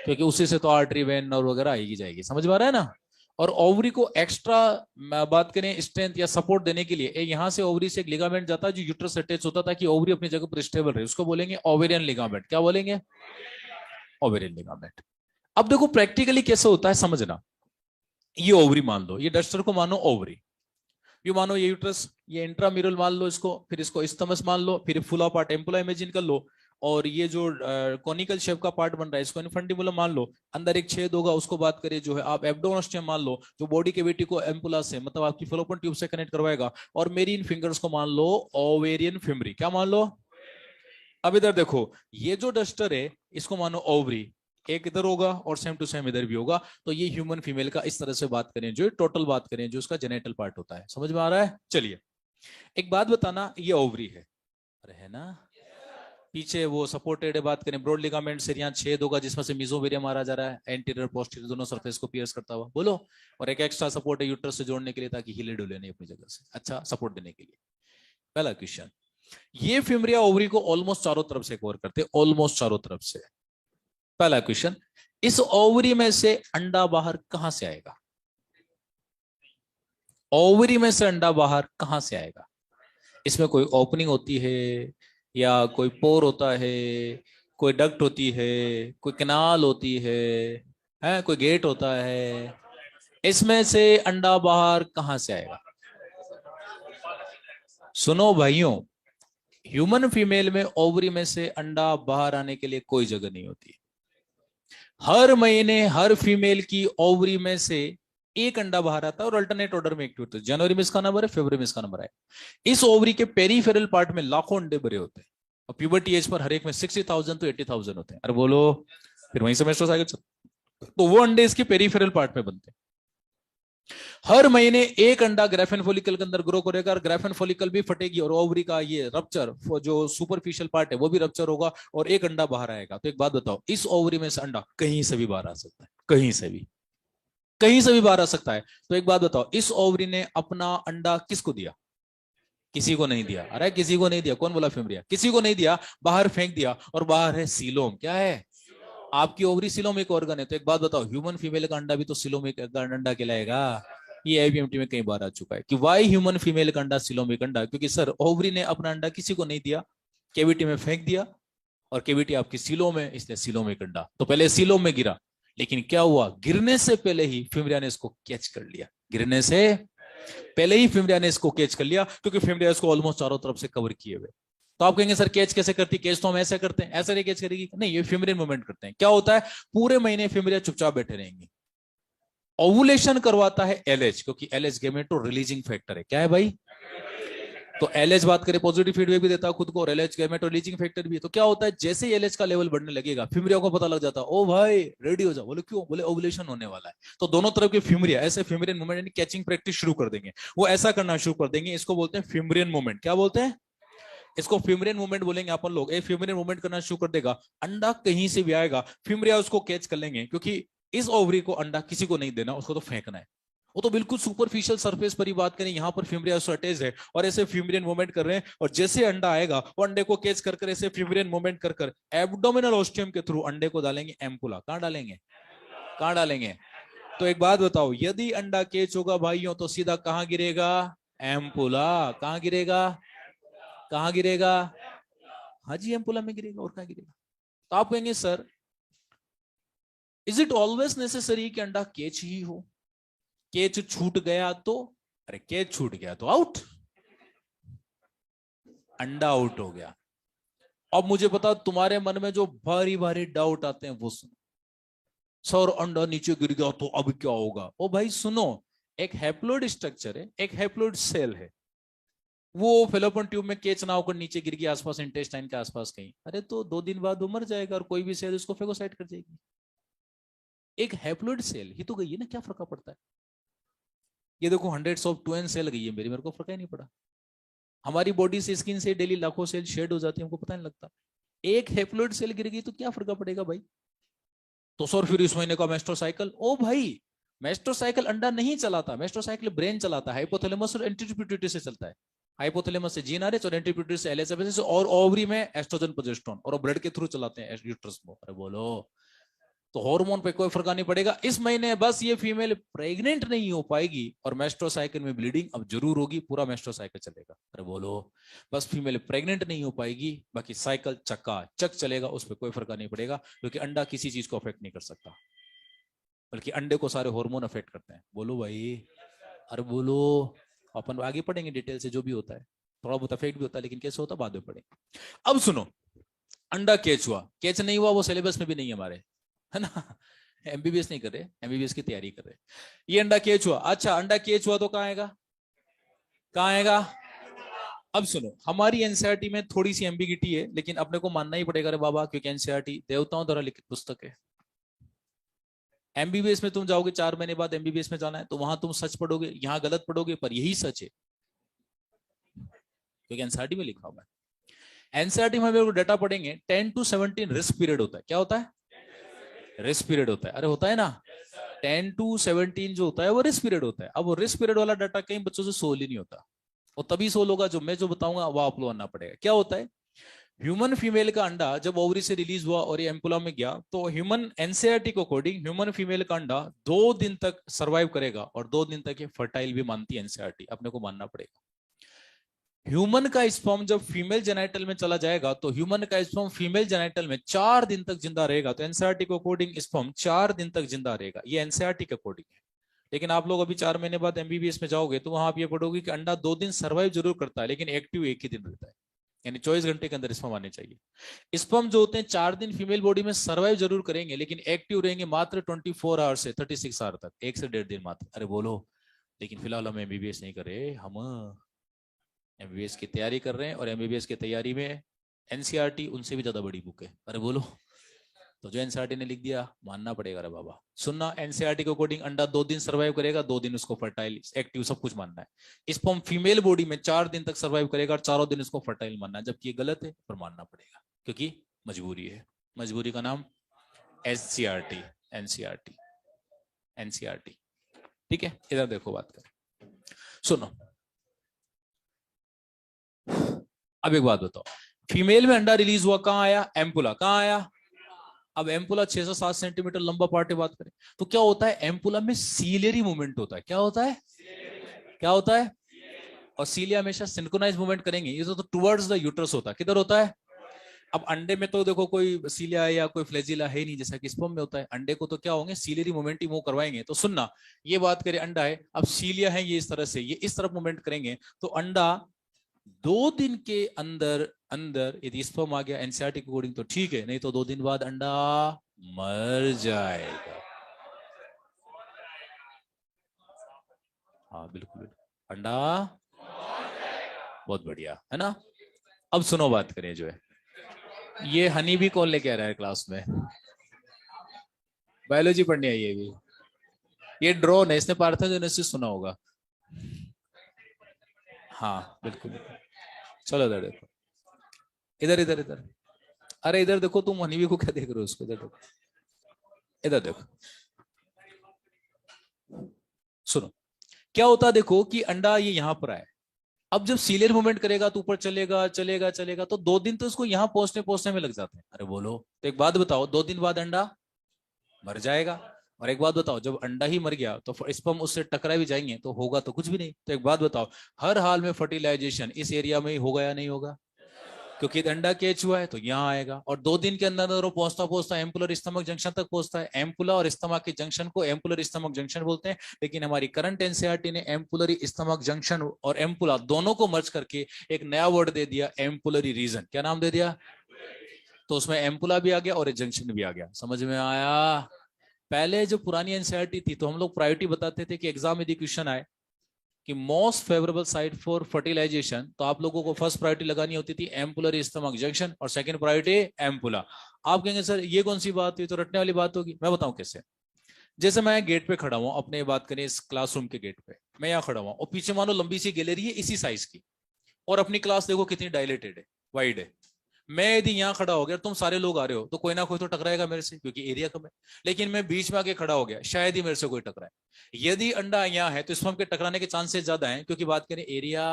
क्योंकि उसी से तो आर्टरी वेन और वगैरह आएगी जाएगी। समझ में आ रहा है ना? और ओवरी को एक्स्ट्रा बात करें स्ट्रेंथ या सपोर्ट देने के लिए, यहां से ओवरी से एक लिगामेंट जाता है जो यूट्रस से अटैच होता था कि ओवरी अपनी जगह पर स्टेबल रहे, उसको बोलेंगे ओवेरियन लिगामेंट। क्या बोलेंगे? Ovarian ligament. अब देखो प्रैक्टिकली कैसे होता है समझना। ये ओवरी मान लो, ये डस्टर को मानो ओवरी, ये मानो ये यूट्रस, ये इंट्राम्यूरल मान लो इसको, फिर इसको इस्थमस मान लो, फिर फुला पार्ट एम्पुला इमेजिन कर लो, और ये जो कॉनिकल शेप का पार्ट बन रहा है इसको इन्फंडिबुलम मान लो। अंदर एक छेद होगा, उसको बात करें जो है आप एब्डोमेस्टियम मान लो, जो बॉडी कैविटी को एम्पुला से, मतलब आपकी फेलोपियन ट्यूब से कनेक्ट करवाएगा। और मेरी इन फिंगर्स को मान लो ओवेरियन फिमरी। क्या मान लो? अब इधर देखो, ये जो डस्टर है इसको मानो ओवरी, एक इधर होगा और सेम टू सेम इधर भी होगा। तो ये ह्यूमन फीमेल का इस तरह से बात करें, जो टोटल बात करें, जो उसका जेनेटल पार्ट होता है। समझ में आ रहा है? चलिए एक बात बताना, ये ओवरी है, अरे है ना? पीछे वो सपोर्टेड बात करें ब्रॉड लिगामेंट से यहाँ छेद होगा जिसमें से मेसोवेरियम मारा जा रहा है, एंटीरियर पोस्टीरियर दोनों सरफेस को पियर्स करता हुआ, बोलो। और एक एक्स्ट्रा सपोर्ट है यूट्रस से जोड़ने के लिए ताकि हिले डुले नहीं अपनी जगह से, अच्छा सपोर्ट देने के लिए। पहला क्वेश्चन, ये फिमरिया ओवरी को ऑलमोस्ट चारों तरफ से कवर करते हैं, ऑलमोस्ट चारों तरफ से। पहला क्वेश्चन, इस ओवरी में से अंडा बाहर कहां से आएगा? ओवरी में से अंडा बाहर कहां से आएगा? इसमें कोई ओपनिंग होती है या कोई पोर होता है, कोई डक्ट होती है, कोई कैनाल होती है कोई गेट होता है? इसमें से अंडा बाहर कहां से आएगा? सुनो भाइयों, ह्यूमन फीमेल में ओवरी में से अंडा बाहर आने के लिए कोई जगह नहीं होती। हर महीने हर फीमेल की ओवरी में से एक अंडा बाहर आता है और अल्टरनेट ऑर्डर में एक्टिव होता है। जनवरी में इसका नंबर है, फरवरी में इसका नंबर है। इस ओवरी के पेरीफेरल पार्ट में लाखों अंडे भरे होते हैं और प्यूबर्टी एज पर हर एक में 60,000 to 80,000 होते हैं। अरे बोलो, फिर वहीं से मेस्ट्रुअल साइकिल, तो वो अंडे इसके पेरीफेरल पार्ट में बनते हैं। हर महीने एक अंडा ग्राफेन फॉलिकल के अंदर ग्रो करेगा और ग्राफेन फॉलिकल भी फटेगी और ओवरी का ये रप्चर जो सुपरफिशियल पार्ट है वो भी रप्चर होगा और एक अंडा बाहर आएगा। तो एक बात बताओ, इस ओवरी में से अंडा कहीं से भी बाहर आ सकता है, कहीं से भी, कहीं से भी बाहर आ सकता है। तो एक बात बताओ, इस ओवरी ने अपना अंडा किसको दिया? किसी को नहीं दिया। अरे किसी को नहीं दिया, कौन बोला फिमरिया? किसी को नहीं दिया, बाहर फेंक दिया। और बाहर है सीलोम। क्या है? आपकी ओवरी सीलोमिक ऑर्गन है। तो एक बात बताओ, ह्यूमन फीमेल का अंडा भी तो सीलोमिक अंडा कहलाएगा। ये आईबीएमटी में कई बार आ चुका है कि वाई ह्यूमन फीमेल का अंडा सीलोमिक अंडा, क्योंकि सर ओवरी ने अपना अंडा किसी को नहीं दिया, केविटी में फेंक दिया और केविटी आपकी सीलोम है, इसलिए सीलोमिक अंडा। तो पहले सीलोम में गिरा, लेकिन क्या हुआ, गिरने से पहले ही फिमरिया ने इसको कैच कर लिया। गिरने से पहले ही फिमरिया ने इसको कैच कर लिया, क्योंकि फिमरिया इसको ऑलमोस्ट चारों तरफ से कवर किए हुए। तो आप कहेंगे सर कैच कैसे करती? कैच तो हम ऐसे करते हैं, ऐसे नहीं कैच करेगी। नहीं, ये फिमरियन मूवमेंट करते हैं। क्या होता है, पूरे महीने फिमरिया चुपचाप बैठे रहेंगे। ओवुलेशन करवाता है एलएच, क्योंकि एलएच गेमेटो रिलीजिंग फैक्टर है। क्या है भाई? तो एलएच बात करें पॉजिटिव फीडबैक भी देता है खुद को और एलएच गेमेटो रिलीजिंग फैक्टर भी है। तो क्या होता है, जैसे ही एलएच का लेवल बढ़ने लगेगा फिमरिया को पता लग जाता है, ओ भाई रेडी हो जाओ। बोले क्यों? बोले ओवुलेशन होने वाला है। तो दोनों तरफ के फिमरिया ऐसे फिमरियन मूवमेंट यानी कैचिंग प्रैक्टिस शुरू कर देंगे। वो ऐसा करना शुरू कर देंगे, इसको बोलते हैं फिमरियन मूवमेंट। क्या बोलते हैं? इसको फिमरियन मूवमेंट बोलेंगे अपन लोग। एक फिमरियन मूवमेंट करना शुरू कर देगा, अंडा कहीं से भी आएगा, फिमरिया उसको कैच कर लेंगे, क्योंकि इस ओवरी को अंडा किसी को नहीं देना, उसको तो फेंकना है। वो तो बिल्कुल सुपरफिशियल सरफेस पर ही बात करें, यहाँ पर फिमरिया अटैच है और ऐसे फिमरियन मूवमेंट कर रहे हैं। और जैसे अंडा आएगा वो अंडे को कैच कर ऐसे फिमरियन मूवमेंट कर एब्डोमिनल ऑस्टियम के थ्रू अंडे को डालेंगे एम्पुला। कहां डालेंगे? कहां डालेंगे? तो एक बात बताओ, यदि अंडा कैच होगा भाइयों तो सीधा कहां गिरेगा? एम्पुला। कहां गिरेगा? कहां गिरेगा? हाँ जी, एम्पुला में गिरेगा, और कहां गिरेगा? तो आप कहेंगे sir is it always necessary कि अंडा कैच ही हो? कैच छूट गया तो? अरे कैच छूट गया तो आउट, अंडा आउट हो गया। अब मुझे पता तुम्हारे मन में जो भारी भारी डाउट आते हैं वो सुनो। सर अंडा नीचे गिर गया तो अब क्या होगा? ओ भाई सुनो, एक हैप्लोइड स्ट्रक्चर है, एक हैप्लोइड सेल है, वो फेलोपियन ट्यूब में कैच ना होकर नीचे गिर गया आसपास इंटेस्टाइन के आसपास कहीं, अरे तो 2 दिन बाद वो मर जाएगा और कोई भी सेल उसको फेगोसाइट कर जाएगी। एक हैप्लोइड सेल ही तो गई है ना, क्या फर्क पड़ता है? ये देखो हंड्रेड्स ऑफ ट्वेन सेल गई है मेरी, मेरे को फर्क ही नहीं पड़ा। हमारी बॉडी से स्किन से डेली लाखों सेल शेड हो जाती है, हमको पता नहीं लगता। एक हैप्लोइड सेल गिर गई तो क्या फर्क पड़ेगा भाई? तो सर फिर इस महीने का मेस्ट्रोसाइकिल, ओ भाई मेस्ट्रोसाइकिल अंडा नहीं चलाता, मेस्ट्रोसाइकिल ब्रेन चलाता है, हाइपोथैलेमस और एंटीपिट्यूटरी से चलता है। हाइपोथैलेमस से जीएनआरएच और एंटीपिट्यूटरी से एलएचएफएस और ओवरी में एस्ट्रोजन प्रोजेस्टेरोन, और ब्लड के थ्रू चलाते हैं यूट्रस को। अरे बोलो, तो हार्मोन पे कोई फर्क नहीं पड़ेगा। इस महीने बस ये फीमेल प्रेग्नेंट नहीं हो पाएगी और मेस्ट्रोसाइकिल में ब्लीडिंग अब जरूर होगी, पूरा मेस्ट्रोसाइकिल चलेगा। अरे बोलो, बस फीमेल प्रेग्नेंट नहीं हो पाएगी, बाकी साइकिल चक्का चक चलेगा, उस पर कोई फर्क नहीं पड़ेगा, क्योंकि अंडा किसी चीज को अफेक्ट नहीं कर सकता, बल्कि अंडे को सारे हार्मोन अफेक्ट करते हैं। बोलो भाई, अरे बोलो। अपन आगे पढ़ेंगे डिटेल से जो भी होता है, थोड़ा बहुत अफेक्ट भी होता है, लेकिन कैसे होता है बाद में पढ़ेंगे। अब सुनो, अंडा कैच हुआ, कैच नहीं हुआ वो सिलेबस में भी नहीं है हमारे, है ना, एमबीबीएस नहीं कर रहे, एमबीबीएस की तैयारी कर रहे। ये अंडा कैच हुआ, अच्छा अंडा कैच हुआ तो कहां आएगा? कहां आएगा? अब सुनो, हमारी एनसीईआरटी में थोड़ी सी एम्बिगिटी है, लेकिन अपने को मानना ही पड़ेगा रे बाबा, क्योंकि एनसीईआरटी देवताओं द्वारा लिखित पुस्तक है। एमबीबीएस में तुम जाओगे 4 महीने बाद एमबीबीएस में जाना है, तो वहां तुम सच पढ़ोगे, यहां गलत पढ़ोगे, पर यही सच है, क्योंकि एनसीईआरटी में लिखा हुआ है। एनसीईआरटी में हम डेटा पढ़ेंगे 10 to 17 रिस्क पीरियड होता है। क्या होता है? रिस्क पीरियड होता है। अरे होता है ना, 10 to 17 जो होता है वो रिस्क पीरियड होता है। अब वो रिस्क पीरियड वाला डाटा कई बच्चों से सोल्व ही नहीं होता, और तभी सोल्व होगा जो मैं जो बताऊंगा वो आप लोग करना पड़ेगा। क्या होता है? ह्यूमन फीमेल का अंडा जब ओवरी से रिलीज हुआ और ये एम्पुला में गया, तो ह्यूमन एनसीईआरटी को अकॉर्डिंग ह्यूमन फीमेल का अंडा 2 दिन तक सरवाइव करेगा, और 2 दिन तक ये फर्टाइल भी मानती है एनसीईआरटी, अपने को मानना पड़ेगा। ह्यूमन का स्पर्म जब फीमेल जेनाइटल में चला जाएगा तो ह्यूमन का स्पर्म फीमेल जेनाइटल में 4 दिन तक जिंदा रहेगा। तो एनसीईआरटी के अकॉर्डिंग स्पर्म 4 दिन तक जिंदा रहेगा, ये एनसीईआरटी के अकॉर्डिंग है। लेकिन आप लोग अभी 4 महीने बाद एमबीबीएस में जाओगे तो वहां आप ये पढ़ोगे कि अंडा 2 दिन सर्वाइव जरूर करता है, लेकिन एक्टिव एक ही दिन रहता है, यानी 24 घंटे के अंदर स्पर्म आने चाहिए। स्पर्म जो होते हैं 4 दिन फीमेल बॉडी में सर्वाइव जरूर करेंगे, लेकिन एक्टिव रहेंगे मात्र 24 आवर से 36 आवर तक, 1 से 1.5 दिन मात्र। अरे बोलो, लेकिन फिलहाल हम एमबीबीएस नहीं कर रहे, हम एमबीबीएस की तैयारी कर रहे हैं, और एमबीबीएस की तैयारी में एनसीईआरटी उनसे भी ज्यादा बड़ी बुक है। अरे बोलो, तो जो एनसीईआरटी ने लिख दिया मानना पड़ेगा। रे बाबा सुनना, एनसीईआरटी के अकॉर्डिंग अंडा 2 दिन सर्वाइव करेगा, 2 दिन उसको फर्टाइल एक्टिव सब कुछ मानना है। स्पर्म फीमेल बॉडी में 4 दिन तक सर्वाइव करेगा और 4 दिन उसको फर्टाइल मानना है, जबकि ये गलत है पर मानना पड़ेगा क्योंकि मजबूरी है। मजबूरी का नाम एनसीईआरटी, एनसीईआरटी, एनसीईआरटी। ठीक है, इधर देखो, बात करें, सुनो। अब एक बात बताओ, फीमेल में अंडा रिलीज हुआ, कहां आया? एम्पुला। कहां आया? अब एम्पुला 6 से 7 सेंटीमीटर लंबा पार्ट है। बात करें तो क्या होता है? एम्पुला में सीलियरी मूवमेंट होता है। क्या होता है? क्या होता है? और सीलिया हमेशा सिंक्रोनाइज मूवमेंट करेंगे, ये तो टुवर्ड्स द यूट्रस होता है। किधर होता है? अब अंडे में तो देखो कोई सीलिया या कोई फ्लैजिला है नहीं, जैसा कि स्पर्म में होता है। अंडे को तो क्या होंगे? सीलियरी मूवमेंट ही मूव करवाएंगे। तो सुनना, ये बात करें अंडा है, अब सीलिया है ये इस तरह से, ये इस तरफ मूवमेंट करेंगे, तो अंडा 2 दिन के अंदर अंदर यदि स्पर्म आ गया एनसीईआरटी के अकॉर्डिंग तो ठीक है, नहीं तो 2 दिन बाद अंडा मर जाएगा। हाँ बिल्कुल, अंडा बहुत बढ़िया है ना। अब सुनो, बात करें जो है, ये हनी भी कौन लेके आ रहा है क्लास में? बायोलॉजी पढ़ने आई है भी। ये ड्रोन है, इसने पार्थेनोजेनेसिस सुना होगा। हाँ बिल्कुल, चलो इधर देखो, इधर इधर इधर, अरे इधर देखो, तुम हनीवी को क्या देख रहे हो? उसको इधर देखो, इधर देखो, सुनो। क्या होता है देखो कि अंडा ये यहां पर आए, अब जब सीलियर मूवमेंट करेगा तो ऊपर चलेगा चलेगा चलेगा, तो 2 दिन तो इसको यहां पहुंचने पहुंचने में लग जाते हैं। अरे बोलो, तो एक बात बताओ, 2 दिन बाद अंडा मर जाएगा। और एक बात बताओ, जब अंडा ही मर गया तो स्पर्म उससे टकरा भी जाएंगे तो होगा तो कुछ भी नहीं। तो एक बात बताओ, हर हाल में फर्टिलाइजेशन इस एरिया में ही होगा या नहीं होगा? क्योंकि अंडा कैच हुआ है तो यहाँ आएगा, और 2 दिन के अंदर अंदर वो पहुंचता पहुंचता एम्पुलर स्टमक जंक्शन तक पहुंचता है। एम्पुला और स्टमक के जंक्शन को एम्पुलर स्टमक जंक्शन बोलते हैं, लेकिन हमारी करंट एनसीईआरटी ने एम्पुलरी स्टमक जंक्शन और एम्पुला दोनों को मर्ज करके एक नया वर्ड दे दिया, एम्पुलरी रीजन। क्या नाम दे दिया? तो उसमें एम्पुला भी आ गया और जंक्शन भी आ गया। समझ में आया? पहले जो पुरानी एनसीईआरटी थी तो हम लोग प्रायोरिटी बताते थे कि एग्जाम यदि क्वेश्चन आए कि most favourable site for fertilization, तो आप लोगों को फर्स्ट प्रायोरिटी लगानी होती थी एम्पुलर स्टमक जंक्शन, और सेकंड प्रायोरिटी एम्पुला। आप कहेंगे सर ये कौन सी बात हुई, तो रटने वाली बात होगी। मैं बताऊं कैसे। जैसे मैं गेट पे खड़ा हुआ, अपने बात करें इस क्लासरूम के गेट पे, मैं यहाँ खड़ा हुआ और पीछे मानो लंबी सी गैलरी है इसी साइज की, और अपनी क्लास देखो कितनी डायलेटेड है, वाइड है। मैं यदि यहाँ खड़ा हो गया, तुम सारे लोग आ रहे हो, तो कोई ना कोई तो टकराएगा मेरे से क्योंकि एरिया कम है। लेकिन मैं बीच में आके खड़ा हो गया, शायद ही मेरे से कोई टकराए। यदि अंडा यहाँ है तो इसमें के टकराने के चांसेस ज्यादा हैं, क्योंकि बात करें एरिया।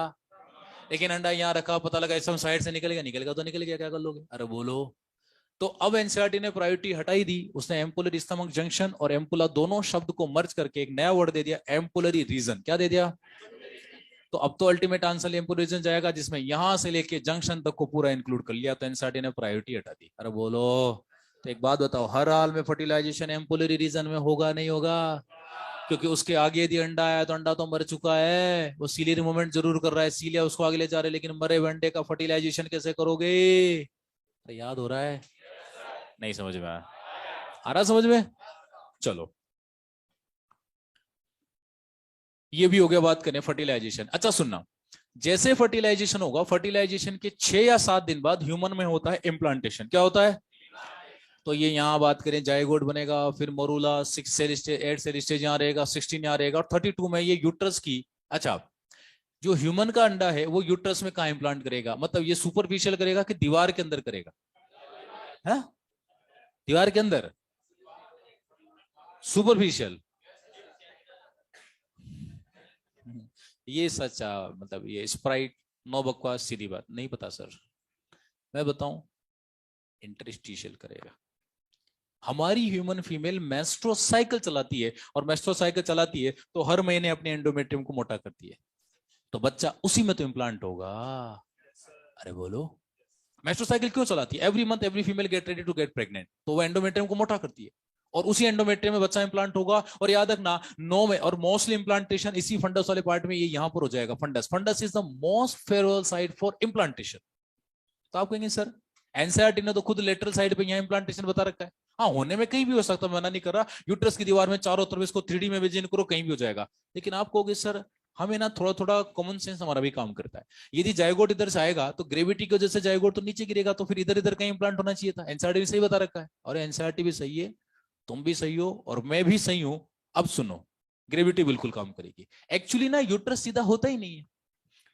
लेकिन अंडा यहाँ रखा, पता लगा इस साइड से निकल गया, निकलेगा तो निकल गया, क्या कर लोगे? अरे बोलो। तो अब एनसीईआरटी ने प्रायोरिटी हटाई दी, उसने एम्पुलर स्टमक जंक्शन और एम्पुला दोनों शब्द को मर्ज करके एक नया वर्ड दे दिया, एम्पुलरी रीजन। क्या दे दिया? तो अब तो अल्टीमेट आंसर एम्पुलर रीजन जाएगा, जिसमें यहां से लेके जंक्शन तक को पूरा इंक्लूड कर लिया। तो एनसीईआरटी ने प्रायोरिटी हटा दी। अरे बोलो, तो एक बात बताओ, हर हाल में फर्टिलाइजेशन एम्पुलरी रीजन में होगा नहीं होगा? क्योंकि उसके आगे यदि अंडा आया तो अंडा तो मर चुका है, वो सीलियर मूवमेंट जरूर कर रहा है, सीलिया उसको आगे ले जा रहे हैं, लेकिन मरे हुए अंडे का फर्टिलाइजेशन कैसे करोगे? अरे याद हो रहा है? नहीं समझ में आया? आ रहा समझ में? चलो, ये भी हो गया, बात करें फर्टिलाइजेशन। अच्छा सुनना, जैसे फर्टिलाइजेशन होगा, फर्टिलाइजेशन के 6 या 7 दिन बाद ह्यूमन में होता है इम्प्लांटेशन। क्या होता है? तो ये यहाँ बात करें जायगोट बनेगा, फिर morula 6 cell stage 8 cell stage यहाँ रहेगा, 16 यहाँ रहेगा, और 32 में ये यूट्रस की। अच्छा, जो ह्यूमन का अंडा है वो यूट्रस में कहाँ इम्प्लांट करेगा? मतलब ये सुपरफिशियल करेगा कि दीवार के अंदर करेगा? है दीवार के अंदर सुपरफिशियल। ये सच्चा मतलब ये स्प्राइट नो बकवास सीधी बात नहीं पता सर। मैं बताऊं, इंटरस्टिशियल करेगा। हमारी ह्यूमन फीमेल मेस्ट्रो साइकिल चलाती है और मेस्ट्रो साइकिल चलाती है तो हर महीने अपने एंडोमेट्रियम को मोटा करती है, तो बच्चा उसी में तो इम्प्लांट होगा। अरे बोलो, मेस्ट्रो साइकिल क्यों चलाती है? Every month every female get ready to get pregnant, तो वो एंडोमेट्रियम को मोटा करती है और उसी एंडोमेट्रियम में बच्चा इंप्लांट होगा। और याद रखना, नो में और मोस्टली इंप्लांटेशन इसी फंडस वाले पार्ट में, ये यहां पर हो जाएगा। Fundus, fundus is the most favourable side for implantation. तो आप कहेंगे सर एनसीईआरटी ने तो खुद लेटरल साइड पे यहाँ इंप्लांटेशन बता रखा है। हाँ, होने में कहीं भी हो सकता है, मना नहीं कर रहा। यूट्रस की दीवार में चारों तरफ इसको 3D में इमेजिन करो, कहीं भी हो जाएगा। लेकिन आप कहोगे सर हमें ना थोड़ा थोड़ा कॉमन सेंस हमारा भी काम करता है। यदि जायगोट इधर से आएगा तो ग्रेविटी की वजह से जायगोट तो नीचे गिरेगा, तो फिर इधर इधर कहीं इंप्लांट होना चाहिए था। एनसीईआरटी भी सही बता रखा है, और एनसीईआरटी भी सही है, तुम भी सही हो और मैं भी सही हूं। अब सुनो, ग्रेविटी बिल्कुल काम करेगी। एक्चुअली ना यूट्रस सीधा होता ही नहीं है,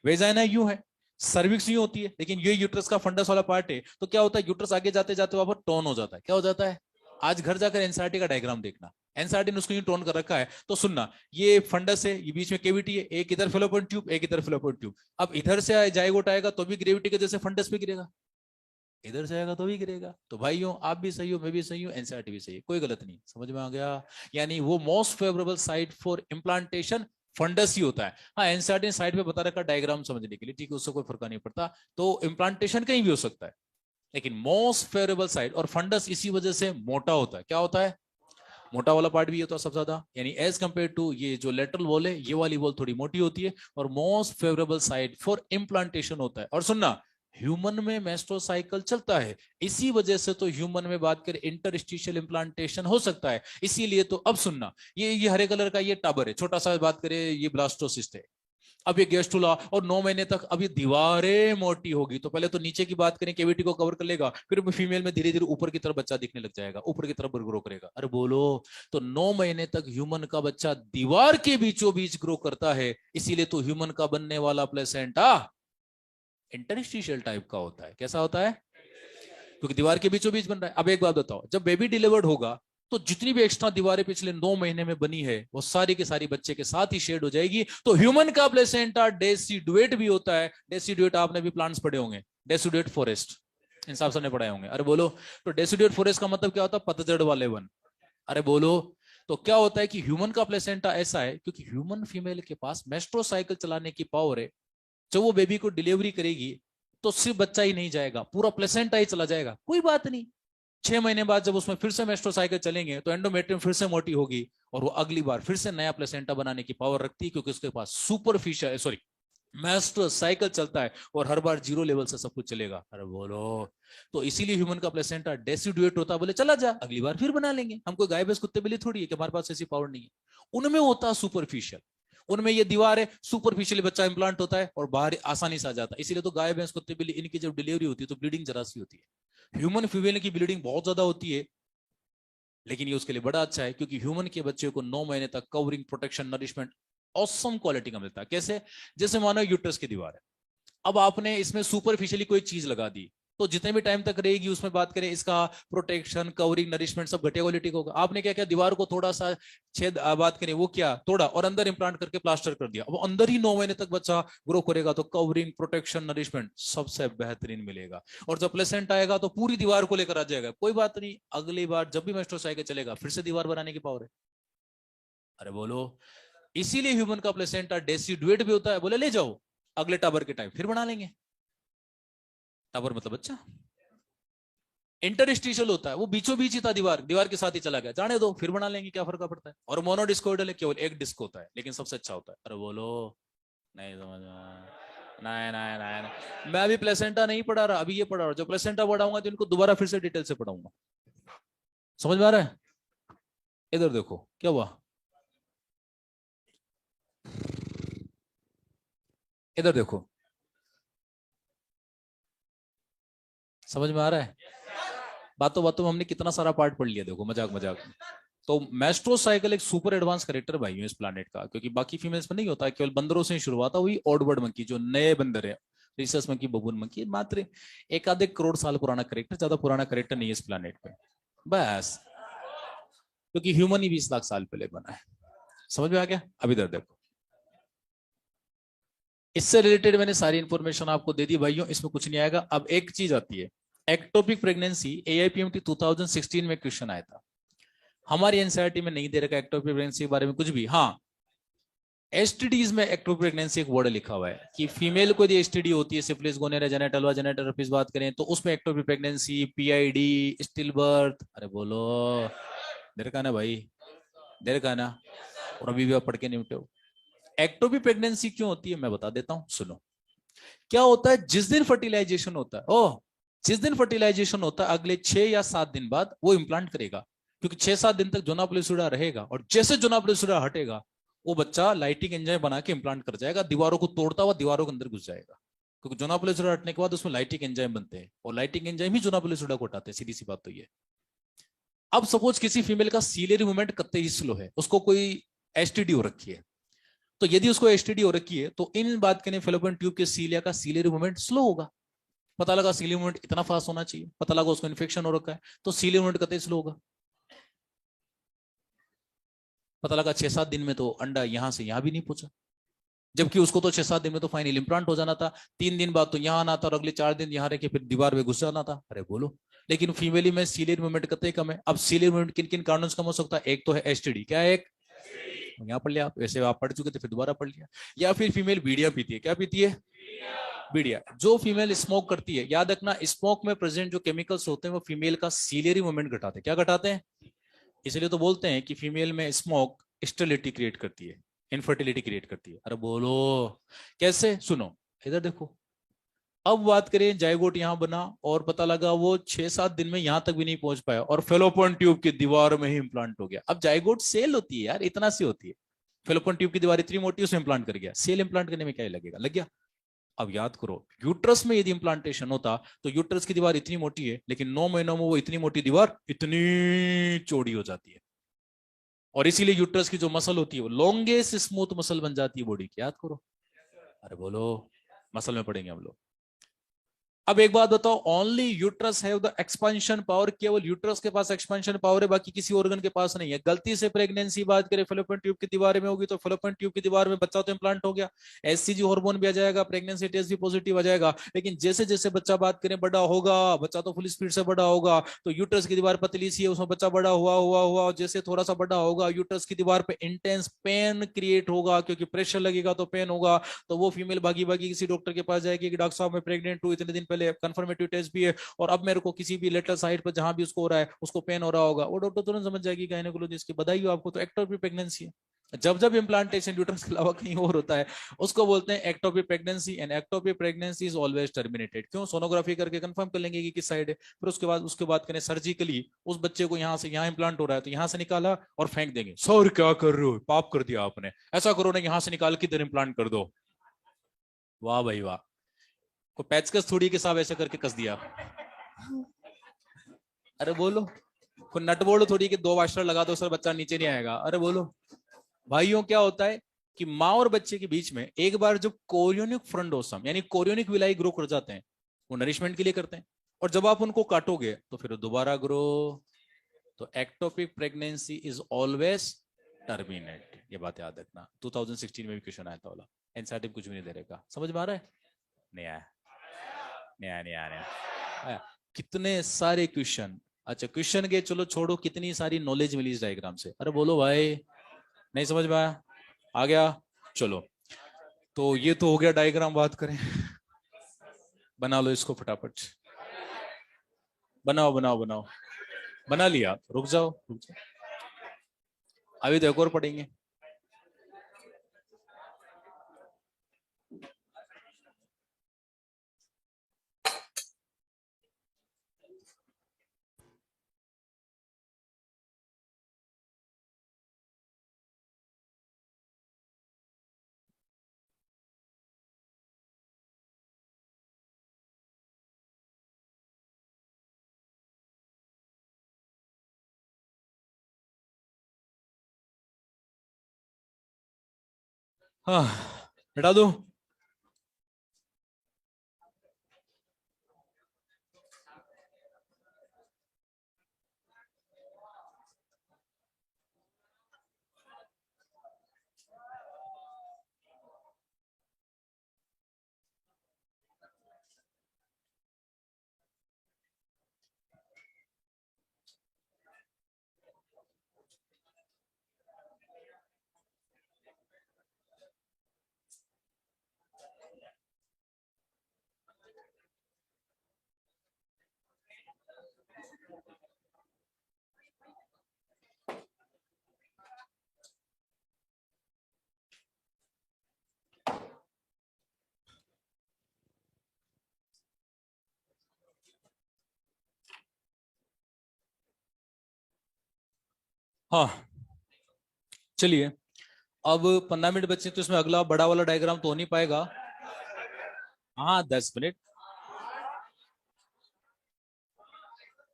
वेजाइना यूं है, सर्विक्स यूं होती है, लेकिन ये यूट्रस का फंडस वाला पार्ट है। तो क्या होता है, यूट्रस आगे जाते जाते वहां पर टोन हो जाता है। क्या हो जाता है? आज घर जाकर एनसीईआरटी का डायग्राम देखना, एनसीईआरटी ने उसको यूं टोन कर रखा है। तो सुनना, ये फंडस है, ये बीच में केविटी है, एक इधर फेलोपियन ट्यूब, एक इधर फेलोपियन ट्यूब। अब इधर से जाइगोट आएगा तो भी ग्रेविटी के जैसे फंडस पे गिरेगा, इधर से आएगा तो भी गिरेगा। तो भाइयों आप भी सही हो, मैं भी सही हूं, एनसीईआरटी भी सही है, कोई गलत नहीं। समझ में आ गया? यानी वो most favourable site for implantation fundus ही होता है। हाँ, एनसीईआरटी ने साइड पे बता रखा डायग्राम समझने के लिए, ठीक है, उससे कोई फर्क नहीं पड़ता। तो इम्प्लांटेशन कहीं भी हो सकता है, लेकिन मोस्ट फेवरेबल साइट और फंडस इसी वजह से मोटा होता है। क्या होता है? मोटा वाला पार्ट भी होता है सबसे ज्यादा, यानी एज कंपेयर टू ये जो लेटरल वॉल है, ये वाली वॉल थोड़ी मोटी होती है और most favourable site for implantation होता है। और सुनना, ह्यूमन में मेस्ट्रोसाइकिल चलता है, इसी वजह से तो ह्यूमन में बात करें इंटरस्टिशियल इम्प्लांटेशन हो सकता है। इसीलिए तो अब सुनना, ये हरे कलर का ये टाबर है, छोटा सा बात करें ये ब्लास्टोसिस्ट है। अब ये गेस्टुला और 9 महीने तक अब ये दीवारें मोटी होगी, तो पहले तो नीचे की बात करें केविटी को कवर कर लेगा, फिर फीमेल में धीरे धीरे ऊपर की तरफ बच्चा दिखने लग जाएगा, ऊपर की तरफ ग्रो करेगा। अरे बोलो, तो 9 महीने तक ह्यूमन का बच्चा दीवार के बीचों बीच ग्रो करता है। इसीलिए तो ह्यूमन का बनने वाला प्लेसेंटा इंटरस्टिशियल टाइप का होता है। कैसा होता है? क्योंकि दीवार के बीचों बीच बन रहा है। अब एक बात बताओ, जब बेबी डिलीवर्ड होगा तो जितनी भी एक्स्ट्रा दीवारें पिछले 9 महीने में बनी है वो सारी की सारी बच्चे के साथ ही शेड हो जाएगी। तो ह्यूमन का प्लेसेंटा डेसिडुएट भी होता है। डेसिडुएट आपने भी प्लांट्स पढ़े होंगे, डेसिडुएट फॉरेस्ट इन सब ने पढ़ाए होंगे। अरे बोलो, तो डेसिडुएट फॉरेस्ट का मतलब क्या होता है? पतझड़ वाले वन। अरे बोलो, तो क्या होता है कि ह्यूमन का प्लेसेंटा ऐसा है क्योंकि ह्यूमन फीमेल के पास मेस्ट्रोसाइकिल चलाने की पावर है। जब वो बेबी को डिलीवरी करेगी तो सिर्फ बच्चा ही नहीं जाएगा, पूरा प्लेसेंटा ही चला जाएगा। कोई बात नहीं, 6 महीने बाद जब उसमें फिर से मेस्ट्रोसाइकिल चलेंगे तो एंडोमेट्रियम फिर से मोटी होगी और वो अगली बार फिर से नया प्लेसेंटा बनाने की पावर रखती है, क्योंकि उसके पास सुपरफिशियल सॉरी मेस्ट्रोसाइकिल चलता है और हर बार 0 लेवल से सब कुछ चलेगा। अरे बोलो, तो इसीलिए ह्यूमन का प्लेसेंटा डेसिडुएट होता है। बोले चला जा, अगली बार फिर बना लेंगे। हमको गाय भैंस कुत्ते बिल्ली थोड़ी है कि हमारे पास ऐसी पावर नहीं है। उनमें होता सुपरफिशियल, उनमें ये दीवार है, सुपरफिशियल बच्चा इंप्लांट होता है और बाहर आसानी से आ जाता है। इसीलिए तो गाय भैंस कुत्ते बिल्ली इनकी जब डिलीवरी होती है तो ब्लीडिंग जरा सी होती है। ह्यूमन फीमेल की ब्लीडिंग बहुत ज्यादा होती है, लेकिन ये उसके लिए बड़ा अच्छा है क्योंकि ह्यूमन के बच्चे को 9 महीने तक covering, protection, nourishment awesome quality का मिलता है। कैसे? जैसे मानो यूट्रस की दीवार है, अब आपने इसमें सुपरफिशियली कोई चीज लगा दी, तो जितने भी टाइम तक रहेगी उसमें बात करें इसका प्रोटेक्शन, कवरिंग, नरिशमेंट सब घटिया क्वालिटी का होगा। आपने क्या किया, दीवार को थोड़ा सा छेद बात करें वो क्या तोड़ा और अंदर इंप्लांट करके प्लास्टर कर दिया। अब अंदर ही 9 महीने तक बच्चा ग्रो करेगा तो कवरिंग, प्रोटेक्शन, नरिशमेंट सबसे बेहतरीन मिलेगा। और जब प्लेसेंट आएगा तो पूरी दीवार को लेकर आ जाएगा। कोई बात नहीं, अगली बार जब भी मेस्ट्रोसाइकिल चलेगा फिर से दीवार बनाने की पावर है। अरे बोलो, इसीलिए ह्यूमन का प्लेसेंटा डेसिडुएट भी होता है। बोले ले जाओ अगले टावर के टाइम फिर बना लेंगे। टावर मतलब बच्चा। इंटरस्टिशियल होता है, वो बीचों बीच ही था, दीवार दीवार के साथ ही चला गया, जाने दो फिर बना लेंगे, क्या फर्क पड़ता है। और मोनोडिस्कोइडल है, केवल एक डिस्क होता है लेकिन सबसे अच्छा होता है। अरे बोलो, नहीं समझ में? नहीं नहीं नहीं नहीं, मैं अभी प्लेसेंटा नहीं पढ़ा रहा, अभी ये पढ़ा रहा हूं। जब प्लेसेंटा पढ़ाऊंगा तो इनको दोबारा फिर से डिटेल से पढ़ाऊंगा। समझ में आ रहा है? इधर देखो क्या हुआ, इधर देखो, समझ में आ रहा है? बातों बातों में हमने कितना सारा पार्ट पढ़ लिया, देखो मजाक मजाक में। तो मेस्ट्रोसाइकिल एक सुपर एडवांस करेक्टर भाई है इस प्लानेट का, क्योंकि बाकी फीमेल्स में नहीं होता, केवल बंदरों से ही शुरुआत हुई। ऑडवर्ड मंकी जो नए बंदर है, रिसस मंकी, बबून मंकी, मात्र एक आधे करोड़ साल पुराना करेक्टर, ज्यादा पुराना करेक्टर नहीं है इस प्लानेट पे बस, क्योंकि ह्यूमन ही 20 लाख साल पहले बना है। समझ में आ गया? अब इधर देखो, इससे रिलेटेड मैंने सारी इंफॉर्मेशन आपको दे दी भाइयों, इसमें कुछ नहीं आएगा। अब एक चीज आती है, एक्टोपिक प्रेगनेंसी, एआईपीएमटी 2016 में क्वेश्चन आया था। हमारी एनसीईआरटी में नहीं दे रखा एक्टोपिक प्रेगनेंसी के बारे में कुछ भी। हाँ, एसटीडीज में एक्टोपिक प्रेगनेंसी एक वर्ड लिखा हुआ है कि फीमेल को यदि एसटीडी होती है, syphilis, gonorrhea, genital genital herpes बात करें तो उसमें ectopic pregnancy, PID, still birth, अरे बोलो, देर का ना भाई, देर का ना, और अभी भी आप पढ़ के निपटे हो। एक्टोपिक प्रेगनेंसी क्यों होती है मैं बता देता हूं, सुनो। क्या होता है, जिस दिन फर्टिलाइजेशन होता है, ओह, जिस दिन फर्टिलाइजेशन होता है अगले 6 या 7 दिन बाद वो इंप्लांट करेगा, क्योंकि 6-7 दिन तक जोना पेनिसुला रहेगा, और जैसे जोना पेनिसुला हटेगा वो बच्चा लाइटिंग एंजाइम बना के इंप्लांट कर जाएगा, दीवारों को तोड़ता हुआ दीवारों के अंदर घुस जाएगा, क्योंकि जोना पेनिसुला हटने के बाद उसमें लाइटिंग एंजाइम बनते हैं, और लाइटिंग एंजाइम ही जोना पेनिसुला को हटाते हैं, सीधी सी बात तो ये। अब सपोज किसी फीमेल का सीलियरी मूवमेंट कतई स्लो है, उसको कोई एसटीडी हो रखी है, तो यदि उसको एसटीडी हो रखी है तो इन बात के फेलोपियन ट्यूब के सीलिया का सीलियरी मूवमेंट स्लो होगा। पता लगा सीलियर मूवमेंट इतना फास्ट होना चाहिए, पता लगा उसको इन्फेक्शन हो रखा है, तो सीलियर मूवमेंट कतई स्लो होगा। पता लगा 6-7 दिन में तो अंडा यहां से यहां भी नहीं पहुंचा, जबकि उसको तो 6-7 दिन में तो फाइनल इंप्लांट हो जाना था, 3 दिन बाद तो यहां आना था, और अगले 4 दिन यहां रह के फिर दीवार में घुस जाना था। अरे बोलो, लेकिन फीमेली में सीलियर मूवमेंट कतई कम है। अब सीलियर मूवमेंट किन किन कारणों से कम हो सकता है? एक तो है एसटीडी, क्या है? एक यहाँ पढ़ लिया, वैसे आप पढ़ चुके थे फिर दोबारा पढ़ लिया। या फिर फीमेल बीड़िया पीती है, क्या पीती है? बीड़िया। जो फीमेल स्मोक करती है, याद रखना स्मोक में प्रेजेंट जो केमिकल्स होते हैं वो फीमेल का सीलियरी मूवमेंट घटाते हैं। क्या घटाते हैं? इसलिए तो बोलते हैं कि फीमेल में स्मोक स्टेरिलिटी क्रिएट करती है, इनफर्टिलिटी क्रिएट करती है। अरे बोलो, कैसे? सुनो, इधर देखो। अब बात करें, जाइगोट यहां बना और पता लगा वो 6-7 दिन में यहां तक भी नहीं पहुंच पाया, और फेलोपियन ट्यूब की दीवार में ही इंप्लांट हो गया। अब जाइगोट सेल होती है यार, इतना सी होती है, फेलोपियन ट्यूब की दीवार इतनी मोटी, उसमें इंप्लांट कर गया, सेल इंप्लांट करने में क्या लगेगा, लग गया। अब याद करो, यूट्रस में यदि इंप्लांटेशन होता तो यूट्रस की दीवार इतनी मोटी है, लेकिन 9 महीनों में वो इतनी मोटी दीवार इतनी चौड़ी हो जाती है, और इसीलिए यूट्रस की जो मसल होती है वो लॉन्गेस्ट स्मूथ मसल बन जाती है बॉडी की। याद करो, अरे बोलो, मसल में पढ़ेंगे हम लोग। अब एक बात बताओ, only uterus have the expansion power, केवल यूट्रस के पास एक्सपेंशन पावर है, बाकी किसी ऑर्गन के पास नहीं है। गलती से प्रेगनेंसी बात करें फेलोपियन ट्यूब की दीवार में होगी तो फेलोपियन ट्यूब की दीवार में बच्चा तो इंप्लांट हो गया, एससीजी हार्मोन भी आ जाएगा, प्रेगनेंसी टेस्ट भी पॉजिटिव आ जाएगा, लेकिन जैसे जैसे बच्चा बात करें बड़ा होगा, बच्चा तो फुल स्पीड से बड़ा होगा, तो यूट्रस की दीवार पतली सी है, उसमें बच्चा बड़ा हुआ हुआ हुआ, और जैसे थोड़ा सा बड़ा होगा यूट्रस की दीवार पे इंटेंस पेन क्रिएट होगा, क्योंकि प्रेशर लगेगा तो पेन होगा, तो वो फीमेल भागी भागी किसी डॉक्टर के पास जाएगी कि डॉक्टर साहब मैं प्रेग्नेंट हूँ, इतने दिन पहले कंफर्मेटिव टेस्ट भी है, और अब मेरे को किसी भी लेटर साइड पर जहां भी उसको हो रहा है उसको पेन हो रहा होगा, वो डॉक्टर तुरंत समझ जाएगी गायनेकोलॉजिस्ट की, बधाई हो आपको तो एक्टोपिक प्रेगनेंसी है। जब जब इम्प्लांटेशन यूट्रस के अलावा कहीं और होता है उसको बोलते हैं ectopic pregnancy, and ectopic pregnancy is always terminated. क्यों? सोनोग्राफी करके कंफर्म कर लेंगे कि किस साइड है, फिर उसके बाद करें सर्जिकली, उस बच्चे को यहाँ से यहाँ इंप्लांट हो रहा है तो यहाँ से निकाला और फेंक देंगे, सर क्या कर रहे हो, पाप कर दिया आपने, ऐसा करो ना यहाँ से निकाल के इधर इंप्लांट कर दो। वाह भाई वाह, को पैचकस थोड़ी के साथ ऐसे करके कस दिया। अरे बोलो, को नट बोल्ट थोड़ी के 2 वाशर लगा दो सर बच्चा नीचे नहीं आएगा। अरे बोलो भाइयों, क्या होता है कि माँ और बच्चे के बीच में एक बार जब कोरियोनिक फ्रंडोसम यानी कोरियोनिक विलाई ग्रो कर जाते हैं, वो नरिशमेंट के लिए करते हैं, और जब आप उनको काटोगे तो फिर दोबारा ग्रो, तो ectopic pregnancy is always terminate. ये बात याद रखना, 2016 में भी क्वेश्चन आया था वाला, एनसीईआरटी कुछ भी नहीं दे रहेगा। समझ में आ रहा है? नहीं आया, नहीं आया, नहीं आया, नहीं आया। कितने सारे क्वेश्चन, अच्छा क्वेश्चन के चलो छोड़ो, कितनी सारी नॉलेज मिली इस डायग्राम से। अरे बोलो भाई, नहीं समझ में आया? आ गया? चलो, तो ये तो हो गया डायग्राम। बात करें, बना लो इसको फटाफट, बनाओ बनाओ बनाओ, बना लिया, रुक जाओ रुक जाओ, अभी तो एक और पढ़ेंगे। हाँ, हटा दो। हाँ, चलिए। अब 15 मिनट बचे तो इसमें अगला बड़ा वाला डायग्राम तो हो नहीं पाएगा। हाँ, 10 मिनट।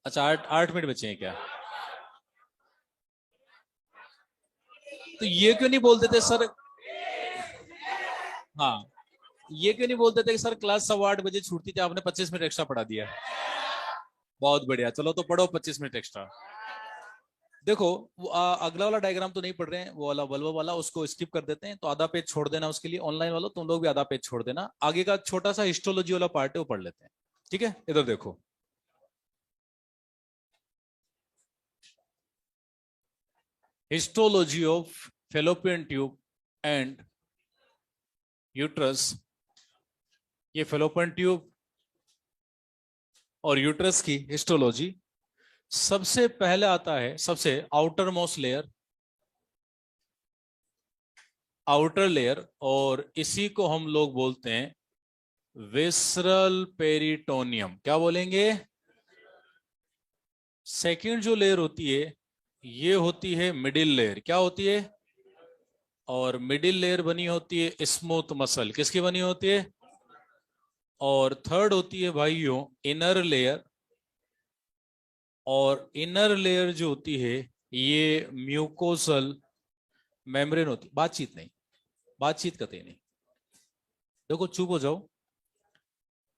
अच्छा, 8 8 मिनट बचे हैं क्या? तो ये क्यों नहीं बोल देते सर? हाँ, ये क्यों नहीं बोल देते कि सर क्लास 8:15 बजे छूटती थी, आपने 25 मिनट एक्स्ट्रा पढ़ा दिया। बहुत बढ़िया, चलो तो पढ़ो 25 मिनट एक्स्ट्रा। देखो, अगला वाला डायग्राम तो नहीं पढ़ रहे हैं, वो वाला वल्व वाला उसको स्किप कर देते हैं। तो आधा पेज छोड़ देना उसके लिए, ऑनलाइन वालों तुम लोग भी आधा पेज छोड़ देना। आगे का छोटा सा हिस्टोलॉजी वाला पार्ट है वो पढ़ लेते हैं। ठीक है, इधर देखो। Histology of fallopian tube and uterus. ये फेलोपियन ट्यूब और यूट्रस की हिस्टोलॉजी। सबसे पहले आता है सबसे outer most layer, outer layer, और इसी को हम लोग बोलते हैं विसरल पेरिटोनियम। क्या बोलेंगे? सेकंड जो लेयर होती है ये होती है मिडिल लेयर। क्या होती है? और मिडिल लेयर बनी होती है स्मूथ मसल। किसकी बनी होती है? और थर्ड होती है भाइयों इनर लेयर। और इनर लेयर जो होती है ये म्यूकोसल मेम्ब्रेन होती। बातचीत नहीं, बातचीत कतई नहीं। देखो, चुप हो जाओ।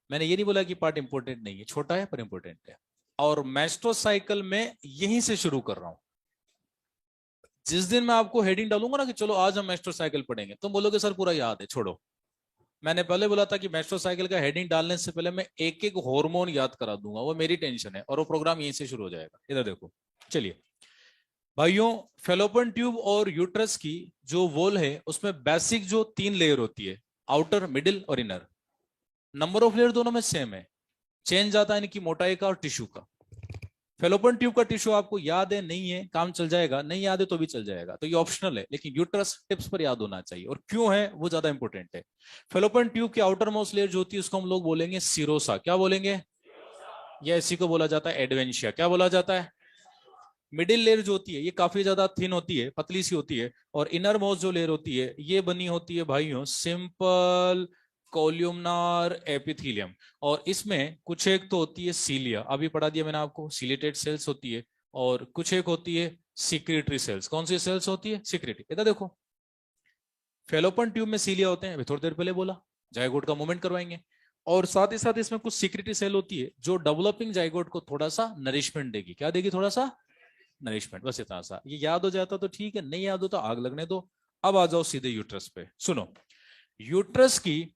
मैंने ये नहीं बोला कि पार्ट इंपॉर्टेंट नहीं है, छोटा है पर इंपॉर्टेंट है। और मेस्ट्रोसाइकिल में यहीं से शुरू कर रहा हूं। जिस दिन मैं आपको हेडिंग डालूंगा ना कि चलो आज हम मेस्ट्रोसाइकिल पढ़ेंगे, तुम बोलोगे सर पूरा याद है, छोड़ो। मैंने पहले बोला था कि मेस्ट्रोसाइकिल का हेडिंग डालने से पहले मैं एक एक हार्मोन याद करा दूंगा, वो मेरी टेंशन है। और वो प्रोग्राम यहीं से शुरू हो जाएगा। इधर देखो। चलिए भाइयों, फेलोपियन ट्यूब और यूट्रस की जो वॉल है उसमें बेसिक जो 3 लेयर होती है, आउटर मिडिल और इनर। नंबर ऑफ लेयर दोनों में सेम है, चेंज आता है इनकी मोटाई का और टिश्यू का। फेलोपियन ट्यूब का टिश्यू आपको याद है नहीं है, काम चल जाएगा, नहीं याद है तो भी चल जाएगा, तो ये ऑप्शनल है। लेकिन यूट्रस टिप्स पर याद होना चाहिए, और क्यों है वो ज्यादा इंपॉर्टेंट है। फेलोपियन ट्यूब की आउटर मोस्ट लेयर जो होती है उसको हम लोग बोलेंगे सिरोसा। क्या बोलेंगे? या इसी को बोला जाता है एडवेंशिया। क्या बोला जाता है? मिडिल लेयर जो होती है ये काफी ज्यादा थिन होती है, पतली सी होती है। और इनर मोस्ट जो लेयर होती है ये बनी होती है भाइयों सिंपल कोल्यूमनार एपिथीलियम। और इसमें कुछ एक तो होती है सीलिया, अभी पढ़ा दिया मैंने आपको, सीलेटेड सेल्स होती है। और कुछ एक होती है सिक्रेटरी सेल्स। कौन सी सेल्स होती है? सिक्रेटरी। इधर देखो, फेलोपन ट्यूब में सीलिया होते हैं, अभी थोड़ी देर पहले बोला। जायगोट का मूवमेंट करवाएंगे। और साथ ही साथ इसमें कुछ सिक्रेटरी सेल होती है जो डेवलपिंग जायगोट को थोड़ा सा नरिशमेंट देगी। क्या देगी? थोड़ा सा नरिशमेंट। बस इतना सा, ये याद हो जाता तो ठीक है, नहीं याद हो तो आग लगने दो। अब आ जाओ सीधे यूट्रस पे। सुनो, यूट्रस की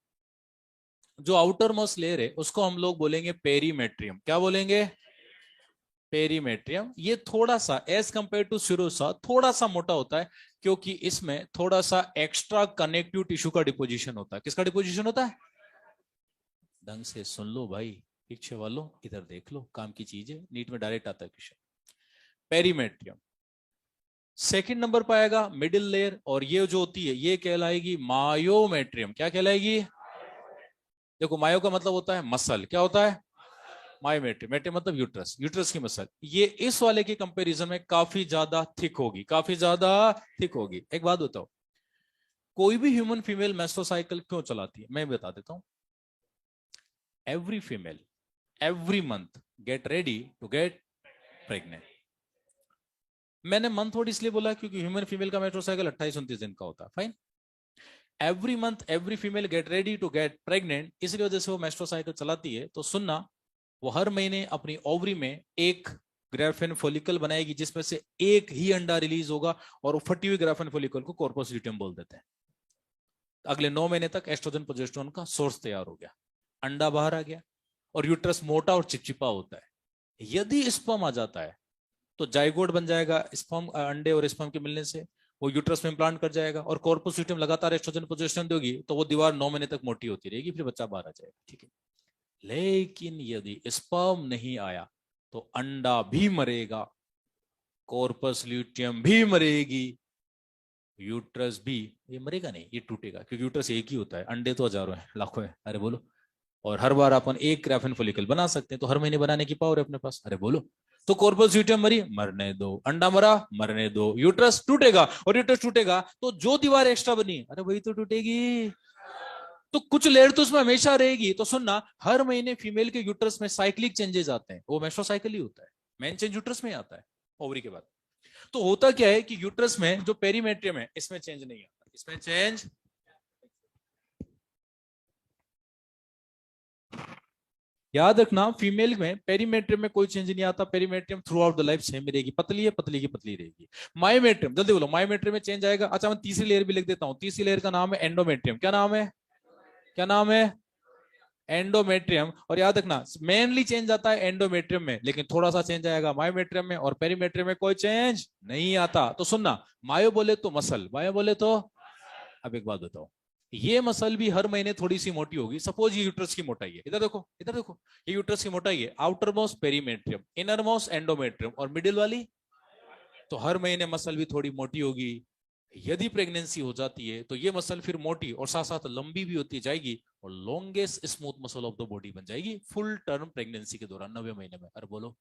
जो आउटर मोस्ट लेयर है उसको हम लोग बोलेंगे पेरीमेट्रियम। क्या बोलेंगे? पेरीमेट्रियम। ये थोड़ा सा एज कंपेयर टू सिरोसा थोड़ा सा मोटा होता है, क्योंकि इसमें थोड़ा सा एक्स्ट्रा कनेक्टिव टिश्यू का डिपोजिशन होता है। किसका डिपोजिशन होता है? ढंग से सुन लो भाई, पीछे वालों इधर देख लो, काम की चीज है, नीट में डायरेक्ट आता है क्वेश्चन। पेरीमेट्रियम। सेकंड नंबर पाएगा मिडिल लेयर, और ये जो होती है ये कहलाएगी मायोमेट्रियम। क्या कहलाएगी? देखो, मायो का मतलब होता है मसल। क्या होता है? मायोमेट्रियम। मेट्रियम मतलब यूट्रस, यूट्रस की मसल। ये इस वाले के कंपैरिजन में काफी ज्यादा थिक होगी, काफी ज्यादा थिक होगी। एक बात बताओ, कोई भी ह्यूमन फीमेल मेस्ट्रोसाइकिल क्यों चलाती है? मैं बता देता हूं। Every female every month get ready to get pregnant. मैंने मंथ वर्ड इसलिए बोला क्योंकि ह्यूमन फीमेल का मेट्रोसाइकिल 28 29 दिन का होता है। Fine. Every month every female get ready to get pregnant, इसलिए वजह से वो मेस्ट्रो साइकिल चलाती है। तो सुनना, वो हर महीने अपनी ओवरी में एक ग्राफेन फॉलिकल बनाएगी जिसमें से एक ही अंडा रिलीज होगा, और वो फटी हुई ग्राफेन फॉलिकल को कॉर्पस ल्यूटियम बोल देते हैं। अगले 9 महीने तक एस्ट्रोजन प्रोजेस्टेरोन का सोर्स तैयार हो गया, अंडा बाहर आ गया, और यूट्रस मोटा और चिपचिपा होता है। यदि स्पर्म आ जाता है तो जाइगोट बन जाएगा, स्पर्म अंडे और स्पर्म के मिलने से वो यूट्रस में इम्प्लांट कर जाएगा, और कॉर्पस ल्यूटियम लगातार एस्ट्रोजन प्रोजेस्टेरोन देगी, तो वो दीवार 9 महीने तक मोटी होती रहेगी, फिर बच्चा बाहर आ जाएगा। ठीक है, लेकिन यदि स्पर्म नहीं आया तो अंडा भी मरेगा, कॉर्पस ल्यूटियम भी मरेगी, यूट्रस भी, ये मरेगा नहीं, ये टूटेगा, क्योंकि यूट्रस एक ही होता है, अंडे तो हजारों हैं, लाखों हैं। अरे बोलो। और हर बार अपन एक ग्राफेन फॉलिकल बना सकते हैं, तो हर महीने बनाने की पावर है अपने पास। अरे बोलो। तो कॉर्पस ल्यूटियम मरी, मरने दो, अंडा मरा, मरने दो, यूट्रस टूटेगा, और यूट्रस टूटेगा तो जो दीवार एक्स्ट्रा बनी, अरे वही तो टूटेगी, तो कुछ लेयर तो उसमें हमेशा रहेगी। तो सुनना, हर महीने फीमेल के यूट्रस में साइक्लिक चेंजेस आते हैं, वो मेस्ट्रो साइकिल ही होता है, मेन चेंज यूट्रस में आता है ओवरी के बाद। तो होता क्या है कि यूट्रस में जो पेरीमेट्रियम है इसमें चेंज नहीं आता, इसमें चेंज, याद रखना, फीमेल में पेरीमेट्रियम में कोई चेंज नहीं आता, perimetrium through out the life same रहेगी, पतली है, पतली की पतली रहेगी। मायोमेट्रियम, जल्दी बोलो, मायोमेट्रियम में चेंज आएगा। अच्छा, मैं तीसरी लेयर भी लिख देता हूं, तीसरी लेयर का नाम है एंडोमेट्रियम। क्या नाम है, क्या नाम है, एंडोमेट्रियम। और याद रखना, मेनली चेंज आता है एंडोमेट्रियम में, लेकिन थोड़ा सा चेंज आएगा मायोमेट्रियम में, और पेरीमेट्रियम में कोई चेंज नहीं आता। तो सुनना, मायो बोले तो मसल, मायो बोले तो, अब एक बात बताओ, ये मसल भी हर महीने थोड़ी सी मोटी होगी। सपोज ये यूट्रस की मोटाई है, इधर देखो, इधर देखो, ये यूट्रस की मोटाई है, outer most perimetrium, inner most endometrium, और मिडिल वाली, तो हर महीने मसल भी थोड़ी मोटी होगी। यदि प्रेगनेंसी हो जाती है तो ये मसल फिर मोटी और साथ साथ लंबी भी होती जाएगी, और longest smooth muscle of the body बन जाएगी फुल टर्म प्रेगनेंसी के दौरान, 90 महीने में। अरे बोलो।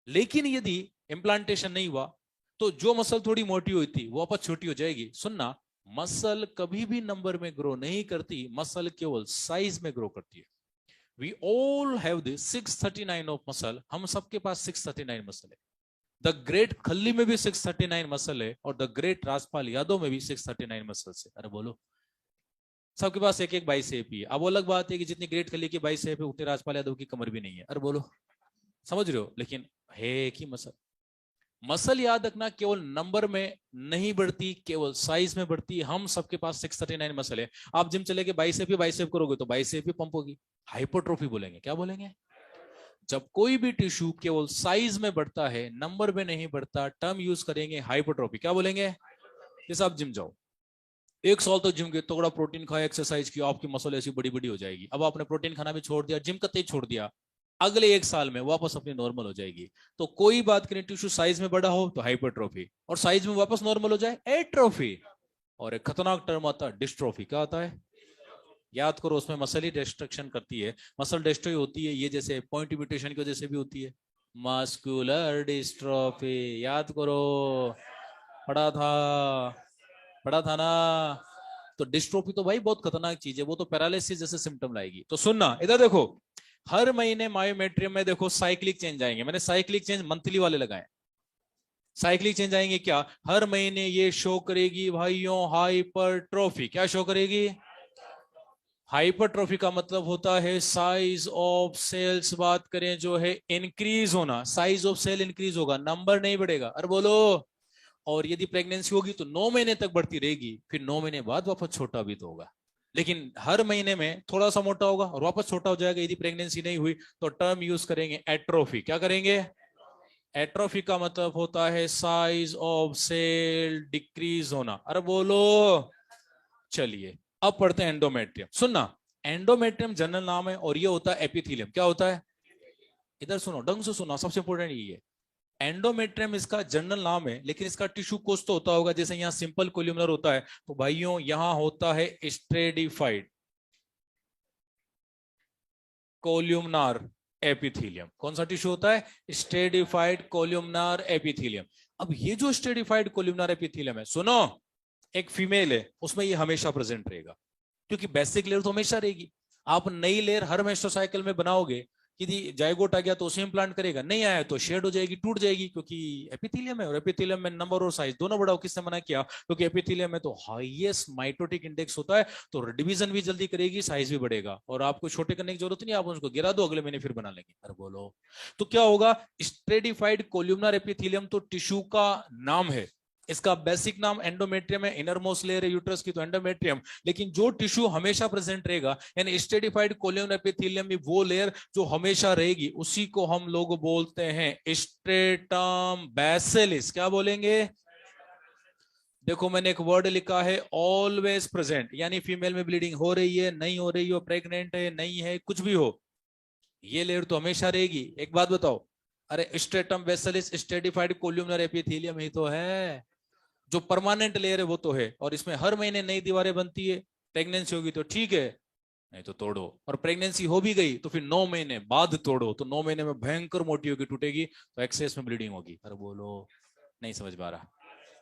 लेकिन यदि इम्प्लांटेशन नहीं हुआ तो जो मसल थोड़ी मोटी हुई थी वो वापस छोटी हो जाएगी। सुनना, मसल कभी भी नंबर में ग्रो नहीं करती, मसल केवल साइज में ग्रो करती है। We all have this 639 of muscle, हम सबके पास 639 मसल है। द ग्रेट खल्ली में भी 639 मसल है, और द ग्रेट राजपाल यादव में भी 639 मसल है। अरे बोलो। सबके पास एक एक बाइसेप ही है। अब अलग बात है कि जितनी ग्रेट खल्ली की बाइसेप है उतनी राजपाल यादव की कमर भी नहीं है। अरे बोलो, समझ रहे हो, लेकिन है एक ही मसल। मसल याद रखना केवल नंबर में नहीं बढ़ती, केवल साइज में बढ़ती है। हम सबके पास 639 मसल है। आप जिम चले के बाइसेप ही बाइसेप करोगे तो बाइसेप ही पंप होगी, हाइपरट्रोफी बोलेंगे। क्या बोलेंगे, जब कोई भी टिश्यू केवल साइज में बढ़ता है, नंबर में नहीं बढ़ता, टर्म यूज करेंगे हाइपरट्रोफी। क्या बोलेंगे, जैसे आप जिम जाओ, 1 साल तो जिम के तगड़ा प्रोटीन खाया, एक्सरसाइज किया, आपकी मसल ऐसी बड़ी बड़ी हो जाएगी। अब आपने प्रोटीन खाना भी छोड़ दिया, जिम कतई छोड़ दिया, अगले 1 साल में वापस अपनी नॉर्मल हो जाएगी। तो कोई बात करें, टिश्यू साइज में बड़ा हो तो हाइपरट्रोफी, और साइज में वापस नॉर्मल हो जाए एट्रोफी। और एक खतरनाक टर्म आता है डिस्ट्रोफी। क्या आता है, याद करो, उसमें मसल ही डिस्ट्रक्शन करती है, मसल डिस्ट्रॉय होती है, ये जैसे पॉइंट म्यूटेशन की वजह से भी होती है, मस्कुलर डिस्ट्रोफी। याद करो, पढ़ा था, पढ़ा था ना। तो डिस्ट्रोफी तो भाई बहुत खतरनाक चीज है, वो तो पैरालिसिस जैसे सिम्टम लाएगी। तो सुनना, इधर देखो, हर महीने मायोमेट्रियम में देखो साइक्लिक चेंज आएंगे। मैंने साइक्लिक चेंज मंथली वाले लगाए, साइक्लिक चेंज आएंगे क्या, हर महीने ये शो करेगी भाइयों हाइपरट्रोफी। क्या शो करेगी, हाइपरट्रोफी का मतलब होता है साइज ऑफ सेल्स, बात करें जो है इंक्रीज होना, साइज ऑफ सेल इंक्रीज होगा, नंबर नहीं बढ़ेगा। अरे बोलो। और यदि प्रेगनेंसी होगी तो 9 महीने तक बढ़ती रहेगी, फिर 9 महीने बाद वापस छोटा भी तो होगा, लेकिन हर महीने में थोड़ा सा मोटा होगा और वापस छोटा हो जाएगा। यदि प्रेगनेंसी नहीं हुई तो टर्म यूज करेंगे एट्रोफी। क्या करेंगे, एट्रोफी का मतलब होता है साइज ऑफ सेल डिक्रीज होना। अरे बोलो। चलिए अब पढ़ते हैं एंडोमेट्रियम। सुनना, एंडोमेट्रियम जनरल नाम है और ये होता है एपिथेलियम। क्या होता है, इधर सुनो, ढंग से सुनो, सबसे इंपोर्टेंट ये है, एंडोमेट्रियम इसका जनरल नाम है, लेकिन इसका टिश्यू कोष तो होता होगा, जैसे यहाँ सिंपल कोल्यूमनर होता है, तो भाइयों यहां होता है स्ट्रेडिफाइड कोल्यूमनार एपिथेलियम। कौन सा टिश्यू होता है, स्ट्रेडिफाइड कोल्यूमनार एपिथेलियम। अब ये जो स्ट्रेडिफाइड कोल्यूमनार एपिथेलियम है, सुनो, एक फीमेल है उसमें ये हमेशा प्रेजेंट रहेगा, क्योंकि बेसिक लेयर तो हमेशा रहेगी। आप नई लेयर हर मेस्ट्रो साइकिल में बनाओगे यदि जायगोट आ गया तो उसे इम्प्लांट करेगा, नहीं आया तो शेड हो जाएगी, टूट जाएगी, क्योंकि एपिथेलियम है, और एपिथेलियम में नंबर और साइज दोनों बढ़ाओ। किसने मना किया? क्योंकि एपिथेलियम में तो हाईएस्ट माइटोटिक इंडेक्स होता है, तो डिवीजन भी जल्दी करेगी, साइज भी बढ़ेगा, और आपको छोटे करने की जरूरत नहीं, आप उसको गिरा दो, अगले महीने फिर बना लेंगे। अरे बोलो, तो क्या होगा? स्ट्रेटिफाइड कोल्यूमनर एपिथेलियम तो टिश्यू का नाम है, इसका बेसिक नाम एंडोमेट्रियम है, इनर मोस्ट लेयर है यूट्रस की तो एंडोमेट्रियम, लेकिन जो टिश्यू हमेशा प्रेजेंट रहेगा, यानी स्ट्रेटिफाइड कोल्यूमनर एपिथेलियम में वो लेयर जो हमेशा रहेगी, उसी को हम लोग बोलते हैं स्ट्रेटम बेसिलिस। क्या बोलेंगे? देखो मैंने एक वर्ड लिखा है ऑलवेज प्रेजेंट, यानी फीमेल में ब्लीडिंग हो रही है, नहीं हो रही हो, प्रेग्नेंट है, नहीं है, कुछ भी हो, ये लेयर तो हमेशा रहेगी। एक बात बताओ, अरे स्ट्रेटम बेसिलिस स्ट्रेटिफाइड कोल्यूमनर एपिथेलियम ही तो है, जो परमानेंट लेयर है वो तो है, और इसमें हर महीने नई दीवारें बनती है। प्रेगनेंसी होगी तो ठीक है, नहीं तो तोड़ो, और प्रेगनेंसी हो भी गई तो फिर 9 महीने बाद तोड़ो, तो 9 महीने में भयंकर मोटी होगी, टूटेगी, तो एक्सेस में ब्लीडिंग होगी। अरे बोलो, नहीं समझ में आ रहा?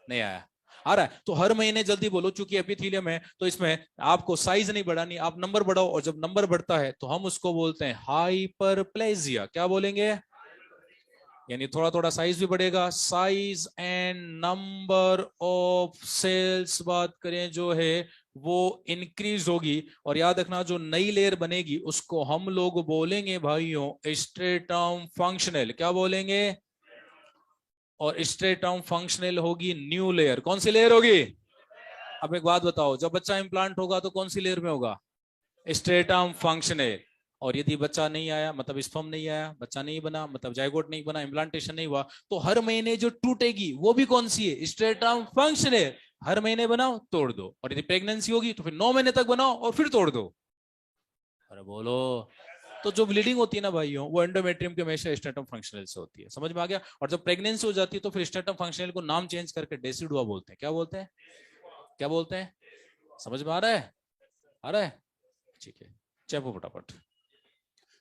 नहीं आया? आ रहा है? तो हर महीने जल्दी बोलो, चूंकि एपिथेलियम है तो इसमें आपको साइज नहीं बढ़ानी, आप नंबर बढ़ाओ, और जब नंबर बढ़ता है तो हम उसको बोलते हैं हाइपरप्लेजिया। क्या बोलेंगे? यानी थोड़ा थोड़ा साइज भी बढ़ेगा, size and number of cells बात करें जो है वो इंक्रीज होगी, और याद रखना जो नई लेयर बनेगी उसको हम लोग बोलेंगे भाइयों स्ट्रेटम फंक्शनल। क्या बोलेंगे? और स्ट्रेटम फंक्शनल होगी न्यू लेयर। कौन सी लेयर होगी? अब एक बात बताओ, जब बच्चा इंप्लांट होगा तो कौन सी लेयर में होगा? Stratum functional. और यदि बच्चा नहीं आया, मतलब स्पर्म नहीं आया, बच्चा नहीं बना, मतलब जाइगोट नहीं बना, इम्प्लांटेशन नहीं हुआ, तो हर महीने जो टूटेगी वो भी कौन सी है? Stratum functional. हर महीने बनाओ, तोड़ दो, और यदि प्रेगनेंसी होगी तो फिर 9 महीने तक बनाओ और फिर तोड़ दो। अरे बोलो, तो जो ब्लीडिंग होती है ना भाइयों, वो एंडोमेट्रियम के हमेशा स्ट्रेटम फंक्शनल से होती है। समझ में आ गया? और जब प्रेगनेंसी हो जाती है तो फिर स्ट्रेटम फंक्शनल को नाम चेंज करके डेसिडुआ बोलते हैं। क्या बोलते हैं? क्या बोलते हैं? समझ में आ रहा है? आ रहा है? ठीक है, चेपो फटाफट।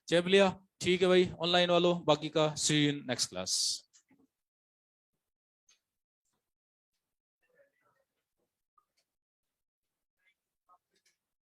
चेप लिया? ठीक है भाई, ऑनलाइन वालों बाकी का सी इन नेक्स्ट क्लास।